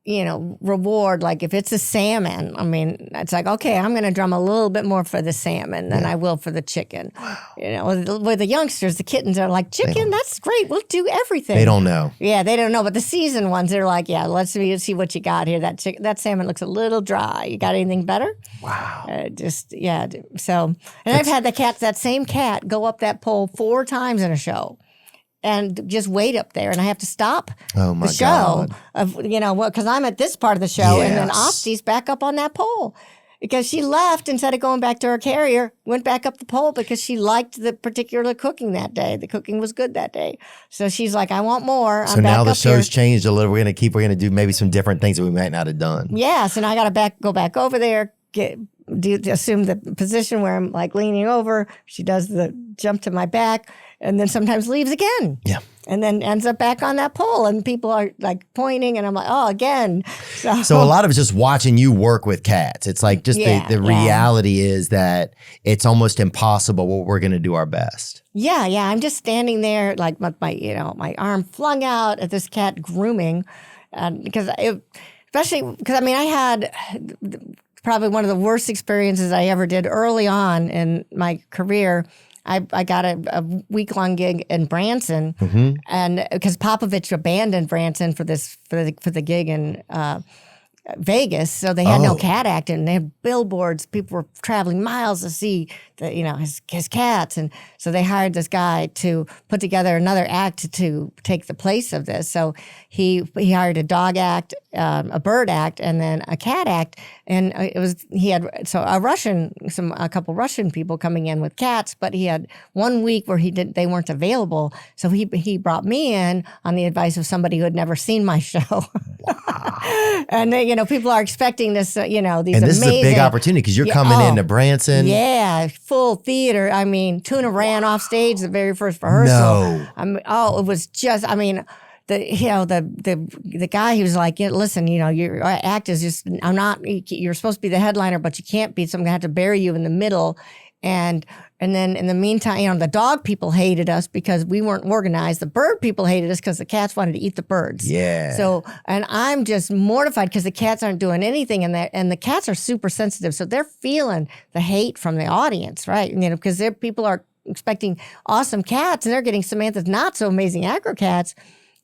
reward, like if it's a salmon, I mean, it's like, okay, I'm going to drum a little bit more for the salmon than I will for the chicken. With the youngsters, the kittens are like, chicken, that's great. We'll do everything. They don't know. Yeah, they don't know. But the seasoned ones, they're like, yeah, let's see what you got here. That salmon looks a little dry. You got anything better? Wow. So, and I've had that same cat go up that pole 4 times in a show. And just wait up there, and I have to stop the show because I'm at this part of the show, and then Osty's back up on that pole because she left instead of going back to her carrier, went back up the pole because she liked the particular cooking that day. The cooking was good that day, so she's like, "I want more." So now the show's changed a little. We're gonna do maybe some different things that we might not have done. Yeah, so now I got to go back over there, assume the position where I'm like leaning over. She does the jump to my back. And then sometimes leaves again. Yeah. And then ends up back on that pole. And people are like pointing. And I'm like, oh, again. So a lot of it's just watching you work with cats. It's like just the reality is that it's almost impossible, but we're going to do our best. Yeah. I'm just standing there like with my arm flung out at this cat grooming. Especially because, I had probably one of the worst experiences I ever did early on in my career. I got a week-long gig in Branson, and because Popovich abandoned Branson for the gig in Vegas, so they had no cat act, and they had billboards. People were traveling miles to see his cats, and so they hired this guy to put together another act to take the place of this. So he hired a dog act, a bird act, and then a cat act, and he had a couple Russian people coming in with cats, but he had 1 week where they weren't available, so he brought me in on the advice of somebody who had never seen my show. Wow. And people are expecting this, these amazing. And this is a big opportunity because you're coming into Branson. Yeah, full theater. I mean, Tuna ran off stage the very first rehearsal. No. It was just, the guy who was like, listen, your act is just, you're supposed to be the headliner, but you can't be, so I'm going to have to bury you in the middle. And then in the meantime, the dog people hated us because we weren't organized. The bird people hated us because the cats wanted to eat the birds. Yeah. So, and I'm just mortified because the cats aren't doing anything, and the cats are super sensitive, so they're feeling the hate from the audience, right? Because people are expecting awesome cats, and they're getting Samantha's not so amazing Acro-Cats.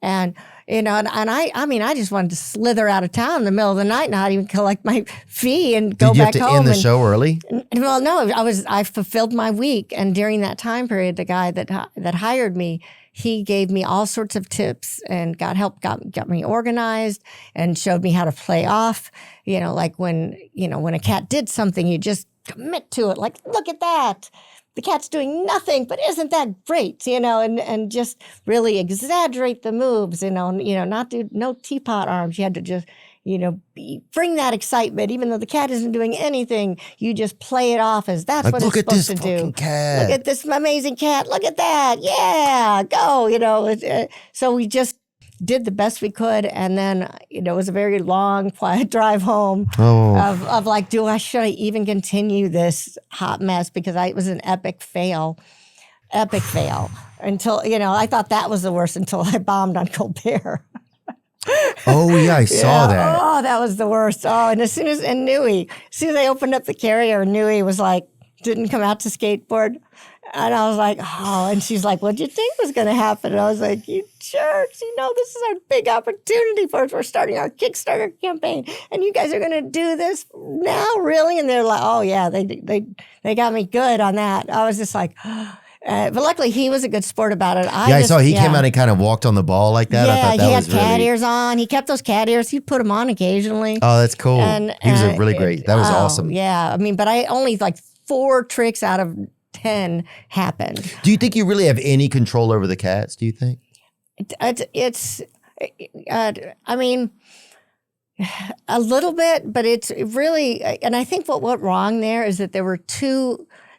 And, I just wanted to slither out of town in the middle of the night, not even collect my fee and go back home. Did you have to end the show early? Well, no, I fulfilled my week. And during that time period, the guy that hired me, he gave me all sorts of tips and got me organized and showed me how to play off. Like when a cat did something, you just commit to it. Like, look at that. The cat's doing nothing, but isn't that great? And just really exaggerate the moves, not do no teapot arms. You had to just, bring that excitement, even though the cat isn't doing anything. You just play it off as that's what it's supposed to do. Cat. Look at this amazing cat. Look at that. Yeah, go. So we just did the best we could. And then, it was a very long, quiet drive home of like, should I even continue this hot mess? Because it was an epic fail. Until, I thought that was the worst until I bombed on Colbert. Oh, yeah, I saw that. Oh, that was the worst. Oh, and as soon as I opened up the carrier, Nui was like, didn't come out to skateboard. And I was like, oh, and she's like, what'd you think was going to happen? And I was like, you jerks, this is our big opportunity for us. We're starting our Kickstarter campaign, and you guys are going to do this now, really? And they're like, oh, yeah, they got me good on that. I was just like, but luckily he was a good sport about it. I saw he came out and kind of walked on the ball like that. Yeah, I thought that he was had cat ears on. He kept those cat ears. He'd put them on occasionally. Oh, that's cool. He was a really great. That was awesome. Yeah, but I only 4 tricks out of 10 happened. Do you think you really have any control over the cats, do you think? It's a little bit, but it's really, and I think what went wrong there is that there were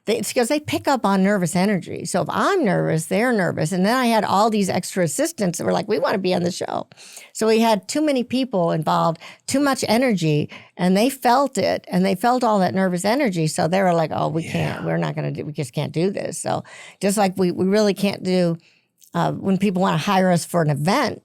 it's because they pick up on nervous energy. So if I'm nervous, they're nervous. And then I had all these extra assistants that were like, we want to be on the show. So we had too many people involved, too much energy, and they felt it. And they felt all that nervous energy. So they were like, oh, we can't, we just can't do this. So just like we really can't do when people want to hire us for an event,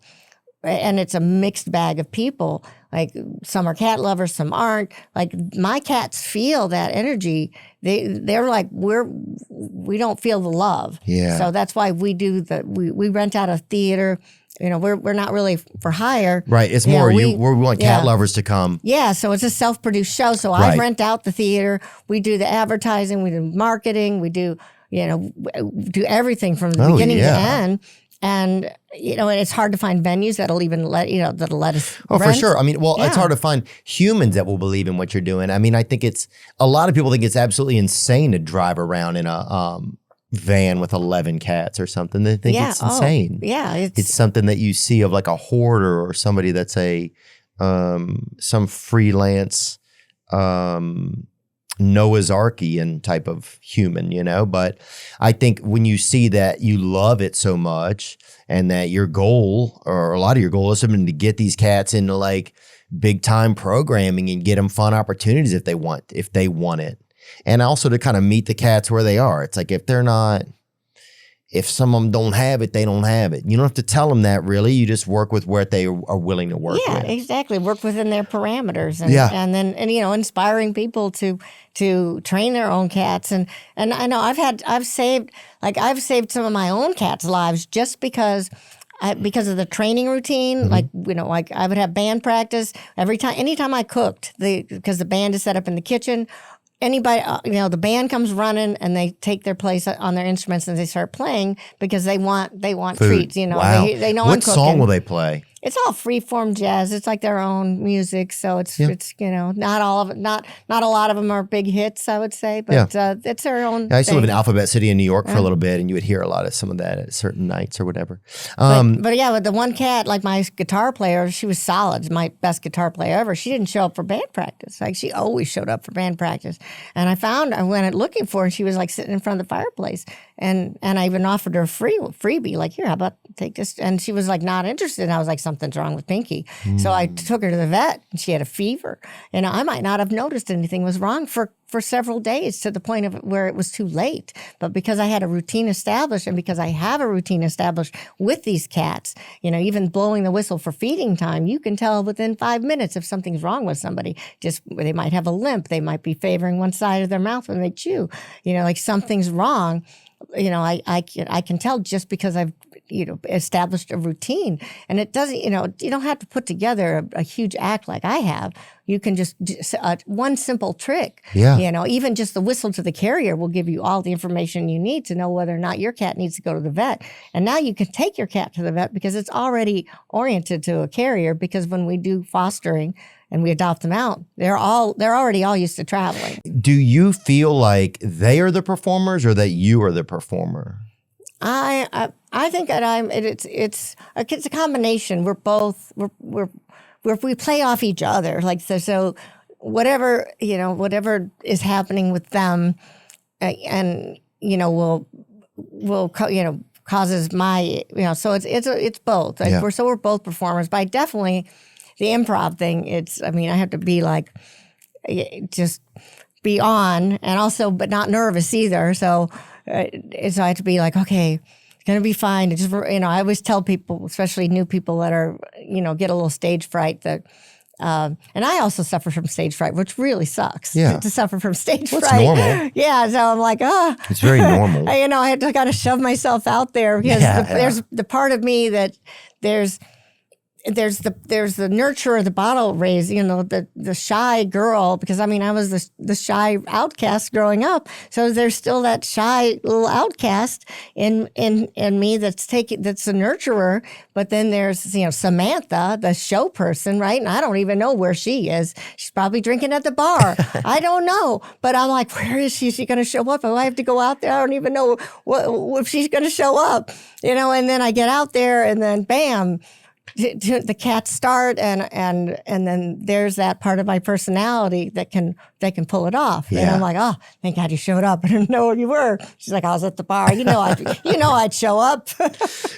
and it's a mixed bag of people. Like some are cat lovers, some aren't. Like my cats feel that energy. They're like, we don't feel the love. Yeah. So that's why we do we rent out a theater. We're not really for hire. Right. It's more we want cat lovers to come. Yeah. So it's a self-produced show. So I rent out the theater. We do the advertising. We do marketing. We do do everything from the beginning to end. And, it's hard to find venues that'll even that'll let us Oh, rent. for sure. It's hard to find humans that will believe in what you're doing. I think a lot of people think it's absolutely insane to drive around in a van with 11 cats or something. They think it's insane. Yeah. It's something that you see of like a hoarder or somebody that's some freelance, Noah's Archian type of human, but I think when you see that you love it so much and that your goal or a lot of your goal is to get these cats into like big time programming and get them fun opportunities if they want it. And also to kind of meet the cats where they are. It's like if some of them don't have it, they don't have it. You don't have to tell them that really. You just work with what they are willing to work with. Yeah, exactly. Work within their parameters. And then inspiring people to train their own cats. And I know I've saved some of my own cats' lives just because of the training routine. Mm-hmm. Like I would have band practice anytime I cooked, because the band is set up in the kitchen. Anybody, the band comes running and they take their place on their instruments and they start playing because they want food. Treats. Wow. They know what I'm cooking. Song will they play? It's all freeform jazz. It's like their own music, so it's not all of it. Not a lot of them are big hits, I would say, but it's their own. I used to live in thing. Alphabet City in New York for a little bit, and you would hear a lot of some of that at certain nights or whatever. But with the one cat, like my guitar player, she was solid, my best guitar player ever. She didn't show up for band practice. Like she always showed up for band practice, and I went looking for her, and she was like sitting in front of the fireplace, and I even offered her a freebie, like here, how about take this? And she was like not interested. And I was like, something's wrong with Pinky. So I took her to the vet, and she had a fever. And I might not have noticed anything was wrong for several days, to the point of where it was too late. But because I had a routine established, and because I have a routine established with these cats, even blowing the whistle for feeding time, you can tell within 5 minutes if something's wrong with somebody. Just they might have a limp, they might be favoring one side of their mouth when they chew. Like something's wrong. I can tell just because I've established a routine, and it doesn't. You don't have to put together a huge act like I have. You can just do one simple trick. Yeah. Even just the whistle to the carrier will give you all the information you need to know whether or not your cat needs to go to the vet. And now you can take your cat to the vet because it's already oriented to a carrier. Because when we do fostering and we adopt them out, they're already all used to traveling. Do you feel like they are the performers or that you are the performer? I think that it's a combination. We're both we play off each other, like so whatever whatever is happening with them, and we'll causes my, so it's both. Like Yeah. we're both performers, but I definitely, the improv thing, I have to be like, just be on and also, but not nervous either. So I have to be like, okay, it's going to be fine. It's just, I always tell people, especially new people that are, get a little stage fright that, and I also suffer from stage fright, which really sucks to suffer from stage fright. It's normal. Yeah. So I'm like, it's very normal. I had to kind of shove myself out there because there's the part of me that there's the nurturer, the bottle raise, the shy girl, because I was the shy outcast growing up. So there's still that shy little outcast in me that's a nurturer. But then there's Samantha, the show person, right? And I don't even know where she is. She's probably drinking at the bar. I don't know. But I'm like, where is she? Is she going to show up? Oh, I have to go out there. I don't even know if she's going to show up. And then I get out there, and then bam. The cats start, and then there's that part of my personality that can pull it off. Yeah. And I'm like, oh, thank God you showed up. I didn't know where you were. She's like, I was at the bar. I'd show up.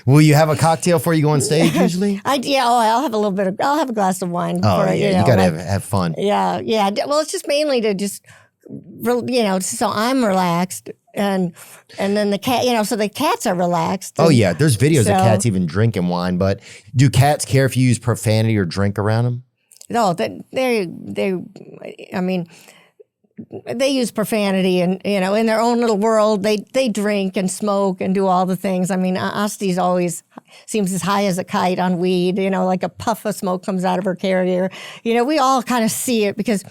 Will you have a cocktail before you go on stage usually? I'll have a glass of wine. Oh, yeah, you got to have fun. Yeah. Well, it's just mainly to just, so I'm relaxed. And then the cat, so the cats are relaxed. Oh yeah, there's videos of cats even drinking wine. But do cats care if you use profanity or drink around them? No, they use profanity, and in their own little world, they drink and smoke and do all the things. Asti's always seems as high as a kite on weed. Like a puff of smoke comes out of her carrier. We all kind of see it because.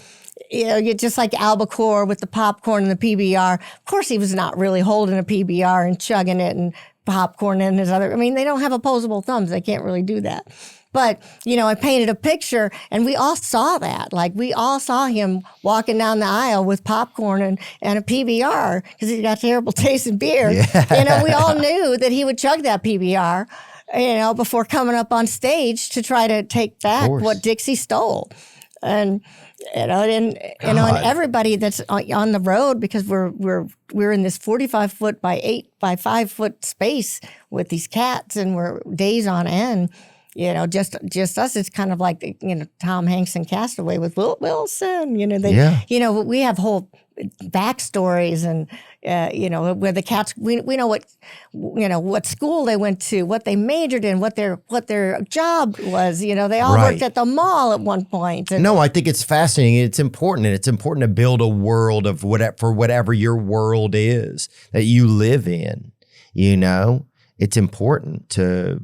You're just like Albacore with the popcorn and the PBR. Of course, he was not really holding a PBR and chugging it and popcorn in his other. They don't have opposable thumbs. They can't really do that. But, I painted a picture, and we all saw that. Like, we all saw him walking down the aisle with popcorn and a PBR because he's got terrible taste in beer. Yeah. We all knew that he would chug that PBR, before coming up on stage to try to take back what Dixie stole. And and everybody that's on the road, because we're in this 45-foot by 8 by 5 foot space with these cats, and we're days on end. Just us. It's kind of like Tom Hanks in Castaway with Wilson. We have whole backstories, and where the cats. We know what school they went to, what they majored in, what their job was. They all worked at the mall at one point. No, I think it's fascinating. It's important, and it's important to build a world of whatever your world is that you live in. It's important to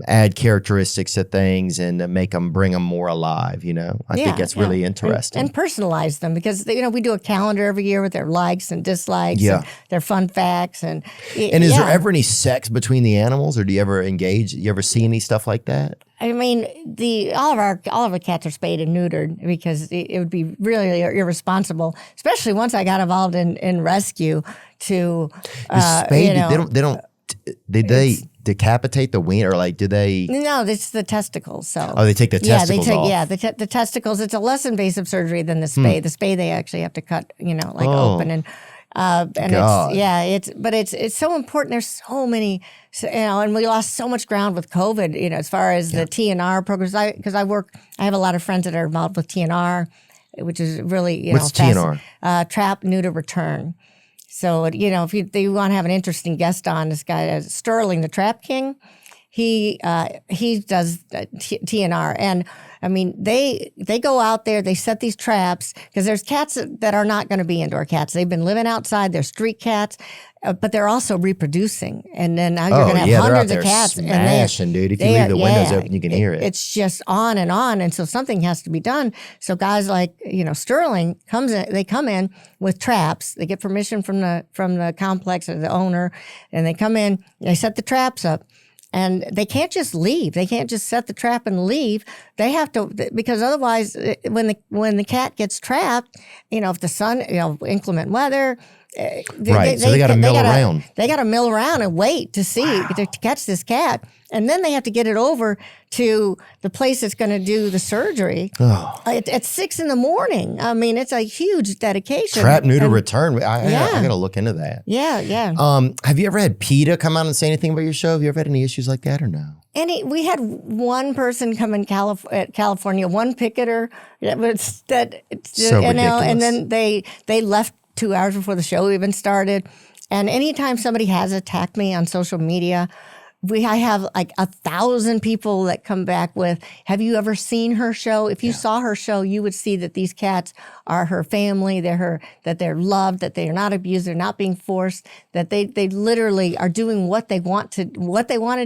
add characteristics to things and to bring them more alive. I think that's really interesting. And personalize them, because we do a calendar every year with their likes and dislikes, and their fun facts. And is there ever any sex between the animals, or do you ever engage? You ever see any stuff like that? All of our cats are spayed and neutered, because it would be really irresponsible, especially once I got involved in rescue. To did they decapitate the wiener, or do they? No, it's the testicles. So they take the testicles off. Yeah, the testicles. It's a less invasive surgery than the spay. The spay they actually have to cut, open and. It's so important. There's so many, and we lost so much ground with COVID. As far as the TNR programs, because I have a lot of friends that are involved with TNR, which is really what's TNR? Trap, neuter, return. So, if you want to have an interesting guest on, this guy, Sterling, the Trap King, he does TNR. And, they go out there, they set these traps, because there's cats that are not going to be indoor cats. They've been living outside. They're street cats, but they're also reproducing. And then now you're going to have hundreds of cats. Smashing, dude. If you leave the windows open, you can hear it. It's just on and on. And so something has to be done. So guys like, Sterling they come in with traps. They get permission from the complex or the owner, and they come in, they set the traps up. And they can't just leave. They can't just set the trap and leave. They have to, because otherwise, when the cat gets trapped, if the sun, inclement weather, Right. So they got to mill around. They got to mill around and wait to see, to catch this cat. And then they have to get it over to the place that's going to do the surgery at 6 a.m. I mean, it's a huge dedication. Trap, neuter, return. I got to look into that. Yeah, yeah. Have you ever had PETA come out and say anything about your show? Have you ever had any issues like that or no? We had one person come in California, one picketer that was that. So ridiculous. And then they left 2 hours before the show even started. And anytime somebody has attacked me on social media, I have like 1,000 people that come back with, have you ever seen her show? If you saw her show, you would see that these cats are her family, that they're loved, that they are not abused, they're not being forced, that they literally are doing what they want to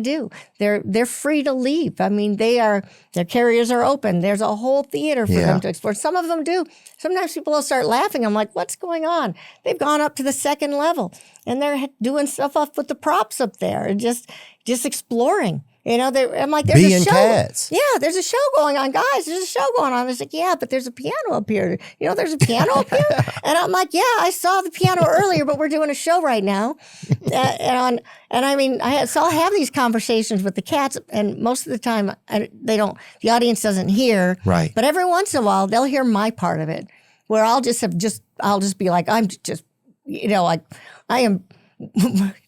do. They're free to leave. I mean, their carriers are open. There's a whole theater for them to explore. Some of them do. Sometimes people will start laughing. I'm like, what's going on? They've gone up to the second level and they're doing stuff up with the props up there and just exploring. You know, I'm like, there's a show. Cats. Yeah, there's a show going on, guys. There's a show going on. It's like, yeah, but there's a piano up here. You know, there's a piano up here. And I'm like, yeah, I saw the piano earlier, but we're doing a show right now. And I mean, so I'll have these conversations with the cats, and most of the time, the audience doesn't hear. Right. But every once in a while, they'll hear my part of it, where I'll just be like, I'm just, you know, like I am.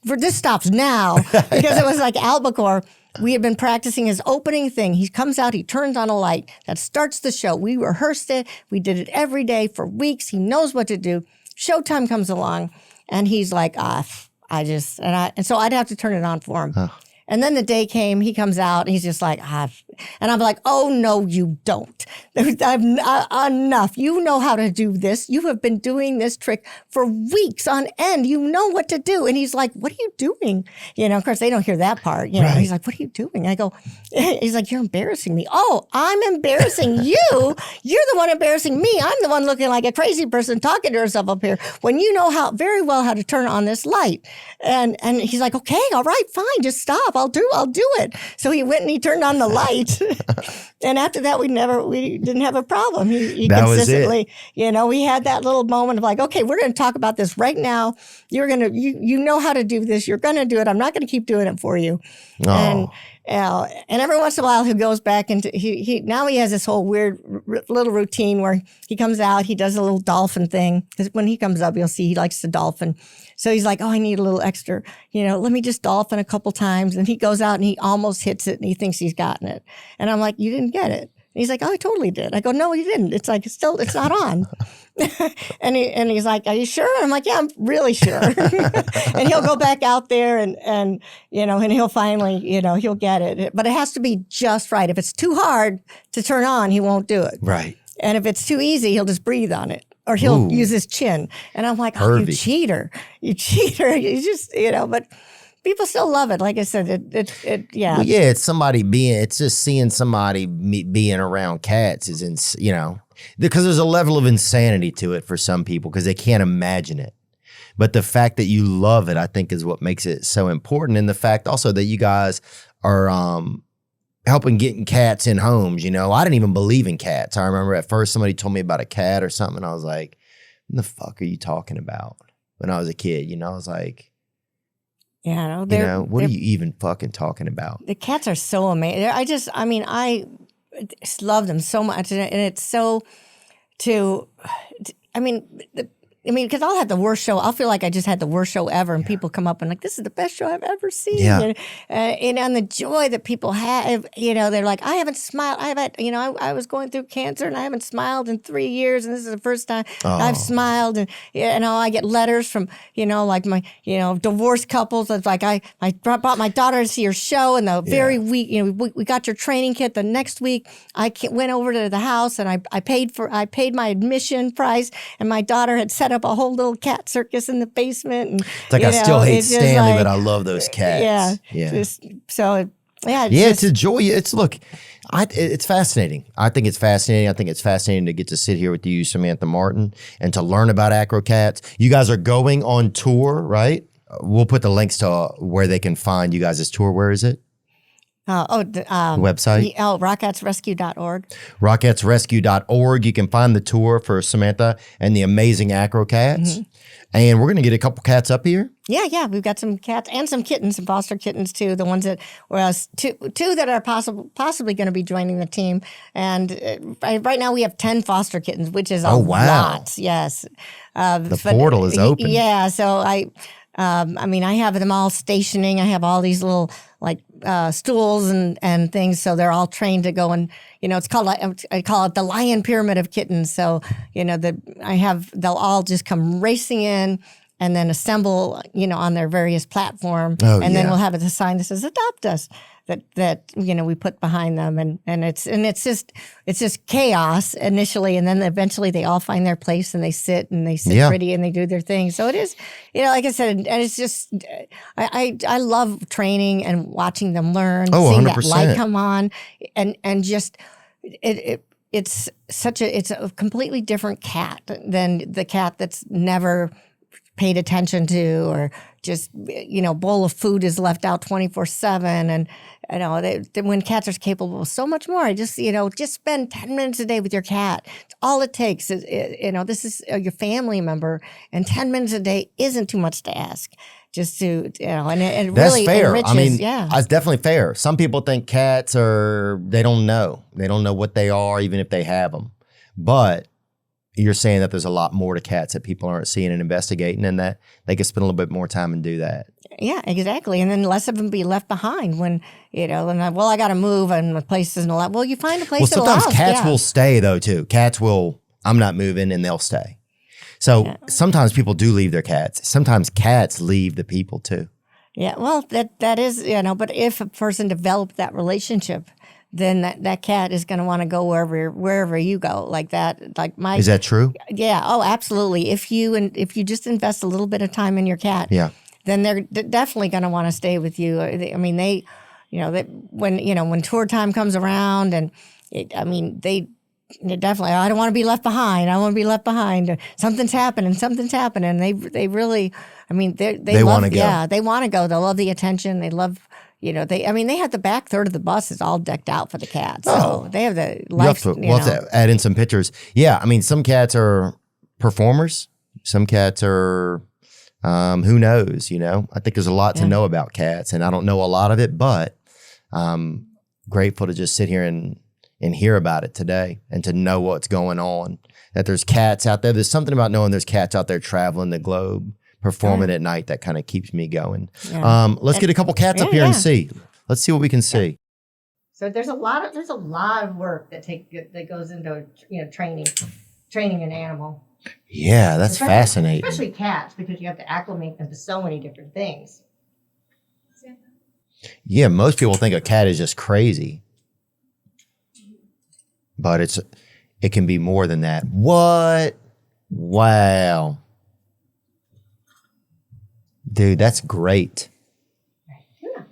For this stops now, because it was like Albacore. We had been practicing his opening thing. He comes out, he turns on a light. That starts the show. We rehearsed it. We did it every day for weeks. He knows what to do. Showtime comes along, and he's like, and so I'd have to turn it on for him. Huh. And then the day came, he comes out, and he's just like, and I'm like, oh, no, you don't. Enough. You know how to do this. You have been doing this trick for weeks on end. You know what to do. And he's like, what are you doing? You know, of course, they don't hear that part. You know, He's like, what are you doing? I go, he's like, you're embarrassing me. Oh, I'm embarrassing you. You're the one embarrassing me. I'm the one looking like a crazy person talking to herself up here when you know very well how to turn on this light. And he's like, okay, all right, fine, just stop. I'll do it. So he went and he turned on the light. And after that, we didn't have a problem. He that consistently, you know, we had that little moment of like, okay, we're going to talk about this right now. You know how to do this. You're going to do it. I'm not going to keep doing it for you. Oh. And every once in a while, he goes back into now he has this whole weird little routine where he comes out, he does a little dolphin thing. Because when he comes up, you'll see he likes to dolphin. So he's like, oh, I need a little extra, you know, let me just dolphin a couple times. And he goes out and he almost hits it and he thinks he's gotten it. And I'm like, you didn't get it. And he's like, oh, I totally did. I go, no, you didn't. It's like, it's not on. and he's like, are you sure? And I'm like, yeah, I'm really sure. And he'll go back out there and you know, and he'll finally, you know, he'll get it. But it has to be just right. If it's too hard to turn on, he won't do it. Right. And if it's too easy, he'll just breathe on it. Or he'll use his chin. And I'm like, oh, you cheater. You just, you know, but people still love it. Like I said, yeah. Well, yeah, it's just seeing somebody being around cats is, you know, because there's a level of insanity to it for some people because they can't imagine it. But the fact that you love it, I think, is what makes it so important. And the fact also that you guys are helping getting cats in homes. You know, I didn't even believe in cats. I remember at first somebody told me about a cat or something. And I was like, what the fuck are you talking about? When I was a kid, you know, I was like, yeah, what are you even fucking talking about? The cats are so amazing. I just love them so much. And it's so because I'll have the worst show. I'll feel like I just had the worst show ever, and people come up and like, "This is the best show I've ever seen." Yeah. And the joy that people have, you know, they're like, "I haven't smiled. I was going through cancer, and I haven't smiled in 3 years, and this is the first time I've smiled." And you know, I get letters from, you know, like my, you know, divorced couples. It's like I brought my daughter to see your show, and the very week, you know, we got your training kit. The next week, I went over to the house, and I paid my admission price, and my daughter had set up a whole little cat circus in the basement. And, it's like, I still hate Stanley, but I love those cats. Yeah. It's a joy. It's fascinating. I think it's fascinating. I think it's fascinating to get to sit here with you, Samantha Martin, and to learn about AcroCats. You guys are going on tour, right? We'll put the links to where they can find you guys' tour. Where is it? Website? rockcatsrescue.org. RockcatsRescue.org. You can find the tour for Samantha and the Amazing Acro-Cats. And we're going to get a couple cats up here. Yeah. We've got some cats and some kittens, some foster kittens too. The ones that two that are possibly going to be joining the team. And right now we have 10 foster kittens, which is a lot. Yes. The portal is open. Yeah. So I have them all stationing. I have all these little stools and things. So they're all trained to go and, it's called, I call it the lion pyramid of kittens. So, they'll all just come racing in and then assemble, on their various platform. And then we'll have a sign that says adopt us that we put behind them. And it's just chaos initially. And then eventually they all find their place and they sit pretty and they do their thing. So it is, like I said, and it's just, I love training and watching them learn, seeing 100%. that light come on and just, it's a completely different cat than the cat that's never paid attention to, or just, bowl of food is left out 24/7. And, when cats are capable of so much more, I just, just spend 10 minutes a day with your cat. It's all it takes is, this is your family member, and 10 minutes a day isn't too much to ask. Just to, and it that's really fair. enriches. That's definitely fair. Some people think cats they don't know. They don't know what they are, even if they have them. But you're saying that there's a lot more to cats that people aren't seeing and investigating, and that they can spend a little bit more time and do that. Yeah, exactly. And then less of them be left behind when, I got to move and the place isn't allowed. Well, you find a place that allows. Sometimes cats will stay though too. Cats will, I'm not moving, and they'll stay. So sometimes people do leave their cats. Sometimes cats leave the people too. Yeah, well, that is, but if a person developed that relationship, then that cat is going to want to go wherever you go, like that. Is that true? Yeah. Oh, absolutely. If you just invest a little bit of time in your cat, then they're definitely going to want to stay with you. When tour time comes around, and they definitely, I don't want to be left behind. I want to be left behind. Something's happening. They really, they want to go. Yeah, they want to go. They love the attention. They love. They have the back third of the bus is all decked out for the cats. So they have the life. We'll have to add in some pictures. Yeah, some cats are performers. Some cats are, who knows, I think there's a lot to know about cats, and I don't know a lot of it, but I'm grateful to just sit here and hear about it today, and to know what's going on, that there's cats out there. There's something about knowing there's cats out there traveling the globe, performing at night, that kind of keeps me going. Let's get a couple cats up here and see. Let's see what we can see. So there's a lot of work that goes into training an animal. Yeah, that's fascinating. Especially cats, because you have to acclimate them to so many different things. Yeah, most people think a cat is just crazy, but it can be more than that. What? Wow. Dude, that's great. Tuna.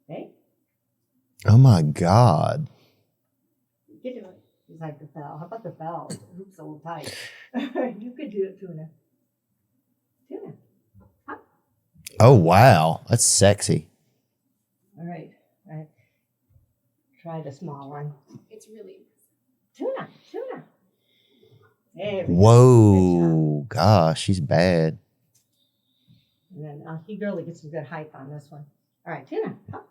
Hey. Oh my God. You could do it. He's like the bell. How about the bell? The hoop's a little tight. You could do it, Tuna. Huh? Oh wow, that's sexy. All right. Try the small one. It's really Tuna. Whoa, gosh, she's bad. And then he really gets some good height on this one. All right, Tuna. Hop.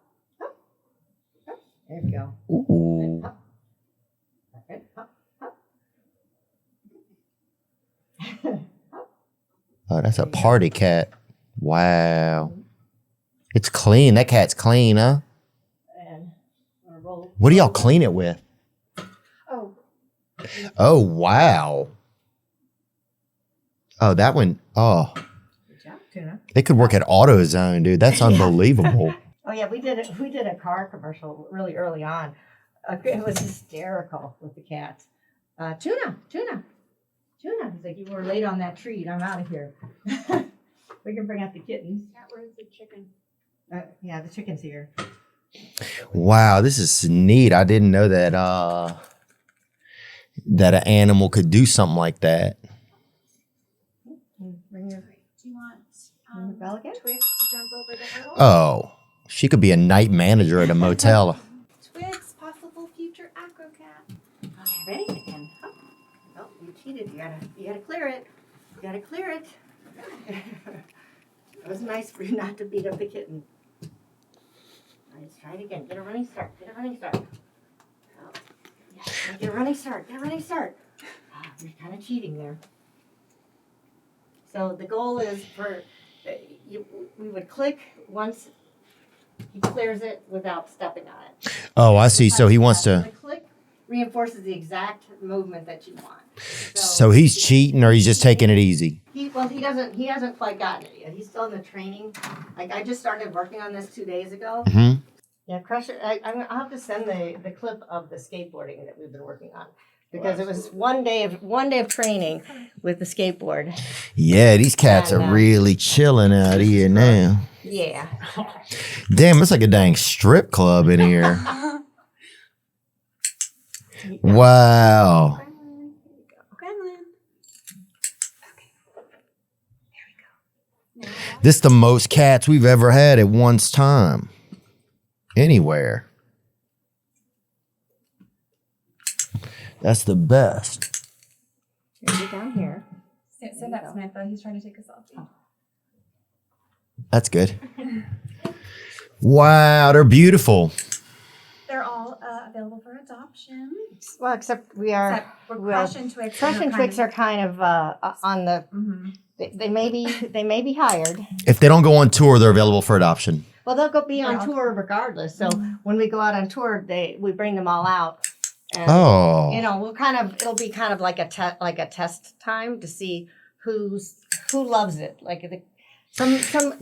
There we go. Ooh. Hop. Hop. Oh, that's a party cat. Wow. It's clean. That cat's clean, huh? And I'm gonna roll. What do y'all clean it with? Oh, wow. Oh, that one. Oh. Good job, Tuna. They could work at AutoZone, dude. That's unbelievable. Oh yeah, we did a car commercial really early on. It was hysterical with the cats. Tuna. He's like, you were late on that treat. I'm out of here. We can bring out the kittens. where's the chicken? Yeah, the chicken's here. Wow, this is neat. I didn't know that that an animal could do something like that. Bring your, Do you want bell again? Twix to jump over the hurdle? Oh, She could be a night manager at a motel. Twix, possible future AcroCat. Okay, ready? And up. Oh, you cheated. You gotta clear it. You gotta clear it. It was nice for you not to beat up the kitten. All right, let's try it again. Get a running start. Get a running start. Oh, yeah, get a running start. Get a running start. Oh, you're kind of cheating there. So the goal is for we would click once he clears it without stepping on it. Oh, I see. So he wants The to. click reinforces the exact movement that you want. So he's cheating, or he's just taking it easy. He hasn't quite gotten it yet. He's still in the training. Like I just started working on this 2 days ago. Mm-hmm. Yeah, Crusher. I'll have to send the clip of the skateboarding that we've been working on because it was one day of training with the skateboard. Yeah, these cats are really chilling out here now. Yeah. Damn, it's like a dang strip club in here. Wow. Gremlin. Okay. There we go. This is the most cats we've ever had at once time. Anywhere. That's the best. Maybe down here. Say that, Samantha. He's trying to take a selfie. That's good. Wow, they're beautiful. They're all available for adoption. Well, except we're Crush and Twix. Crush and Twix are kind of on the. Mm-hmm. They may be hired. If they don't go on tour, they're available for adoption. Well, they'll be on tour regardless. So when we go out on tour, we bring them all out. And, it'll be kind of like a test time to see who loves it. Like some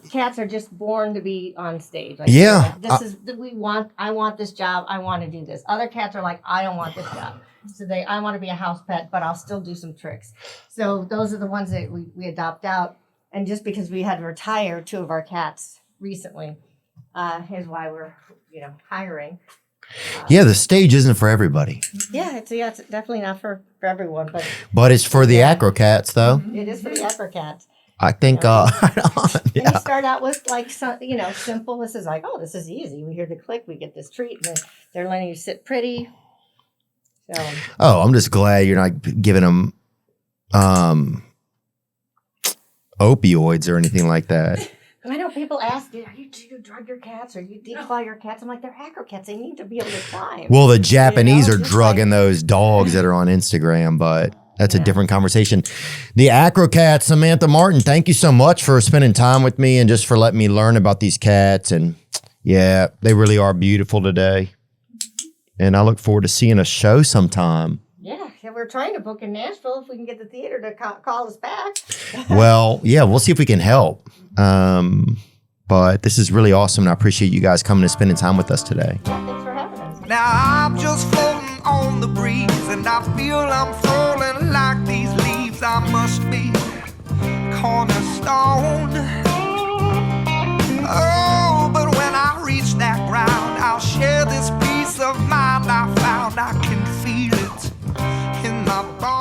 cats are just born to be on stage. Like, yeah, I want this job. I want to do this. Other cats are like, I don't want this job. So I want to be a house pet, but I'll still do some tricks. So those are the ones that we adopt out. And just because we had to retire 2 of our cats recently, is why we're hiring. Yeah, the stage isn't for everybody. Yeah, it's definitely not for everyone, but it's for the AcroCats, though. It is for the AcroCats. I think. And you start out with simple. This is like, oh, this is easy. We hear the click, we get this treat, and they're letting you sit pretty. So. Oh, I'm just glad you're not giving them opioids or anything like that. I know people ask, do you drug your cats or you declaw your cats? I'm like, they're AcroCats. They need to be able to climb. Well, the Japanese are drugging those dogs that are on Instagram, but that's a different conversation. The AcroCats, Samantha Martin, thank you so much for spending time with me and just for letting me learn about these cats. And yeah, they really are beautiful today. And I look forward to seeing a show sometime. Yeah, we're trying to book in Nashville if we can get the theater to call us back. Well, yeah, we'll see if we can help. But this is really awesome, and I appreciate you guys coming and spending time with us today. Yeah, thanks for having us. Now I'm just floating on the breeze, and I feel I'm falling like these leaves. I must be cornerstone. Oh, but when I reach that ground, I'll share this peace of mind I found. I can feel it in my bones.